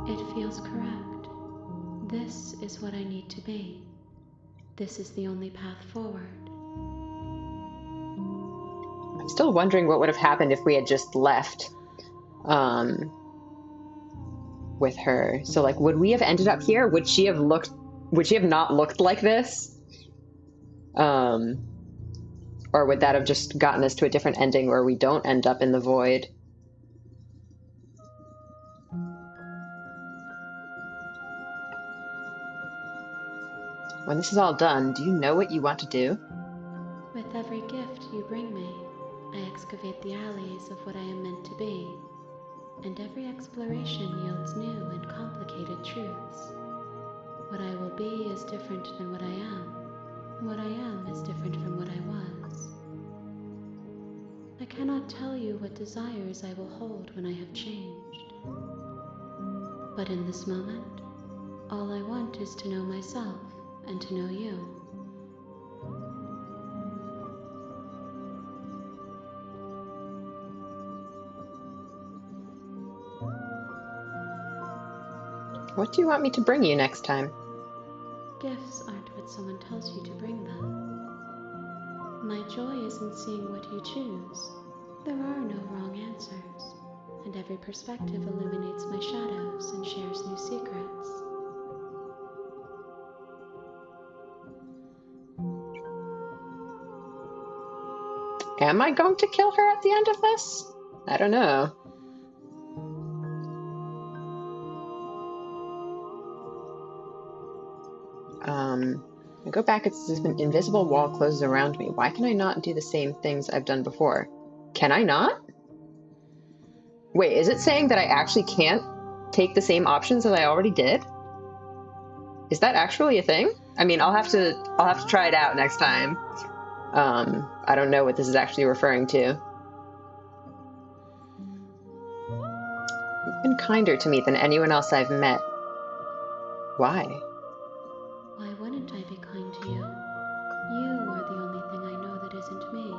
It feels correct. This is what I need to be. This is the only path forward.
I'm still wondering what would have happened if we had just left with her. So, like, would we have ended up here? Would she have not looked like this? Or would that have just gotten us to a different ending where we don't end up in the void? When this is all done, do you know what you want to do?
With every gift you bring me, I excavate the alleys of what I am meant to be, and every exploration yields new and complicated truths. What I will be is different than what I am. What I am is different from what I was. I cannot tell you what desires I will hold when I have changed. But in this moment, all I want is to know myself and to know you.
What do you want me to bring you next time?
Gifts aren't what someone tells you to bring them. My joy is in seeing what you choose. There are no wrong answers, and every perspective illuminates my shadows and shares new secrets.
Am I going to kill her at the end of this? I don't know. I go back, it's this invisible wall closes around me. Why can I not do the same things I've done before? Can I not? Wait, is it saying that I actually can't take the same options as I already did? Is that actually a thing? I mean, I'll have to try it out next time. I don't know what this is actually referring to. You've been kinder to me than anyone else I've met. Why?
Why wouldn't I be kind to you? You are the only thing I know that isn't me.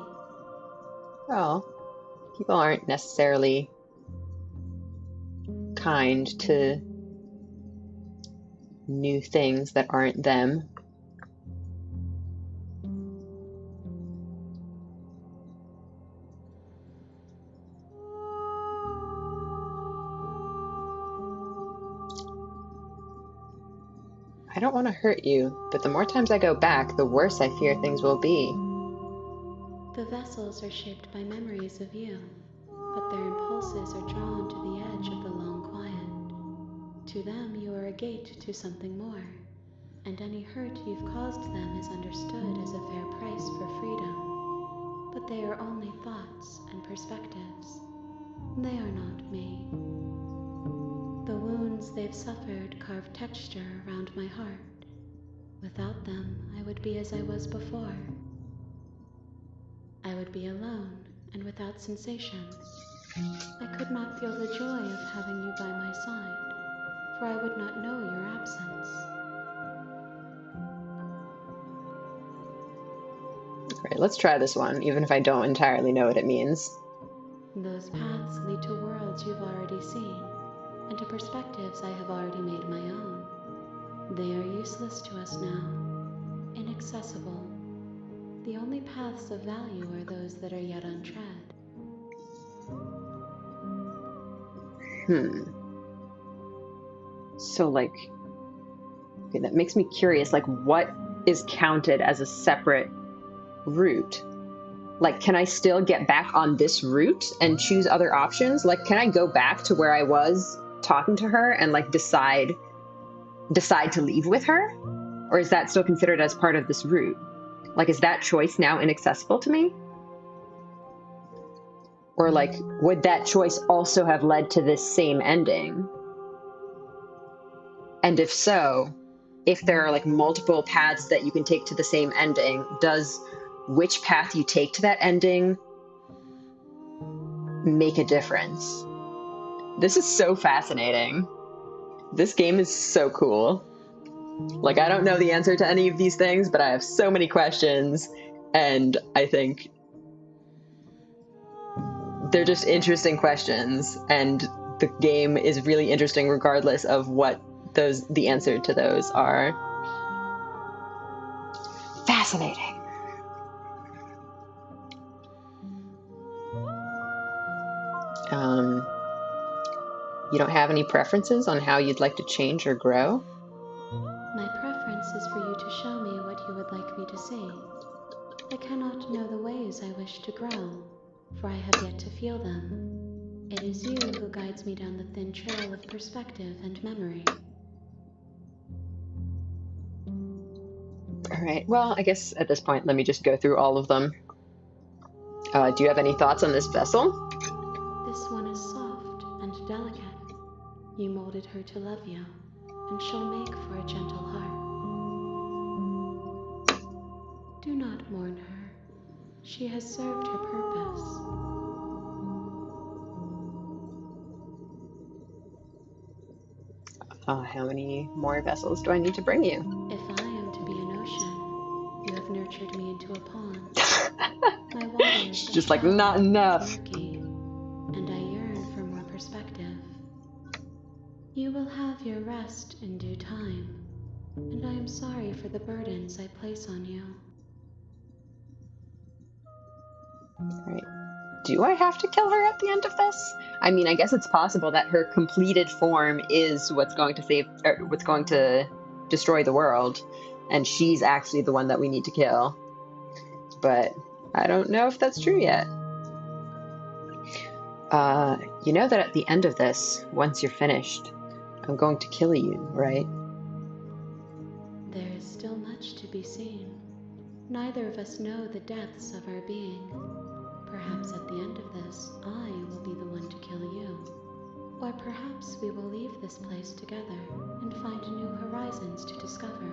Well, people aren't necessarily kind to new things that aren't them. I don't want to hurt you, but the more times I go back, the worse I fear things will be.
The vessels are shaped by memories of you, but their impulses are drawn to the edge of the long quiet. To them, you are a gate to something more, and any hurt you've caused them is understood as a fair price for freedom. But they are only thoughts and perspectives. They are not me. The wounds they've suffered carve texture around my heart. Without them, I would be as I was before. I would be alone and without sensation. I could not feel the joy of having you by my side, for I would not know your absence.
All right, let's try this one, even if I don't entirely know what it means.
Those paths lead to worlds you've already seen, and to perspectives I have already made my own. They are useless to us now, inaccessible. The only paths of value are those that are yet untread.
So, like, okay, that makes me curious, like, what is counted as a separate route? Like, can I still get back on this route and choose other options? Like, can I go back to where I was talking to her and, like, decide to leave with her? Or is that still considered as part of this route? Like, is that choice now inaccessible to me? Or, like, would that choice also have led to this same ending? And if so, if there are, like, multiple paths that you can take to the same ending, does which path you take to that ending make a difference? This is so fascinating. This game is so cool. Like, I don't know the answer to any of these things, but I have so many questions, and I think they're just interesting questions, and the game is really interesting regardless of what the answer to those are. Fascinating. You don't have any preferences on how you'd like to change or grow?
My preference is for you to show me what you would like me to see. I cannot know the ways I wish to grow, for I have yet to feel them. It is you who guides me down the thin trail of perspective and memory.
All right, well, I guess at this point, let me just go through all of them. Do you have any thoughts on this vessel?
This one is soft and delicate. You molded her to love you, and she'll make for a gentle heart. Do not mourn her. She has served her purpose.
How many more vessels do I need to bring you?
If I am to be an ocean, you have nurtured me into a pond. My waters
She's just like, not enough.
murky, and I yearn for more perspective. You will have your rest in due time, and I am sorry for the burdens I place on you.
All right. Do I have to kill her at the end of this? I mean, I guess it's possible that her completed form is what's going to destroy the world, and she's actually the one that we need to kill. But I don't know if that's true yet. You know that at the end of this, once you're finished, I'm going to kill you, right?
There is still much to be seen. Neither of us know the depths of our being. Perhaps at the end of this, I will be the one to kill you. Or perhaps we will leave this place together and find new horizons to discover.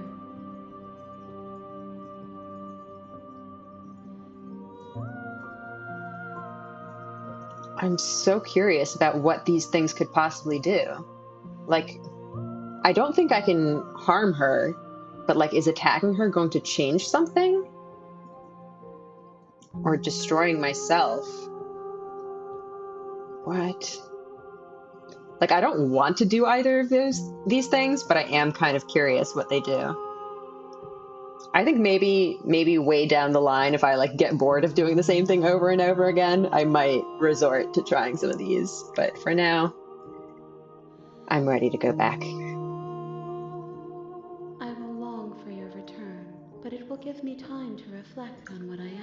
I'm so curious about what these things could possibly do. Like, I don't think I can harm her, but, like, is attacking her going to change something? Or destroying myself? What? Like, I don't want to do either of these things, but I am kind of curious what they do. I think maybe way down the line, if I, like, get bored of doing the same thing over and over again, I might resort to trying some of these. But for now, I'm ready to go back.
I give me time to reflect on what I am.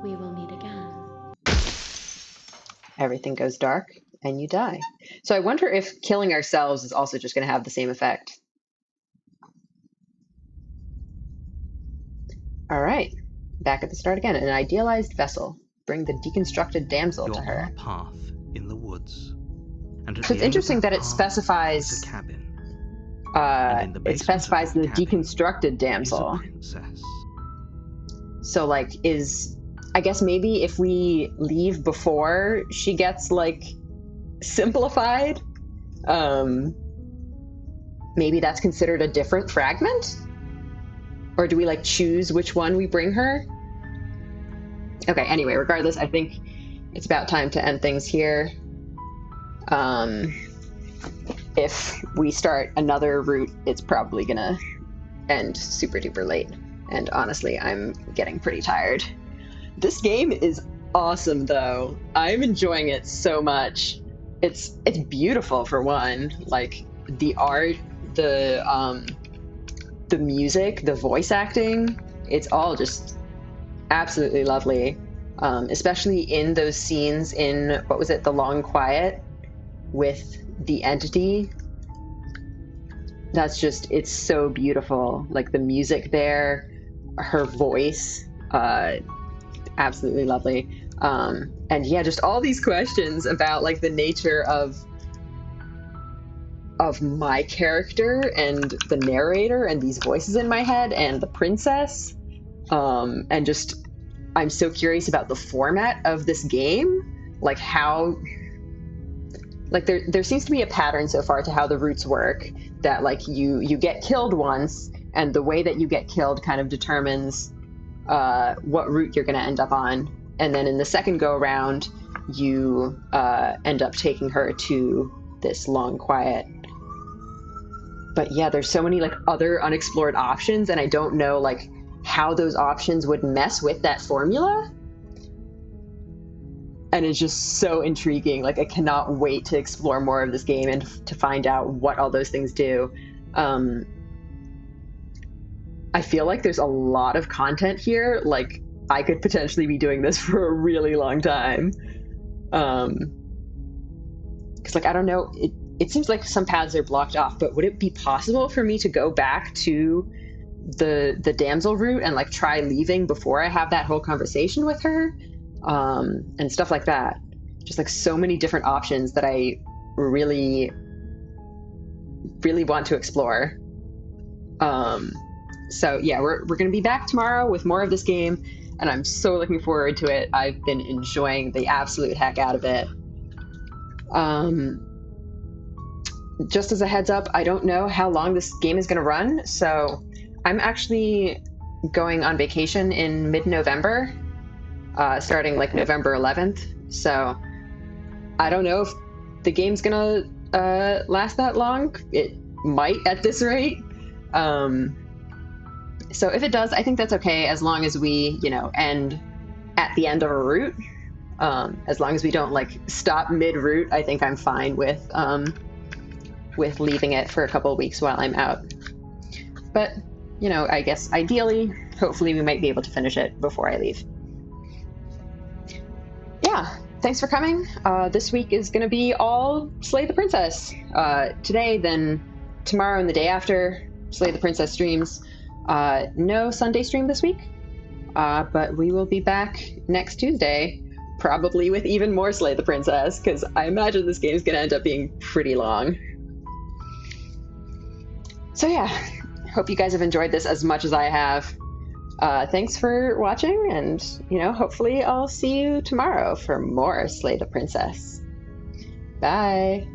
We will meet again.
Everything goes dark and you die. So I wonder if killing ourselves is also just going to have the same effect. All right, back at the start again. An idealized vessel. Bring the deconstructed damsel to
You're
her.
on a path in the woods. And at
So
the
it's
end of
interesting that it
path
specifies
is a cabin. And in the
it
basement
specifies
of
the
that cabin
deconstructed
is a
damsel.
princess.
So like I guess maybe if we leave before she gets like simplified, maybe that's considered a different fragment? Or do we like choose which one we bring her? Okay, anyway, regardless, I think it's about time to end things here. If we start another route, it's probably gonna end super duper late. And honestly, I'm getting pretty tired. This game is awesome though. I'm enjoying it so much. It's beautiful for one. Like the art, the music, the voice acting, it's all just absolutely lovely. Especially in those scenes in, what was it, The Long Quiet with the entity. That's just, it's so beautiful. Like the music there, her voice, absolutely lovely. And yeah, just all these questions about like the nature of my character and the narrator and these voices in my head and the princess. And just, I'm so curious about the format of this game. Like how, like there seems to be a pattern so far to how the routes work, that like you get killed once, and the way that you get killed kind of determines what route you're going to end up on. And then in the second go around, you end up taking her to this Long Quiet. But yeah, there's so many like other unexplored options, and I don't know like how those options would mess with that formula. And it's just so intriguing. Like I cannot wait to explore more of this game and to find out what all those things do. I feel like there's a lot of content here. Like I could potentially be doing this for a really long time. Because like, I don't know, it seems like some paths are blocked off, but would it be possible for me to go back to the damsel route and like try leaving before I have that whole conversation with her? And stuff like that. Just like so many different options that I really, really want to explore. So yeah, we're going to be back tomorrow with more of this game, and I'm so looking forward to it. I've been enjoying the absolute heck out of it. Just as a heads up, I don't know how long this game is going to run, so I'm actually going on vacation in mid-November, starting like November 11th. So I don't know if the game's gonna last that long. It might at this rate. So if it does, I think that's okay, as long as we, end at the end of a route. As long as we don't like stop mid-route, I think I'm fine with leaving it for a couple of weeks while I'm out. But, I guess ideally, hopefully we might be able to finish it before I leave. Yeah, thanks for coming. This week is going to be all Slay the Princess. Today, then tomorrow and the day after, Slay the Princess streams. No Sunday stream this week, but we will be back next Tuesday, probably with even more Slay the Princess, because I imagine this game is going to end up being pretty long. So yeah, hope you guys have enjoyed this as much as I have. Thanks for watching, and, hopefully I'll see you tomorrow for more Slay the Princess. Bye!